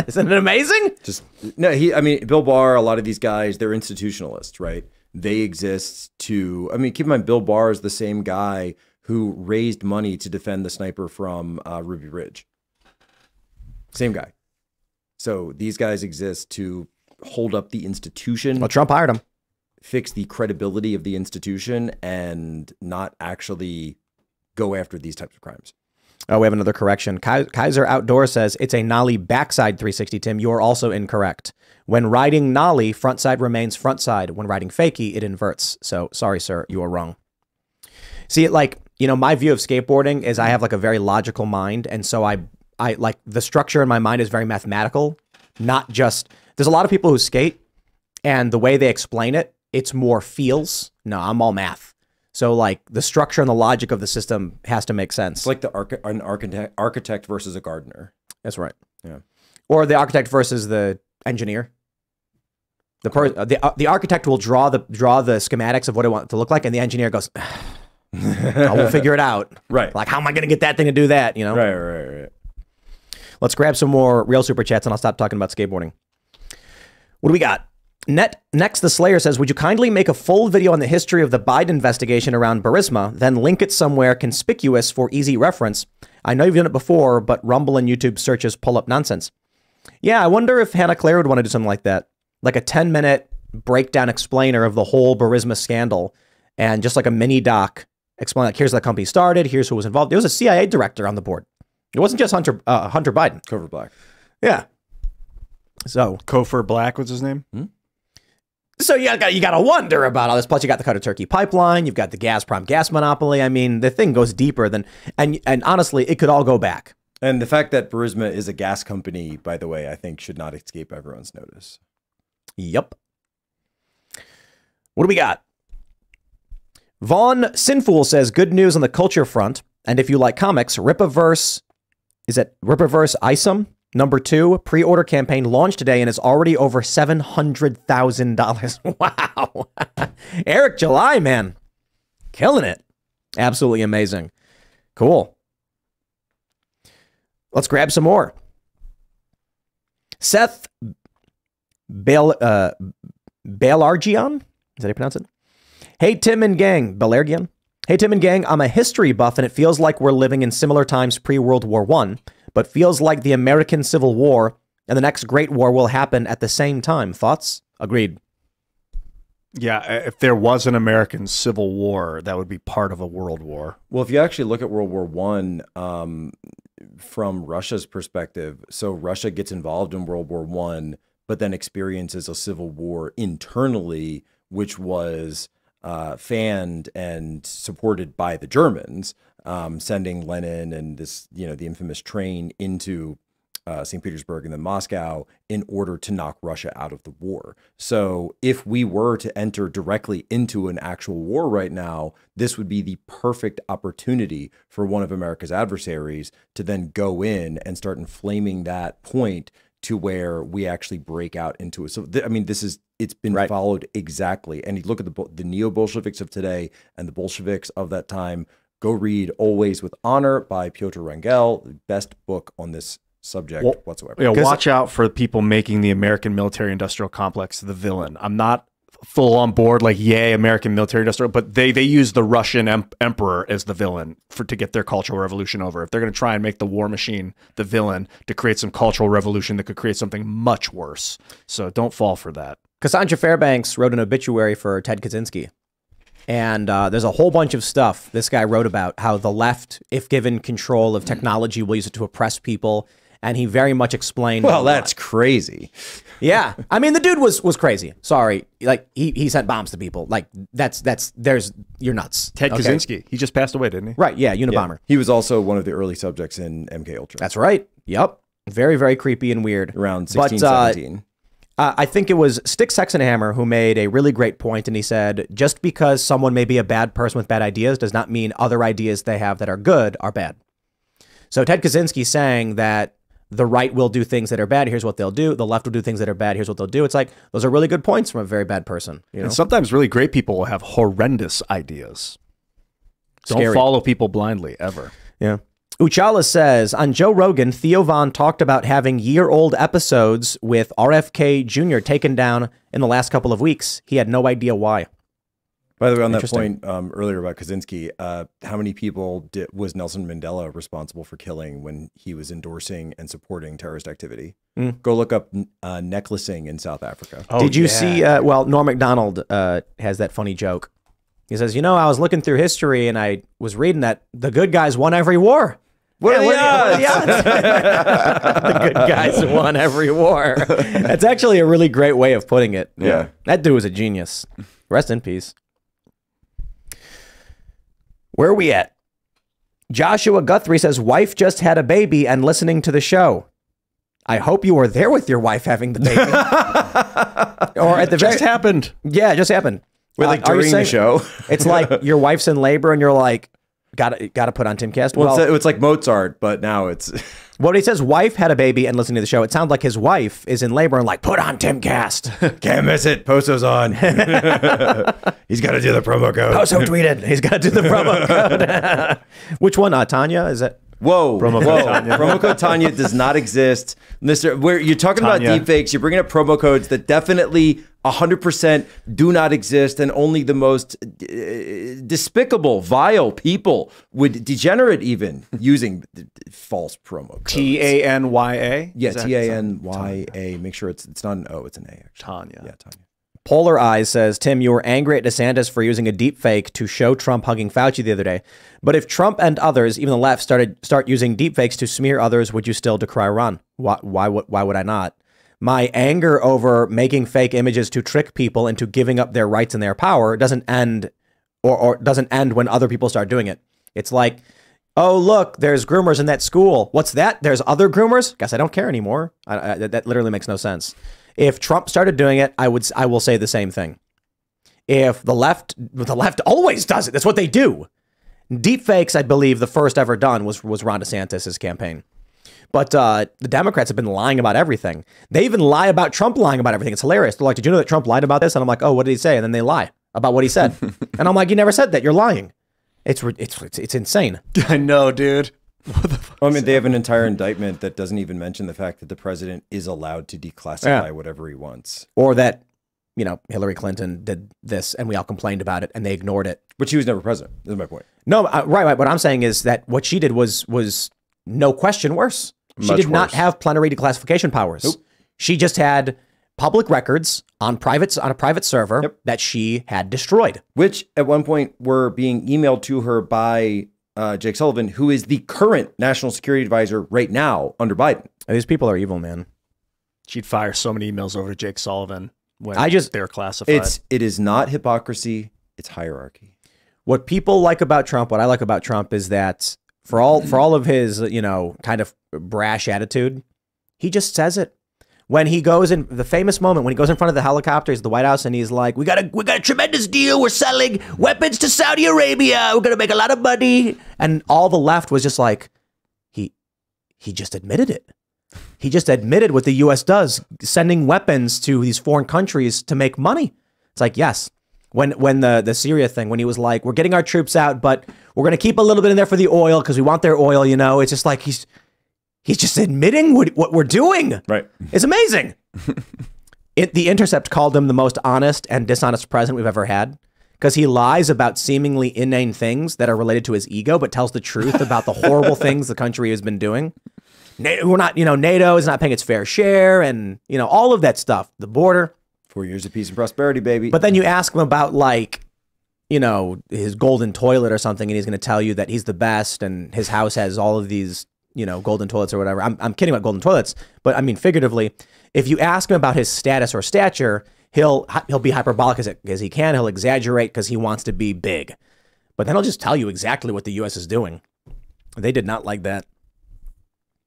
A: Isn't it amazing?
C: Bill Barr, a lot of these guys, they're institutionalists, right? They exist to, keep in mind, Bill Barr is the same guy who raised money to defend the sniper from Ruby Ridge. Same guy. So these guys exist to hold up the institution.
A: Well, Trump hired him.
C: Fix the credibility of the institution and not actually go after these types of crimes.
A: Oh, we have another correction. Kaiser Outdoor says it's a nollie backside 360, Tim. You are also incorrect. When riding nollie, front side remains front side. When riding fakie, it inverts. So sorry, sir, you are wrong. See, my view of skateboarding is I have like a very logical mind. And so I like the structure in my mind is very mathematical, not just, there's a lot of people who skate and the way they explain it, it's more feels. No, I'm all math. So like the structure and the logic of the system has to make sense.
C: It's like an architect versus a gardener.
A: That's right.
C: Yeah.
A: Or the architect versus the engineer. The architect will draw the schematics of what it wants to look like, and the engineer goes, we'll figure it out.
C: Right.
A: Like, how am I going to get that thing to do that? You know?
C: Right.
A: Let's grab some more real super chats, and I'll stop talking about skateboarding. What do we got? Next, the Slayer says, would you kindly make a full video on the history of the Biden investigation around Burisma, then link it somewhere conspicuous for easy reference? I know you've done it before, but Rumble and YouTube searches pull up nonsense. Yeah, I wonder if Hannah Claire would want to do something like that. Like a 10-minute breakdown explainer of the whole Burisma scandal, and just like a mini doc explain, like, here's how the company started, here's who was involved. There was a CIA director on the board. It wasn't just Hunter Biden.
C: Cover Black.
A: Yeah. So
D: Kofor Black was his name?
A: So you got to wonder about all this. Plus, you got the Qatar Turkey pipeline. You've got the Gazprom gas monopoly. I mean, the thing goes deeper than, and honestly, it could all go back.
C: And the fact that Burisma is a gas company, by the way, I think should not escape everyone's notice.
A: Yep. What do we got? Vaughn Sinfool says, good news on the culture front. And if you like comics, Rippaverse Isom #2 pre-order campaign launched today and is already over $700,000. Wow. Eric July, man. Killing it. Absolutely amazing. Cool. Let's grab some more. Seth Belargian? Is that how you pronounce it? Hey, Tim and gang. Belargian? Hey, Tim and gang, I'm a history buff, and it feels like we're living in similar times pre-World War I, but feels like the American Civil War and the next Great War will happen at the same time. Thoughts? Agreed.
D: Yeah, if there was an American Civil War, that would be part of a world war.
C: Well, if you actually look at World War I from Russia's perspective, so Russia gets involved in World War I, but then experiences a civil war internally, which was fanned and supported by the Germans, sending Lenin and the infamous train into St. Petersburg and then Moscow in order to knock Russia out of the war. So if we were to enter directly into an actual war right now, this would be the perfect opportunity for one of America's adversaries to then go in and start inflaming that point to where we actually break out into it. So, it's been followed exactly. And you look at the neo-Bolsheviks of today and the Bolsheviks of that time. Go read Always with Honor by Pyotr Wrangel, the best book on this subject whatsoever.
D: Yeah, watch out for people making the American military-industrial complex the villain. I'm not full on board, like, yay, American military-industrial, but they use the Russian emperor as the villain to get their cultural revolution over. If they're going to try and make the war machine the villain to create some cultural revolution that could create something much worse. So don't fall for that.
A: Cassandra Fairbanks wrote an obituary for Ted Kaczynski. And there's a whole bunch of stuff this guy wrote about how the left, if given control of technology, will use it to oppress people. And he very much explained.
C: Well, that's crazy.
A: Yeah. I mean, the dude was crazy. Sorry. Like, he sent bombs to people. Like, you're nuts.
D: Ted Kaczynski. He just passed away, didn't he?
A: Right. Yeah. Unabomber.
C: Yeah. He was also one of the early subjects in MK Ultra.
A: That's right. Yep. Very, very creepy and weird.
C: Around 1617.
A: I think it was Stick Sexenhammer who made a really great point, and he said, just because someone may be a bad person with bad ideas does not mean other ideas they have that are good are bad. So Ted Kaczynski saying that the right will do things that are bad, here's what they'll do. The left will do things that are bad, here's what they'll do. It's like, those are really good points from a very bad person. You know?
D: And sometimes really great people will have horrendous ideas. Don't
A: Scary.
D: follow people blindly, ever.
A: Yeah. Uchala says, on Joe Rogan, Theo Von talked about having year-old episodes with RFK Jr. taken down in the last couple of weeks. He had no idea why.
C: By the way, on that
A: Interesting.
C: point earlier about Kaczynski, how many people was Nelson Mandela responsible for killing when he was endorsing and supporting terrorist activity? Go look up necklacing in South Africa.
D: Oh,
A: Did you
D: yeah.
A: see, well, Norm MacDonald has that funny joke. He says, you know, I was looking through history and I was reading that the good guys won every war.
C: What are the
A: What are the odds? The good guys won every war. That's actually a really great way of putting it.
B: Yeah.
A: That dude was a genius. Rest in peace. Where are we at? Joshua Guthrie says, wife just had a baby and listening to the show. I hope you were there with your wife having the baby. Or at the
D: Just happened.
A: Yeah, it just happened.
C: Wait, like
A: Are you
C: during the
A: saying-
C: show?
A: It's like your wife's in labor and you're like, gotta put on Timcast.
C: Well,
A: Well,
C: it's like Mozart, but now it's
A: when he says wife had a baby and listening to the show, it sounds like his wife is in labor and like, put on Timcast.
C: can't miss it. Poso's on. He's got to do the promo code.
A: Poso tweeted. He's got to do the promo code. Which one? Tanya? Is that?
C: Whoa,
D: Promo code
C: whoa.
D: Tanya.
C: Promo code Tanya does not exist. Where you're talking
D: Tanya.
C: about deepfakes, you're bringing up promo codes that definitely 100% do not exist, and only the most despicable, vile people would degenerate even using false promo codes.
D: Tanya.
C: Yeah,
D: Is that-
C: Tanya. Make sure it's not an O, it's an A. Actually.
D: Tanya.
C: Yeah, Tanya.
A: Polar Eyes says, Tim, you were angry at DeSantis for using a deep fake to show Trump hugging Fauci the other day. But if Trump and others, even the left, start using deep fakes to smear others, would you still decry Ron? Why would I not? My anger over making fake images to trick people into giving up their rights and their power doesn't end or doesn't end when other people start doing it. It's like, oh, look, there's groomers in that school. What's that? There's other groomers? Guess I don't care anymore. That literally makes no sense. If Trump started doing it, I will say the same thing. If the left always does it. That's what they do. Deep fakes, I believe, the first ever done was Ron DeSantis' campaign. But the Democrats have been lying about everything. They even lie about Trump lying about everything. It's hilarious. They're like, did you know that Trump lied about this? And I'm like, oh, what did he say? And then they lie about what he said. And I'm like, you never said that. You're lying. It's insane.
D: I know, dude.
C: I mean, they have an entire indictment that doesn't even mention the fact that the president is allowed to declassify whatever he wants.
A: Or that, you know, Hillary Clinton did this and we all complained about it and they ignored it.
C: But she was never president. This is my point.
A: No, right. What I'm saying is that what she did was no question worse. She
B: Much
A: did not
B: worse.
A: have plenary declassification powers.
C: Nope.
A: She just had public records on a private server
C: Yep.
A: that she had destroyed.
C: Which at one point were being emailed to her by Jake Sullivan, who is the current national security advisor right now under Biden.
A: These people are evil, man.
D: She'd fire so many emails over to Jake Sullivan when they're classified.
C: It is not hypocrisy. It's hierarchy.
A: What people like about Trump, what I like about Trump is that for all of his, you know, kind of brash attitude, he just says it. When he goes in the famous moment, when he goes in front of the helicopters, the White House, and he's like, we got a tremendous deal. We're selling weapons to Saudi Arabia. We're going to make a lot of money. And all the left was just like, he just admitted it. He just admitted what the U.S. does, sending weapons to these foreign countries to make money. It's like, yes. When the Syria thing, when he was like, we're getting our troops out, but we're going to keep a little bit in there for the oil because we want their oil, you know, it's just like he's just admitting what we're doing.
C: Right.
A: It's amazing. The Intercept called him the most honest and dishonest president we've ever had because he lies about seemingly inane things that are related to his ego, but tells the truth about the horrible things the country has been doing. NATO is not paying its fair share and, you know, all of that stuff, the border.
C: 4 years of peace and prosperity, baby.
A: But then you ask him about, like, you know, his golden toilet or something, and he's going to tell you that he's the best and his house has all of these, you know, golden toilets or whatever. I'm kidding about golden toilets, but I mean, figuratively, if you ask him about his status or stature, he'll be hyperbolic as he can. He'll exaggerate because he wants to be big. But then he'll just tell you exactly what the U.S. is doing. They did not like that.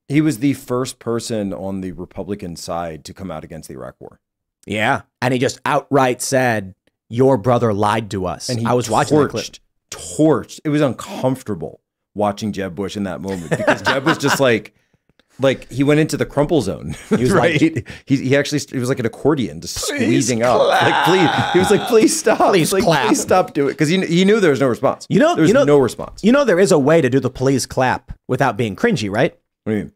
C: He was the first person on the Republican side to come out against the Iraq War.
A: Yeah. And he just outright said, your brother lied to us.
C: And
A: I was watching the clip.
C: Torched. It was uncomfortable watching Jeb Bush in that moment because Jeb was just like he went into the crumple zone. He was right. He actually, it was like an accordion, just squeezing up. Like, please. He was like, please stop.
A: Please clap.
C: Please stop doing it. Because he knew there was no response. There was no response.
A: You know, there is a way to do the please clap without being cringy, right?
C: What do you mean?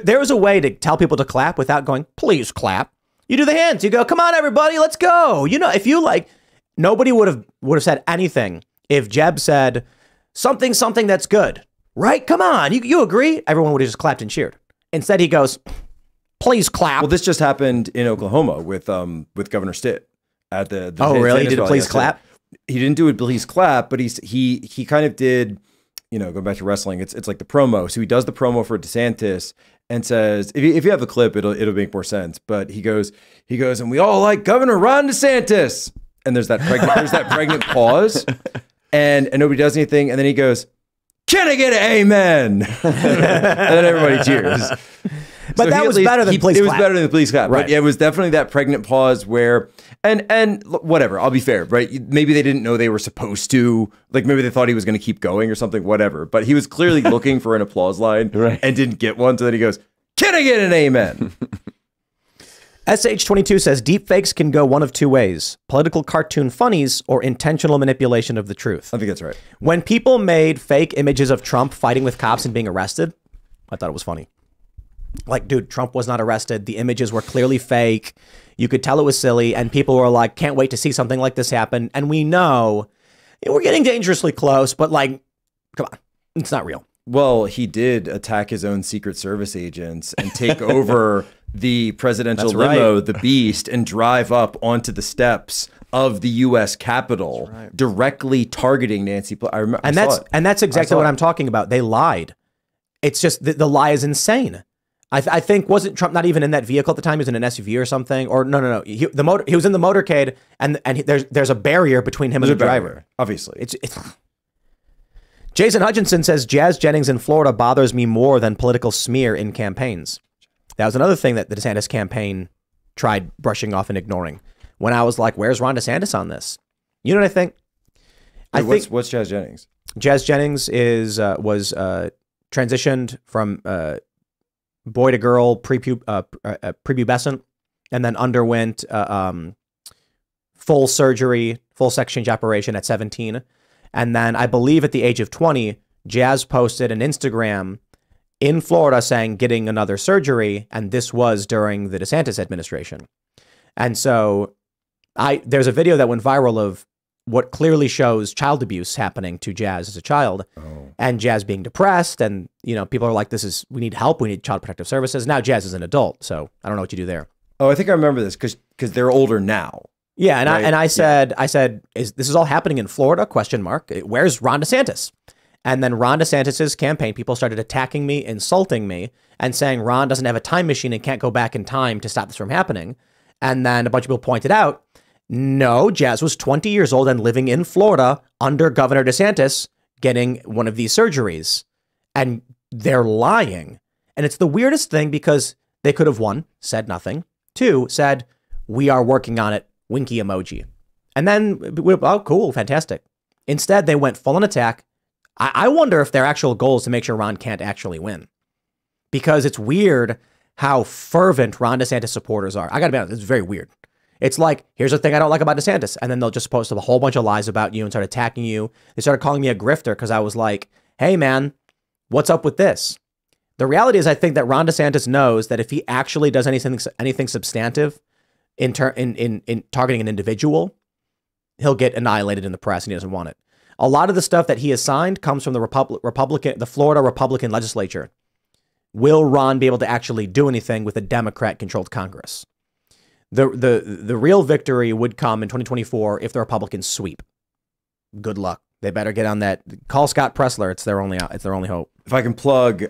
A: There is a way to tell people to clap without going, please clap. You do the hands. You go, come on, everybody, let's go. You know, if you like, nobody would have said anything if Jeb said something that's good, right? Come on, you agree? Everyone would have just clapped and cheered. Instead, he goes, please clap.
C: Well, this just happened in Oklahoma with Governor Stitt at the
A: oh, really? He did a please clap?
C: He didn't do a please clap, but he kind of did, you know, going back to wrestling, it's like the promo. So he does the promo for DeSantis and says, if you have the clip, it'll make more sense. But he goes, and we all like Governor Ron DeSantis. And there's that pregnant pause, and nobody does anything. And then he goes, can I get an amen? And then everybody cheers.
A: But so that was better than please clap.
C: It was better than the please clap.
A: Right.
C: But yeah, it was definitely that pregnant pause where, and whatever, I'll be fair, right? Maybe they didn't know they were supposed to, like maybe they thought he was going to keep going or something, whatever. But he was clearly looking for an applause line and didn't get one. So then he goes, can I get an amen?
A: SH22 says deepfakes can go one of two ways: political cartoon funnies or intentional manipulation of the truth.
C: I think that's right.
A: When people made fake images of Trump fighting with cops and being arrested, I thought it was funny. Like, dude, Trump was not arrested. The images were clearly fake. You could tell it was silly. And people were like, can't wait to see something like this happen. And we know we're getting dangerously close, but like, come on, it's not real.
C: Well, he did attack his own Secret Service agents and take over the presidential limo, the Beast, and drive up onto the steps of the U.S. Capitol, directly targeting Nancy Pelosi. I remember,
A: and that's exactly what I'm talking about. They lied. It's just the lie is insane. I think, wasn't Trump not even in that vehicle at the time? He was in an SUV or something. Or no. He was in the motorcade, and there's a barrier between him and the driver.
C: Obviously,
A: it's. Jason Hutchinson says Jazz Jennings in Florida bothers me more than political smear in campaigns. That was another thing that the DeSantis campaign tried brushing off and ignoring. When I was like, where's Ron DeSantis on this? You know what I think?
C: What's Jazz Jennings?
A: Jazz Jennings was transitioned from boy to girl prepubescent, and then underwent full surgery, full sex change operation at 17. And then I believe at the age of 20, Jazz posted an Instagram in Florida saying getting another surgery, and this was during the DeSantis administration. And so there's a video that went viral of what clearly shows child abuse happening to Jazz as a child, and Jazz being depressed, and people are like, we need help, we need child protective services. Now Jazz is an adult, so I don't know what you do there.
C: Oh, I think I remember this because they're older now.
A: Yeah, and I said, this is all happening in Florida? ? Where's Ron DeSantis? And then Ron DeSantis's campaign people started attacking me, insulting me, and saying Ron doesn't have a time machine and can't go back in time to stop this from happening. And then a bunch of people pointed out, no, Jazz was 20 years old and living in Florida under Governor DeSantis getting one of these surgeries. And they're lying. And it's the weirdest thing because they could have, one, said nothing. Two, said, we are working on it. Winky emoji. And then, oh, cool, fantastic. Instead, they went full on attack. I wonder if their actual goal is to make sure Ron can't actually win. Because it's weird how fervent Ron DeSantis supporters are. I gotta be honest, it's very weird. It's like, here's the thing I don't like about DeSantis. And then they'll just post a whole bunch of lies about you and start attacking you. They started calling me a grifter because I was like, hey man, what's up with this? The reality is I think that Ron DeSantis knows that if he actually does anything substantive, in targeting an individual, he'll get annihilated in the press, and he doesn't want it. A lot of the stuff that he has signed comes from the Florida Republican legislature. Will Ron be able to actually do anything with a Democrat-controlled Congress? The real victory would come in 2024 if the Republicans sweep. Good luck. They better get on that. Call Scott Presler. It's their only hope.
C: If I can plug,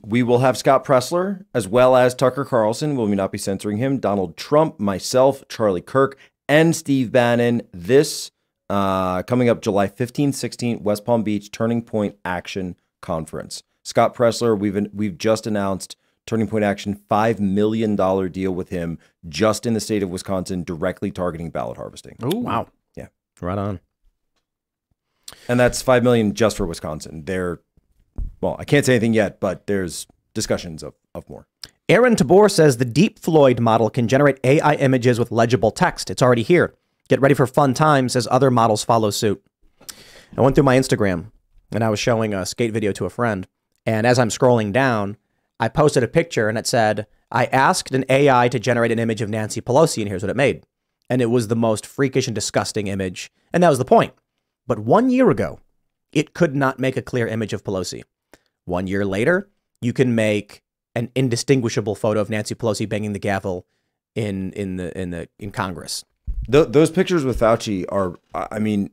C: we will have Scott Presler as well as Tucker Carlson. Will we not be censoring him? Donald Trump, myself, Charlie Kirk, and Steve Bannon. This coming up July 15th, 16th, West Palm Beach Turning Point Action Conference. Scott Presler, we've just announced Turning Point Action $5 million deal with him just in the state of Wisconsin, directly targeting ballot harvesting.
A: Oh, wow.
C: Yeah.
A: Right on.
C: And that's $5 million just for Wisconsin. Well, I can't say anything yet, but there's discussions of more.
A: Aaron Tabor says the Deep Floyd model can generate AI images with legible text. It's already here. Get ready for fun times as other models follow suit. I went through my Instagram and I was showing a skate video to a friend. And as I'm scrolling down, I posted a picture and it said, I asked an AI to generate an image of Nancy Pelosi and here's what it made. And it was the most freakish and disgusting image. And that was the point. But 1 year ago, it could not make a clear image of Pelosi. 1 year later, you can make an indistinguishable photo of Nancy Pelosi banging the gavel in Congress.
C: Those pictures with Fauci are, I mean,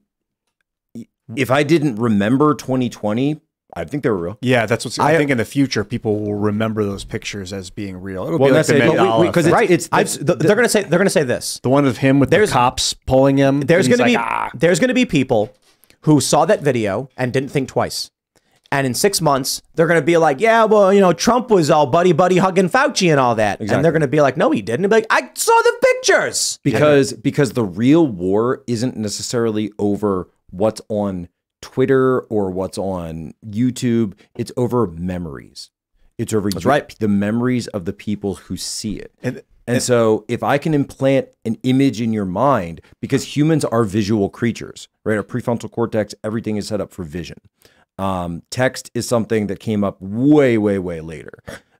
C: if I didn't remember 2020, I think they were real.
D: Yeah, that's what's. I think in the future people will remember those pictures as being real. It'll be like
C: that's
D: the
C: it.
D: Mandela
C: Because
D: effect.
A: They're gonna say this.
D: The one of him with the cops pulling him.
A: There's
D: and he's
A: gonna
D: like,
A: be there's gonna be people who saw that video and didn't think twice. And in 6 months, they're going to be like, yeah, well, you know, Trump was all buddy hugging Fauci and all that.
C: Exactly.
A: And they're going to be like, no, he didn't. And be like, I saw the pictures.
C: Because the real war isn't necessarily over what's on Twitter or what's on YouTube. It's over memories. It's over the memories of the people who see it. And so if I can implant an image in your mind, because humans are visual creatures, right? Our prefrontal cortex, everything is set up for vision. Text is something that came up way, way, way later.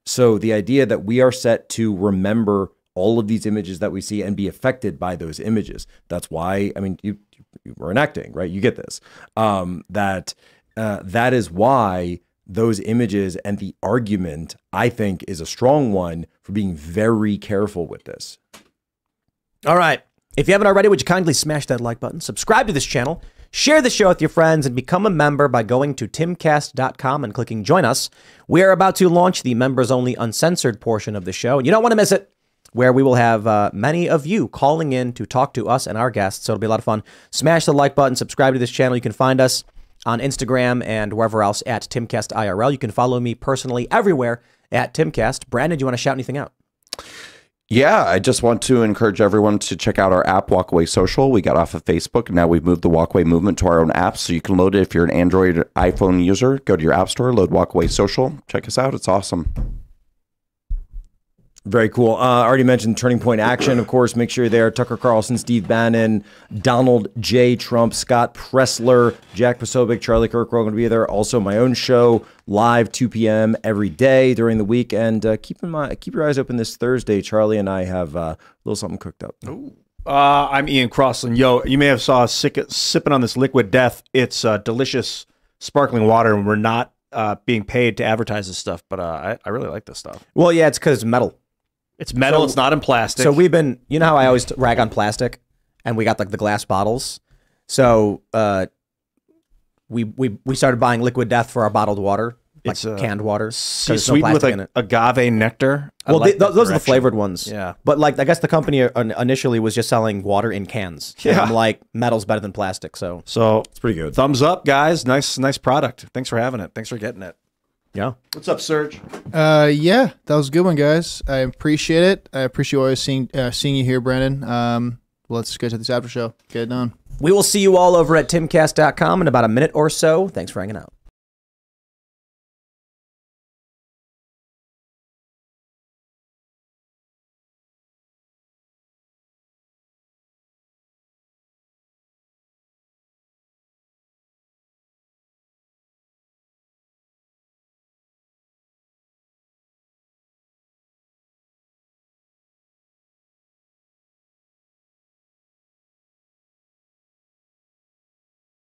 C: So the idea that we are set to remember all of these images that we see and be affected by those images. That's why, I mean, you were enacting, right? You get this. That is why those images and the argument, I think, is a strong one for being very careful with this.
A: All right. If you haven't already, would you kindly smash that like button, subscribe to this channel, share the show with your friends, and become a member by going to timcast.com and clicking join us. We are about to launch the members-only uncensored portion of the show, and you don't want to miss it, where we will have many of you calling in to talk to us and our guests, so it'll be a lot of fun. Smash the like button, subscribe to this channel. You can find us on Instagram and wherever else at Timcast IRL. You can follow me personally everywhere at Timcast. Brandon, do you want to shout anything out?
B: Yeah, I just want to encourage everyone to check out our app, Walkaway Social. We got off of Facebook. Now we've moved the Walkaway movement to our own app, so you can load it if you're an Android or iPhone user. Go to your app store, load Walkaway Social. Check us out. It's awesome.
C: Very cool. I already mentioned Turning Point Action, of course. Make sure you're there. Tucker Carlson, Steve Bannon, Donald J. Trump, Scott Pressler, Jack Posobiec, Charlie Kirk. We're all going to be there. Also, my own show, live 2 p.m. every day during the week. And keep your eyes open this Thursday. Charlie and I have a little something cooked up.
D: Ooh. I'm Ian Crossland. Yo, you may have saw us sipping on this Liquid Death. It's delicious sparkling water, and we're not being paid to advertise this stuff, but I really like this stuff.
A: Well, yeah, it's because it's metal.
D: It's metal. So, it's not in plastic.
A: So we've been, you know how I always rag on plastic, and we got like the glass bottles. So we started buying Liquid Death for our bottled water, like it's canned water,
D: sweetened with like agave nectar.
A: Well, those are the flavored ones.
D: Yeah,
A: but like I guess the company initially was just selling water in cans. Yeah, and I'm like, metal's better than plastic. So
C: it's pretty good.
D: Thumbs up, guys. Nice product. Thanks for having it. Thanks for getting it.
A: Yeah.
D: What's up, Serge?
E: Yeah, that was a good one, guys. I appreciate it. I appreciate always seeing you here, Brandon. Let's get to this after show. Get it done.
A: We will see you all over at timcast.com in about a minute or so. Thanks for hanging out.